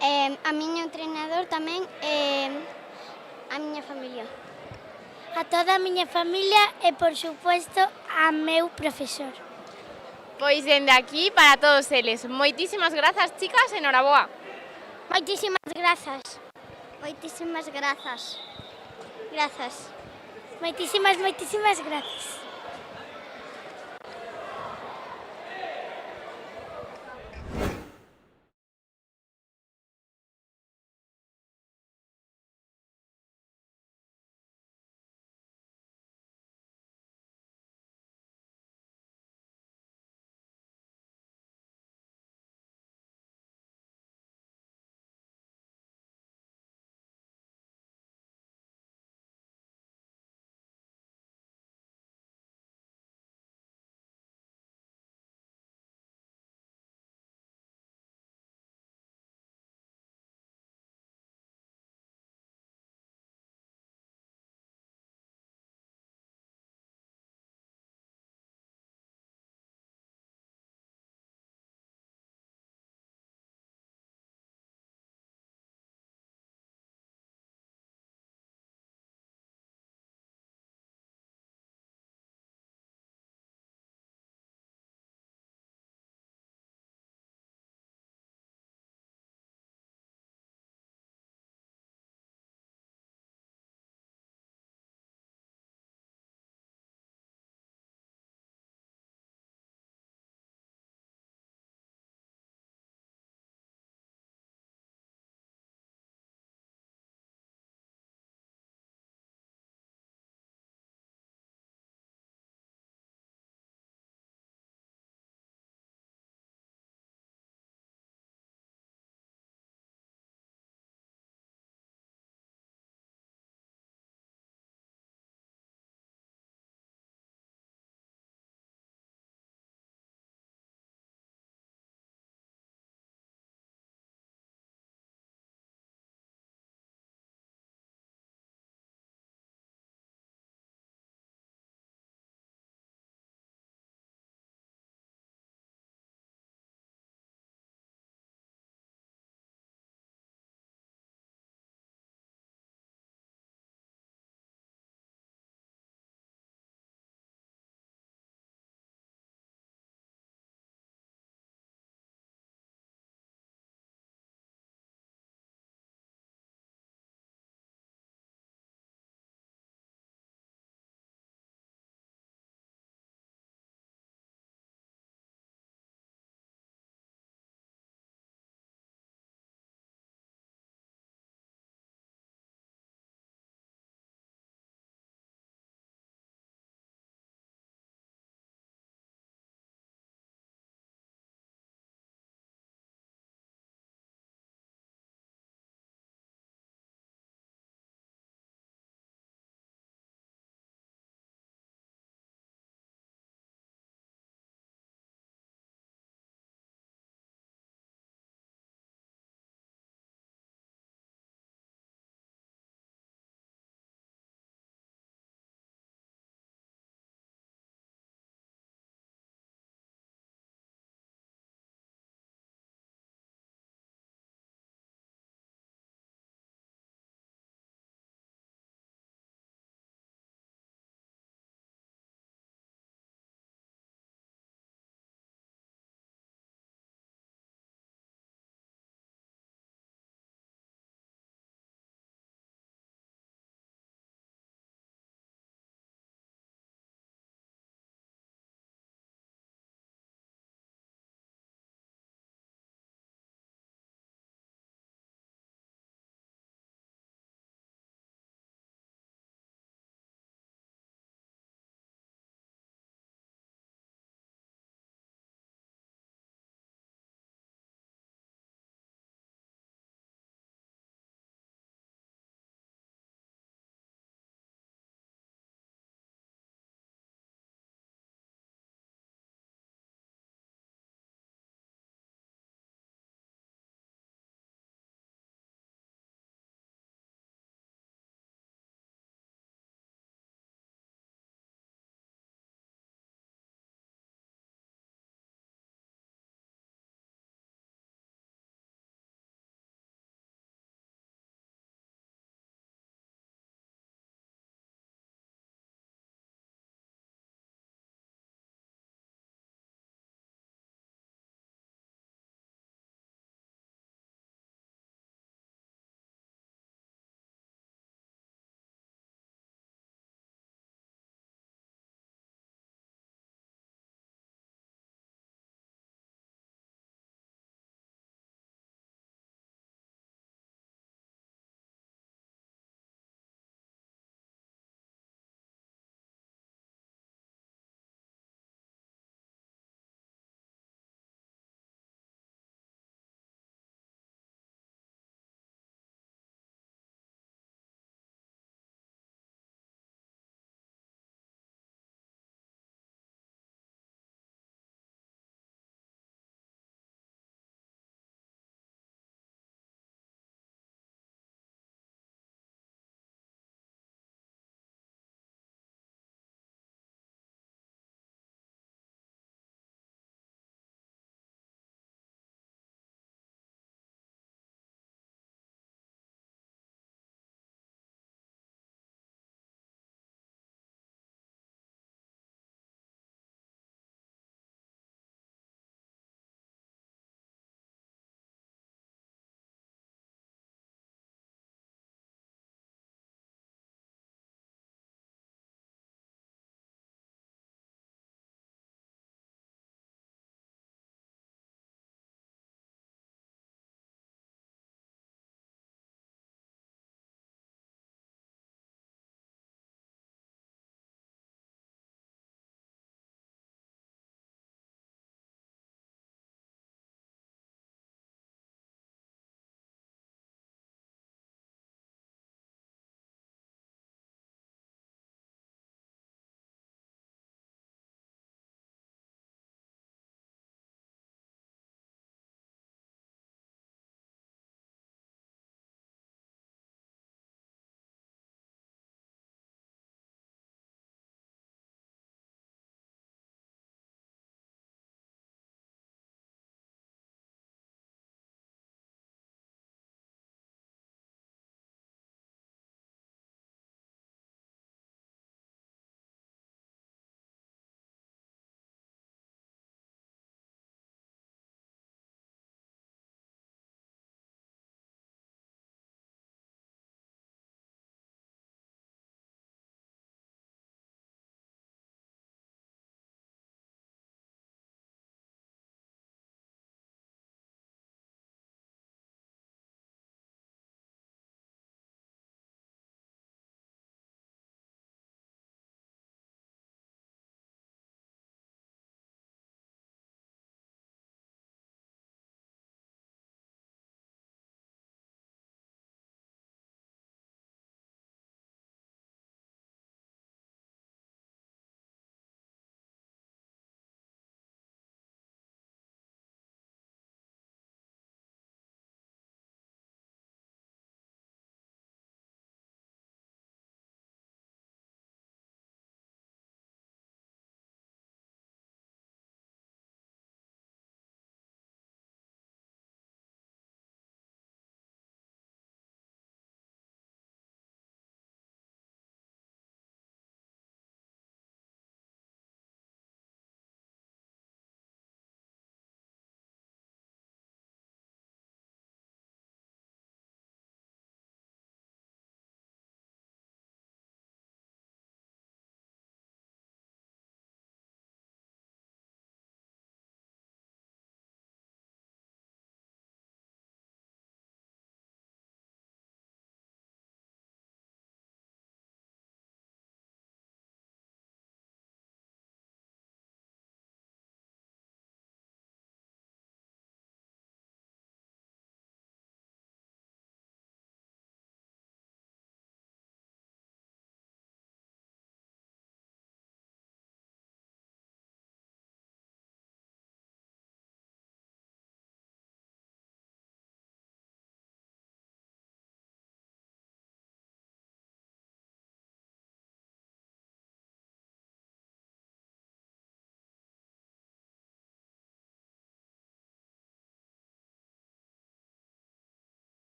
A mi entrenador tamén a miña familia. A toda a miña familia e, por supuesto, a meu profesor. Pois dende aquí para todos eles. Moitísimas grazas, chicas, enhoraboa. Moitísimas grazas. Moitísimas grazas. Grazas. Moitísimas grazas.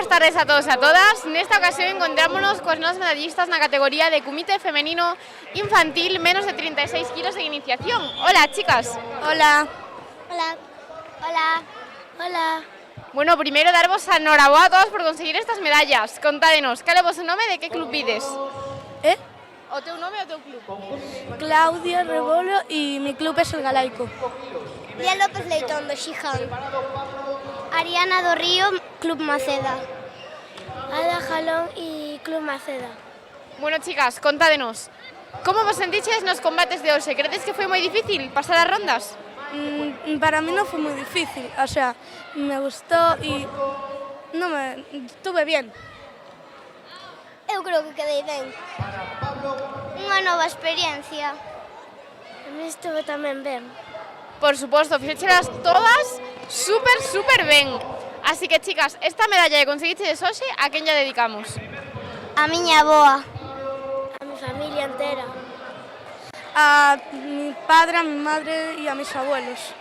boas tardes a todos e a todas. Nesta ocasión encontrámonos coas novas medallistas na categoría de comité femenino infantil menos de 36 kilos de iniciación. Hola, chicas. Hola. Hola. Hola. Hola. Bueno, primeiro darvos a noraboa a todas por conseguir estas medallas. Contádenos, cal é o vosso nome e de que club vides? O teu nome e o teu club? Claudia Rebolo y mi club es el Galaico. Lía López Leitón, do Xiján. Ariana do Río, Club Maceda. Ada Jalón y Club Maceda. Bueno, chicas, contádenos, como vos sentiches nos combates de hoxe? Credes que foi moi difícil pasar as rondas? Para mí no fue muy difícil, o sea, me gustó y estuve bien. Eu creo que quedei ben. Unha nova experiencia. A mí estuve tamén ben. Por suposto, fixéchelas todas super ben. Así que, chicas, esta medalla que conseguiches hoxe, a quen lla dedicamos? A miña aboa. A mi familia entera. A mi padre, a mi madre y a mis abuelos.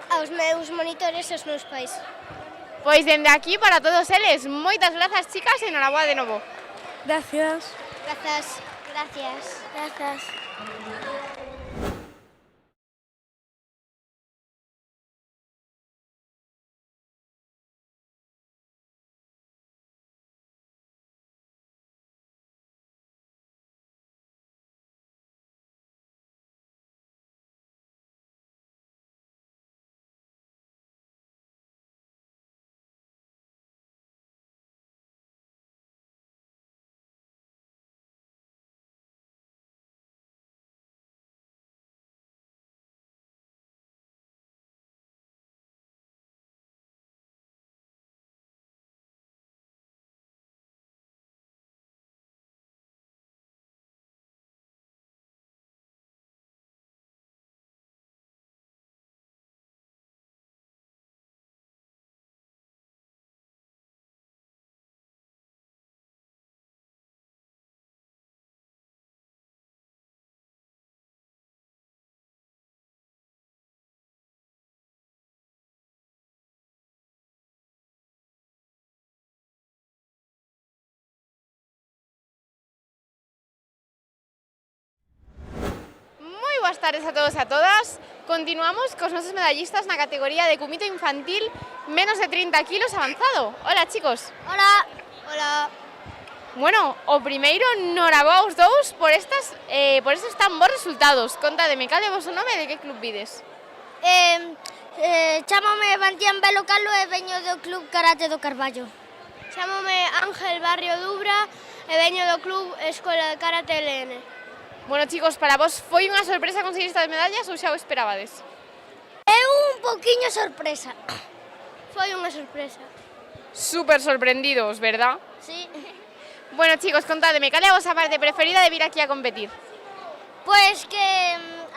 Aos meus monitores e aos meus pais. Pois dende aquí para todos eles, moitas grazas, chicas, e noraboa de novo. Gracias. Grazas. Gracias. Grazas. Boas tardes a todos e a todas. Continuamos cos nosos medallistas na categoría de comité infantil menos de 30 kilos avanzado. Hola, chicos. Hola. Hola. Bueno, o primeiro, noraboa aos dous por estes tan bons resultados. Contademe, cal é o voso nome e de que club vides? Chámame Bantián Belo Calo e veño do Club Karate do Carballo. Chámame Ángel Barrio Dubra e veño do Club Escola de Karate LN. Bueno, chicos, para vos foi unha sorpresa conseguir estas medallas ou xa o esperabades? Un poquinho sorpresa. Foi unha sorpresa. Super sorprendidos, verdad? Sí. Bueno, chicos, contádeme, cal é a vosa parte preferida de vir aquí a competir? Pois que,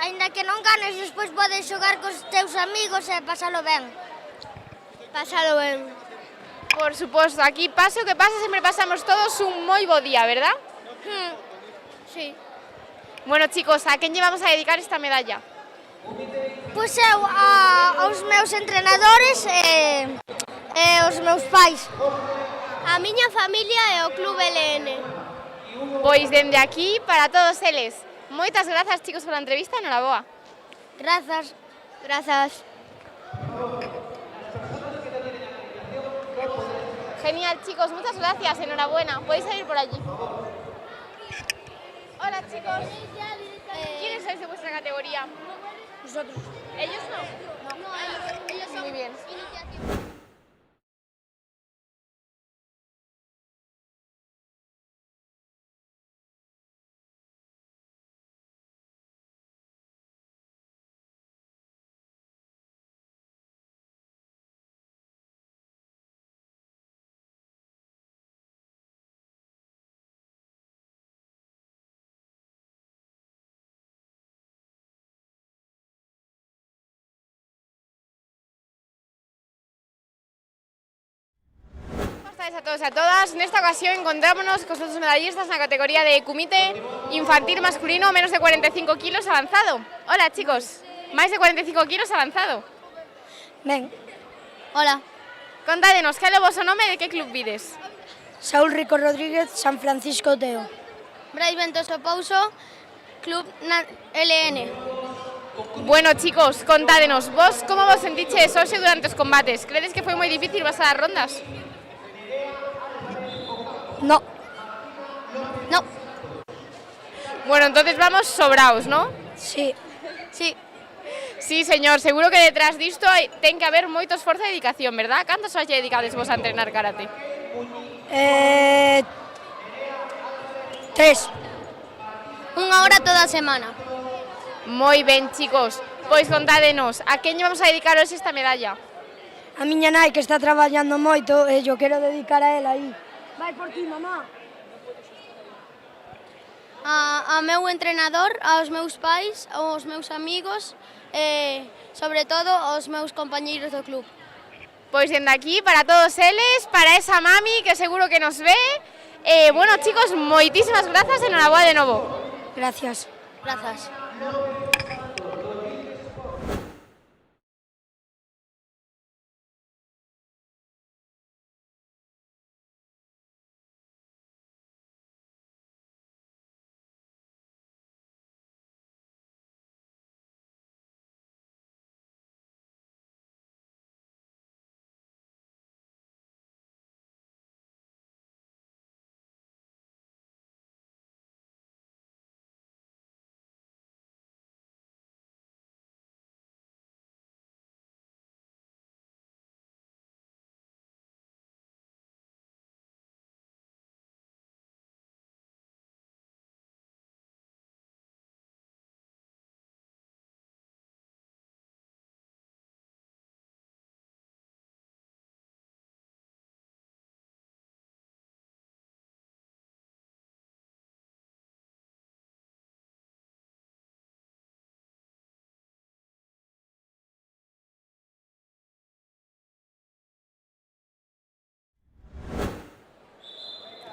aínda que non ganes, despois podes xogar cos teus amigos e pasalo ben. Pasalo ben. Por suposto, aquí pase o que pase, sempre pasamos todos un moi bo día, verdad? Sí. Bueno, chicos, a quen lle vamos a dedicar esta medalla? Pois eu aos meus entrenadores e aos meus pais. A miña familia e o Club LN. Pois dende aquí, para todos eles. Moitas grazas, chicos, pola entrevista e noraboa. Grazas. Grazas. Genial, chicos, muchas gracias, enhorabuena. Podéis salir por allí. Hola, chicos. ¿Quiénes sois de vuestra categoría? Nosotros. ¿Ellos no? No, ellos son... Muy bien. A todos e a todas, nesta ocasión encontrámonos cos nosos medallistas na categoría de comité infantil masculino menos de 45 kilos avanzado. Hola, chicos, máis de 45 kilos avanzado. Ben. Hola. Contádenos, cal é o vosso nome e de que club vides? Saúl Rico Rodríguez, San Francisco Teo. Brais Ventoso Pouso, Club LN. Bueno, chicos, contádenos, vos como vos sentiches hoxe durante os combates? Credes que foi moi difícil pasar as rondas? No. No. Bueno, entonces vamos sobraos, ¿no? Sí. Sí. Sí, señor, seguro que detrás disto ten que haber moito esforzo e dedicación, verdad? Cantas horas lle dedicades vos a entrenar karate? 3. 1 hora toda a semana. Moi ben, chicos. Pois contádenos, a quen lle vamos a dedicar hoxe esta medalla? A miña nai que está traballando moito e yo quero dedicar a ela aí. Vai por ti, mamá. A meu entrenador, aos meus pais, aos meus amigos e, sobre todo, aos meus compañeiros do club. Pois dende aquí, para todos eles, para esa mami que seguro que nos ve. Bueno, chicos, moitísimas grazas e enhoraboa de novo. Gracias. Grazas.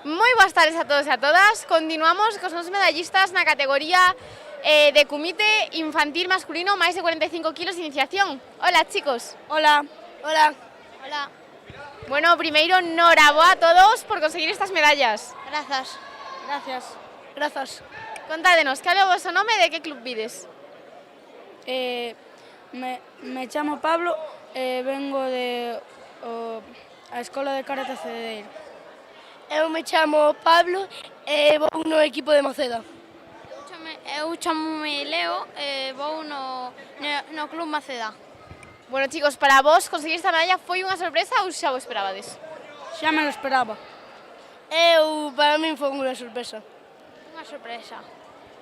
Moi boas tardes a todos e a todas. Continuamos cos nosos medallistas na categoría de kumite infantil masculino máis de 45 kilos de iniciación. Hola, chicos. Hola. Hola. Hola. Bueno, primeiro, enhoraboa a todos por conseguir estas medallas. Grazas. Gracias. Grazas. Contádenos, cal é o vosso nome e de que club vides? Me chamo Pablo e vengo de a Escola de Karate Cedeiro. Eu me chamo Pablo e vou no equipo de Maceda. Eu chamo-me Leo e vou no Club Maceda. Bueno, chicos, para vos conseguir esta medalla foi unha sorpresa ou xa o esperabades? Xa me lo esperaba. Para min foi unha sorpresa. Unha sorpresa.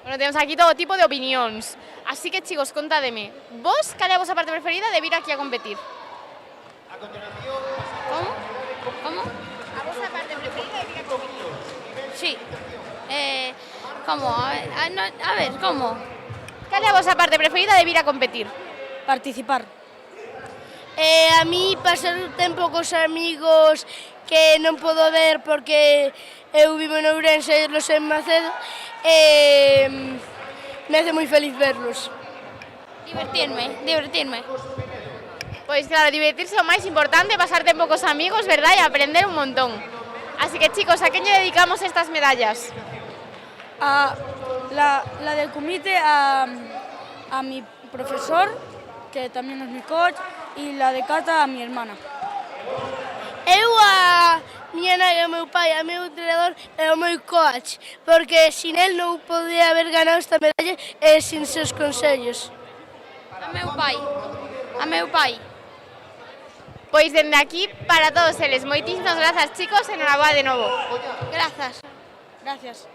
Bueno, temos aquí todo tipo de opinións. Así que, chicos, contádeme, vos cal é a vosa parte preferida de vir aquí a competir? Como? A vosa parte preferida de vir a competir? Sí. Como? A ver, como? Cal é a vosa parte preferida de vir a competir? Participar. A mí pasar o tempo cos amigos que non podo ver porque eu vivo en Ourense e los en Macedo me hace moi feliz verlos. Divertirme. Pois claro, divertirse é o máis importante, pasar tempo cos amigos, verdad, e aprender un montón. Así que, chicos, a quen lle dedicamos estas medallas? La del kumite a mi profesor, que tamén é mi coach, e la de kata a mi hermana. Eu a miña nai, o meu pai, a meu entrenador e o meu coach, porque sin el non podía haber ganado esta medalla e sin seus consellos. A meu pai. Pois dende aquí, para todos eles, moitísimas grazas, chicos, e enhoraboa de novo. Grazas. Gracias.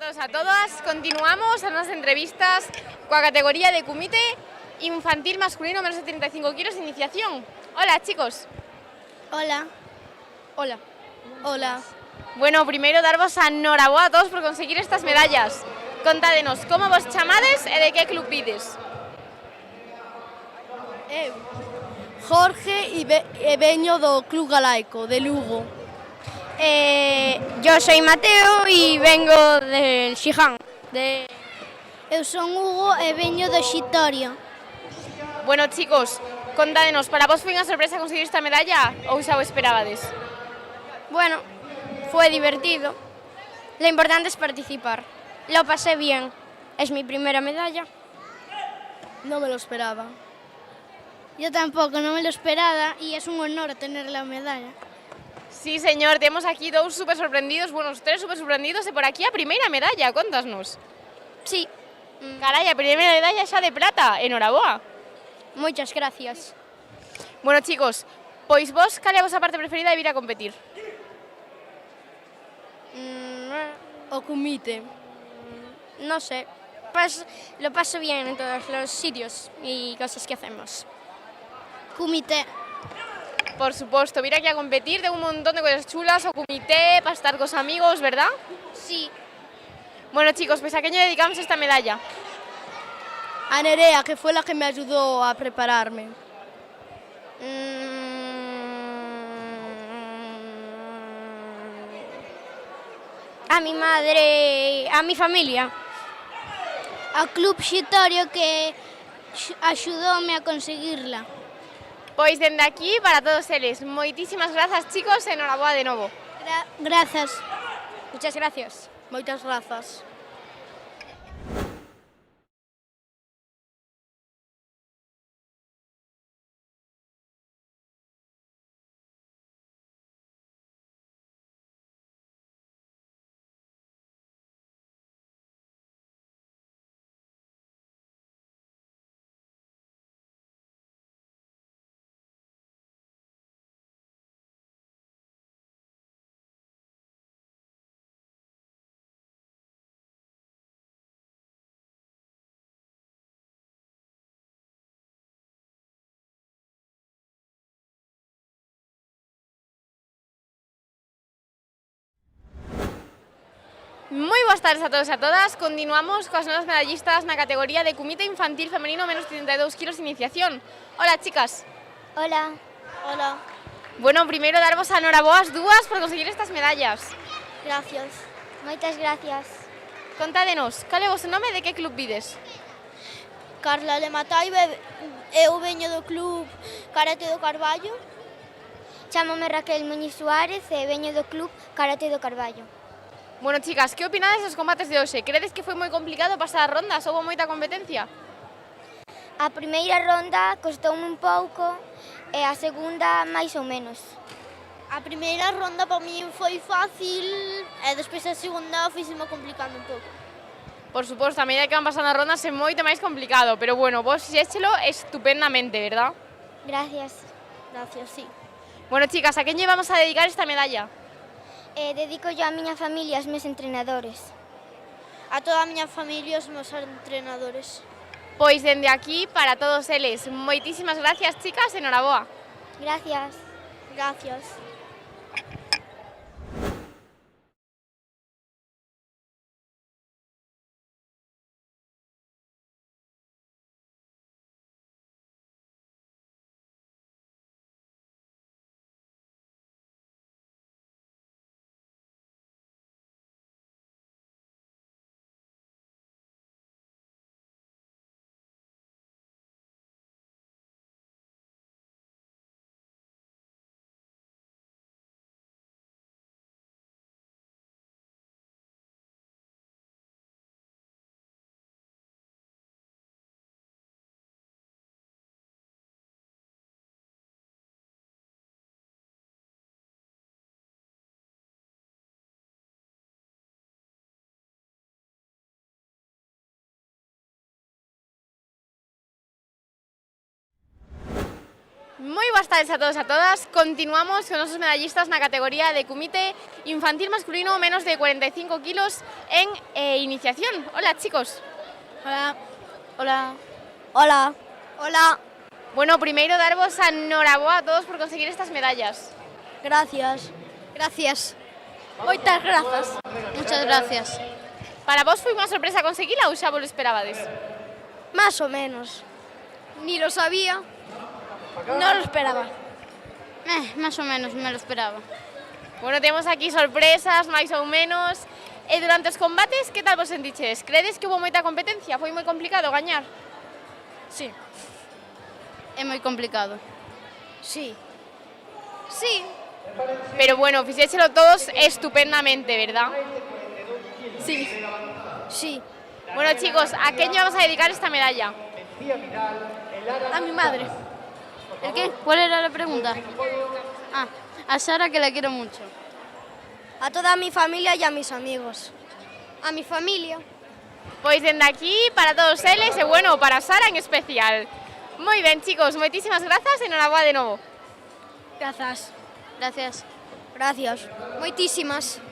todos a todas. Continuamos as nosas entrevistas coa categoría de Kumite infantil masculino menos de 35 kilos iniciación. Hola, chicos. Hola. Hola. Hola. Bueno, primeiro darvos a noraboa a todos por conseguir estas medallas. Contádenos como vos chamades e de que club vides. Eu, Jorge e veño do Club Galaico, de Lugo. Yo soy Mateo y vengo del Xiján. Eu son Hugo e veño do Xitorio. Bueno, chicos, contádenos, para vos foi unha sorpresa conseguir esta medalla ou xa o esperabades? Bueno, fue divertido. Lo importante es participar. Lo pasé bien. Es mi primera medalla. No me lo esperaba. Yo tampoco, no me lo esperaba y es un honor tener la medalla. Sí, señor, temos aquí dous super sorprendidos, bueno, os tres super sorprendidos e por aquí a primeira medalla, contasnos. Sí. Carai, a primeira medalla xa de plata, enhoraboa. Muchas gracias. Bueno, chicos, pois vos, cal é a vosa parte preferida de vir a competir? O Kumite. No sé. Lo paso bien en todos los sitios y cosas que hacemos. Kumite. Por suposto, vir aquí a competir de un montón de cosas chulas, o comité, para estar cos amigos, ¿verdad? Sí. Bueno, chicos, pues a qué año dedicamos esta medalla? A Nerea, que fue la que me ayudó a prepararme. A mi madre, a mi familia. Al Club Xitorio que axudoume a conseguirla. Pois dende aquí, para todos eles, moitísimas grazas, chicos, e enhoraboa de novo. Grazas. Muchas gracias. Moitas grazas. Moi boas tardes a todos e a todas. Continuamos coas novas medallistas na categoría de Kumite infantil femenino menos 32 kilos iniciación. Hola, chicas. Hola. Hola. Bueno, primeiro darvos a noraboa as dúas por conseguir estas medallas. Gracias. Moitas gracias. Contádenos, cal é o vosso nome e de que club vides? Carla Lemataibe, eu veño do Club Karate do Carballo. Chámome Raquel Muñiz Suárez e veño do Club Karate do Carballo. Bueno, chicas, que opinades dos combates de hoxe? Credes que foi moi complicado pasar as rondas? Houbo moita competencia? A primeira ronda costoume un pouco e a segunda máis ou menos. A primeira ronda para min foi fácil e despois a segunda foi-se-me complicando un pouco. Por suposto, a medida que van pasando as rondas é moito máis complicado, pero bueno, vos fixéchelo estupendamente, verdad? Gracias. Gracias, sí. Bueno, chicas, a quen lle vamos a dedicar esta medalla? Dedico yo a miña familia e aos meus entrenadores. A toda a miña familia e os meus entrenadores. Pois dende aquí, para todos eles, moitísimas gracias, chicas, enhoraboa. Gracias. Gracias. boas tardes a todos e a todas. Continuamos con nosos medallistas na categoría de kumite infantil masculino menos de 45 kilos en iniciación. Hola, chicos. Hola. Hola. Hola. Hola. Bueno, primeiro darvos a noraboa a todos por conseguir estas medallas. Gracias. Gracias. Moitas grazas. Muchas gracias. Para vos foi unha sorpresa conseguila ou xa vos lo esperabades? Más o menos. Ni lo sabía. No lo esperaba. Más o menos me lo esperaba. Bueno, temos aquí sorpresas, máis ou menos. E durante os combates, que tal vos sentiches? Credes que houve moita competencia? Foi moi complicado gañar? Sí. É moi complicado. Sí. Sí. Pero bueno, fixéchelo todos estupendamente, ¿verdad? Sí. Sí. Bueno, chicos, ¿a quién vamos a dedicar esta medalla? A mi madre. ¿El qué? ¿Cuál era la pregunta? Ah, a Sara, que la quiero mucho. A toda mi familia y a mis amigos. A mi familia. Pois dende aquí, para todos eles, e bueno, para Sara en especial. Moi ben, chicos, moitísimas grazas e noraboa de novo. Grazas. Gracias. Gracias. Moitísimas.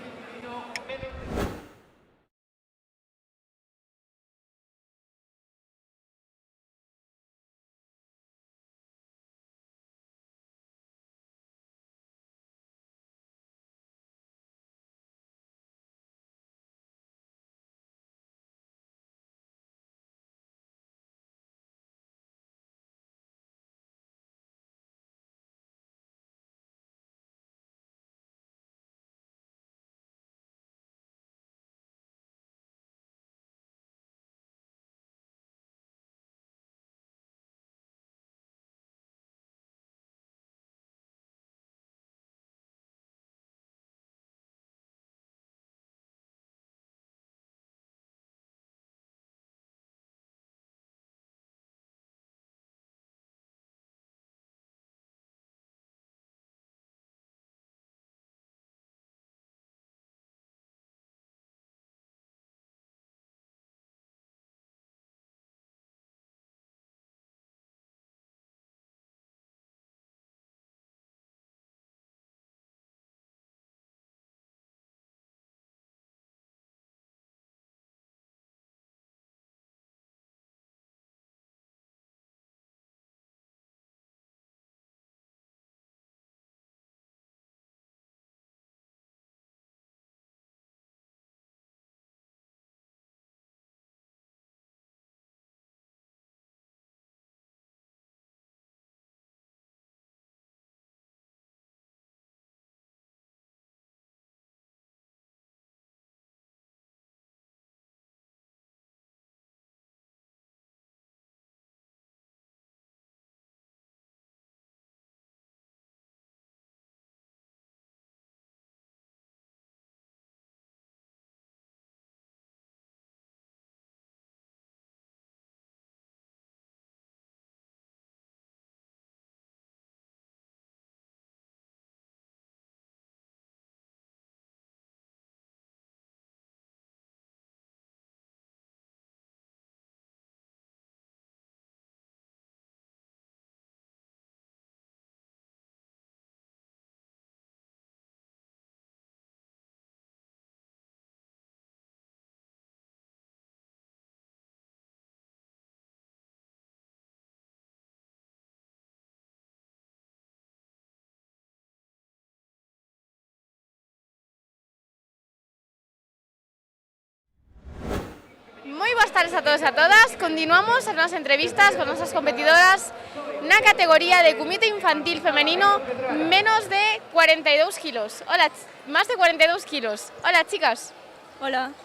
Moi boas tardes a todos e a todas. Continuamos as nosas entrevistas con nosas competidoras na categoría de kumite infantil femenino menos de 42 kilos. Hola, más de 42 kilos. Hola, chicas. Hola.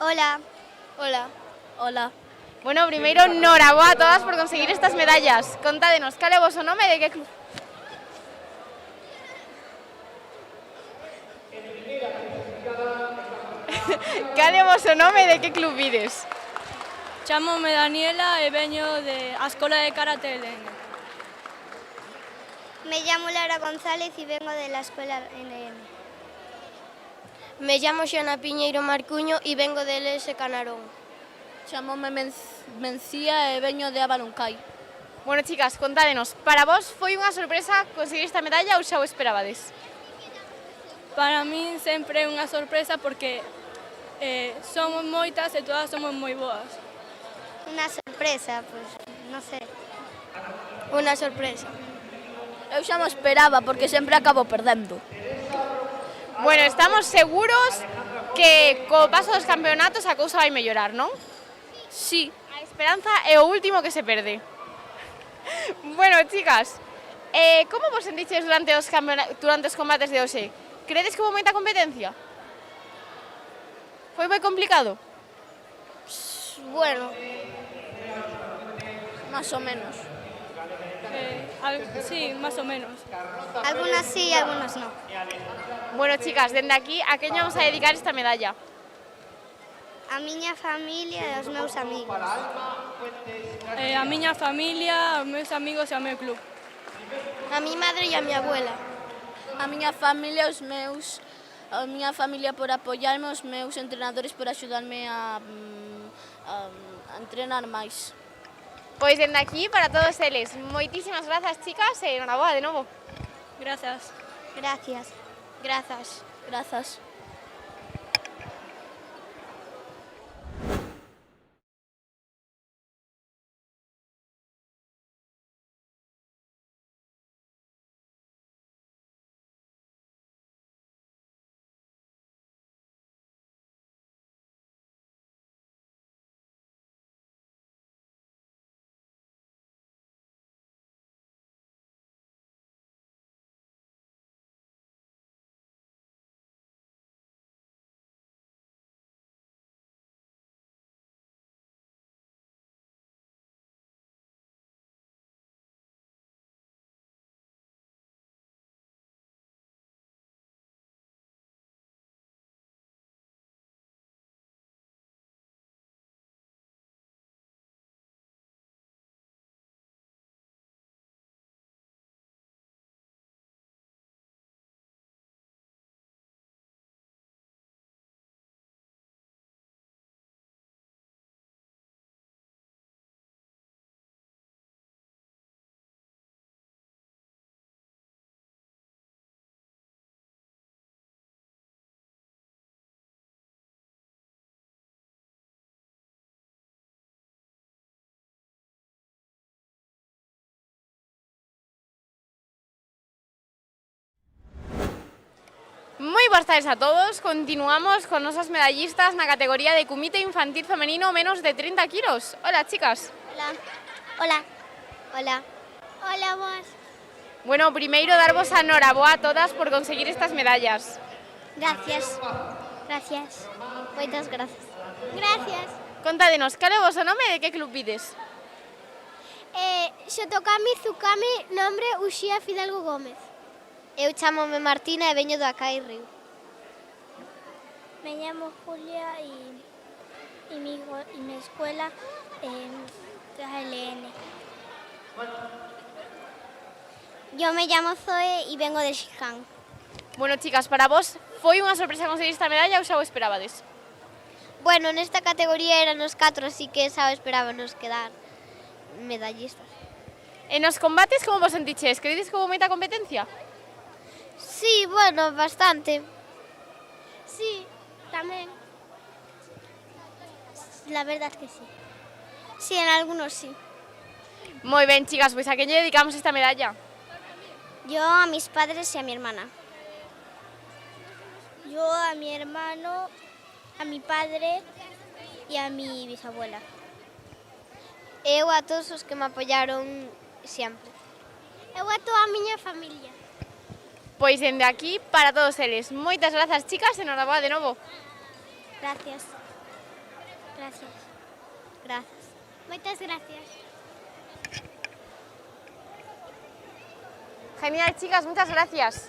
Hola. Hola. Hola. Bueno, primeiro, noraboa a todas por conseguir estas medallas. Contádenos, cal é o voso nome e de que club? Cal é o voso nome e de que club vides? Chámome Daniela e veño da Escola de Karate Elena. Me llamo Lara González y vengo de la escuela NN. Me llamo Xana Piñeiro Marcuño e vengo del S. Canarón. Chámome Mencía e veño de Abaloncai. Bueno, chicas, contádenos, para vos foi unha sorpresa conseguir esta medalla ou xa o esperabades? Para min sempre é unha sorpresa porque somos moitas e todas somos moi boas. Una sorpresa, pues no sé. Unha sorpresa. Eu xa mo esperaba porque sempre acabo perdendo. Bueno, estamos seguros que co paso dos campeonatos a cousa vai mellorar, non? Sí. A esperanza é o último que se perde. Bueno, chicas, como vos sentiches durante os combates de hoxe? Credes que houve moita competencia? Foi moi complicado? Bueno, más o menos. Sí, más o menos. Algunas sí, algunas no. Bueno, chicas, dende aquí, a quen vamos a dedicar esta medalla? A miña familia e aos meus amigos. A miña familia, aos meus amigos e ao meu club. A mi madre e a mi abuela. A miña familia, a miña familia por apoiarme, os meus entrenadores por axudarme a entrenar máis. Pois dende aquí, para todos eles, moitísimas grazas, chicas, e enhoraboa de novo. Gracias. Gracias. Grazas. Grazas. Moi boas tardes a todos, continuamos con nosas medallistas na categoría de Comité Infantil Femenino menos de 30 kilos. Hola, chicas. Hola. Hola. Hola. Hola, vos. Bueno, primeiro darvos a enhoraboa a todas por conseguir estas medallas. Gracias. Gracias. Moitas gracias. Gracias. Contádenos, cal é o vosso nome e de que club vides? Xotokami Zukami, nombre Uxía Fidalgo Gómez. Eu chamome Martina e veño do Acai Río. Me llamo Julia y mi escuela KLN. Yo me llamo Zoe y vengo de Xiján. Bueno, chicas, para vos foi unha sorpresa conseguir esta medalla ou xa o esperabades? Bueno, nesta categoría eran os 4, así que xa o esperábamos quedar medallistas. En os combates, como vos sentiches? Credes que houve moita competencia? Sí, bueno, bastante. Sí, tamén. La verdad que sí. Sí, en algunos sí. Moi ben, chicas, pois a quen lle dedicamos esta medalla? Yo a mis padres y a mi hermana. Yo a mi hermano, a mi padre y a mi bisabuela. Eu a todos os que me apoyaron sempre. Eu a toda a miña familia. Pois dende aquí, para todos eles. Moitas grazas, chicas, e enhoraboa de novo. Gracias. Gracias. Gracias. Moitas gracias. Genial, chicas, muchas gracias.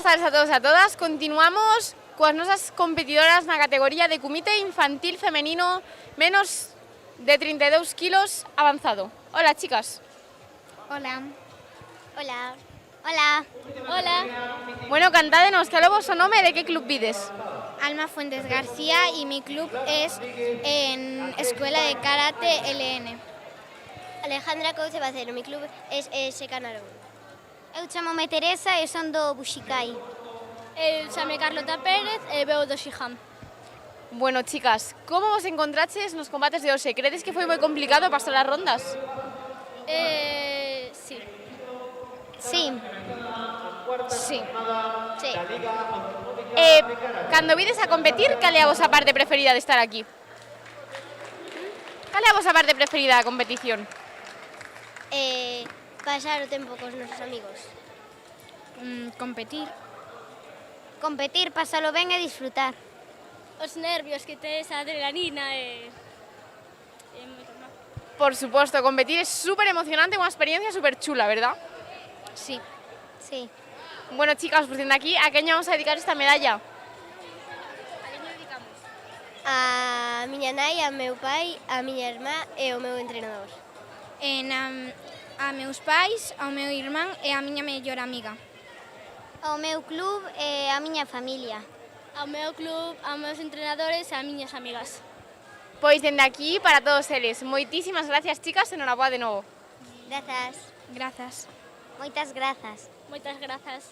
boas tardes a todos e a todas. Continuamos coas nosas competidoras na categoría de comité infantil femenino menos de 32 kilos avanzado. Hola, chicas. Hola. Hola. Hola. Hola. Bueno, cantádenos, que é o vosso nome e de que club vides? Alma Fuentes García y mi club es en Escuela de Karate LN. Alejandra Couce Bacero, mi club es SK Narón. Eu chamo-me Teresa e son do Buxikai. Eu chamo Carlota Pérez e veo do Xijam. Bueno, chicas, como vos encontraches nos combates de hoxe? Credes que foi moi complicado pasar as rondas? Sí. Sí. Sí. Sí. Cando vides a competir, cal é a vosa parte preferida de estar aquí? Cal é a vosa parte preferida da competición? Pasar o tempo cos nosos amigos. Competir. Competir, pasalo ben e disfrutar. Os nervios que tes, a adrenalina e moito máis. Por suposto, competir é super emocionante, unha experiencia super chula, verdad? Sí. Sí. Bueno, chicas, pues dende aquí, a quen vamos a dedicar esta medalla? A quen dedicamos? A miña nai, a meu pai, a miña irmá e o meu entrenador. A meus pais, ao meu irmán e a miña mellor amiga. Ao meu club e a miña familia. Ao meu club, aos meus entrenadores e a miñas amigas. Pois dende aquí, para todos eles, moitísimas gracias, chicas, e noraboa de novo. Grazas. Grazas. Moitas grazas. Moitas grazas.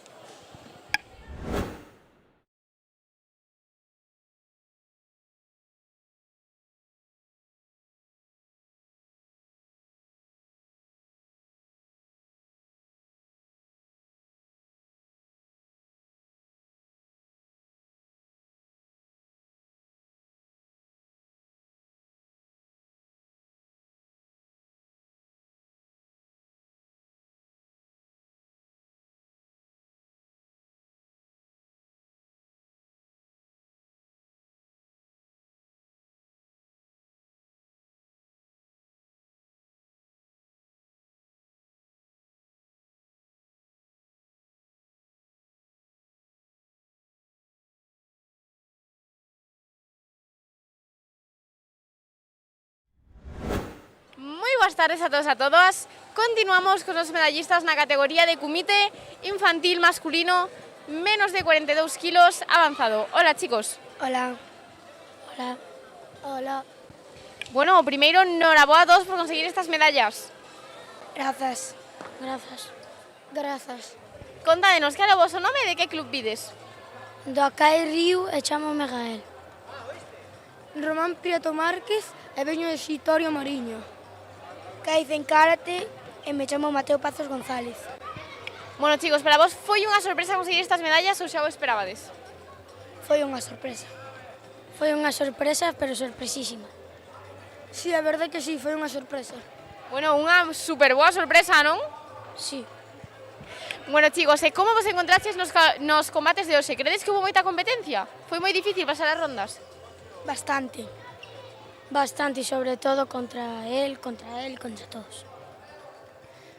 Moi boas tardes a todos e a todas. Continuamos cos nosos medallistas na categoría de comité infantil masculino menos de 42 kilos avanzado. Hola, chicos. Hola. Hola. Hola. Bueno, primeiro, noraboa a todos por conseguir estas medallas. Grazas. Grazas. Grazas. Contádenos, cal é o voso nome e de que club vides? Do Acai Río e chamome Gael. Román Prieto Márquez e veño de Xitorio Mariño. Caicen Karate e me chamo Mateo Pazos González. Bueno, chicos, para vos foi unha sorpresa conseguir estas medallas ou xa o esperabades? Foi unha sorpresa. Foi unha sorpresa, pero sorpresísima. Sí, a verdade que sí, foi unha sorpresa. Bueno, unha super boa sorpresa, non? Sí. Bueno, chicos, e como vos encontraches nos combates de hoxe? Credes que hubo moita competencia? Foi moi difícil pasar as rondas? Bastante. Bastante, e sobre todo contra él, contra todos.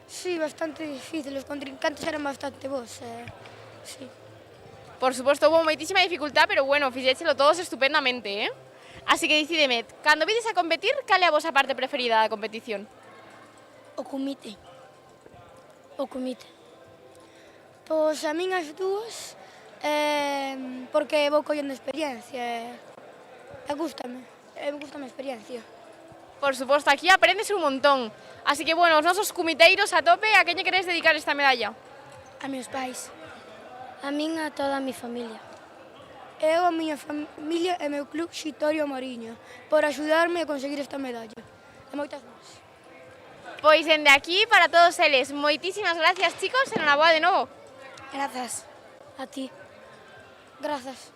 Sí, bastante difícil, os contrincantes eran bastante bons, sí. Por suposto, hubo moitísima dificultad, pero bueno, fixéchelo todos estupendamente, Así que decideme, cando vides a competir, cal é a vosa parte preferida da competición? O comité. O comité. Pois a min as dúas, porque vou collendo experiencia, e gústame a experiencia. Por suposto, aquí aprendes un montón. Así que, bueno, os nosos comiteiros a tope, a quen lle queredes dedicar esta medalla? A meus pais. A min a toda a mi familia. Eu, a miña familia e meu club Xitorio Mariño, por axudarme a conseguir esta medalla. E moitas máis. Pois, dende aquí, para todos eles, moitísimas gracias, chicos, e noraboa de novo. Grazas. A ti. Grazas.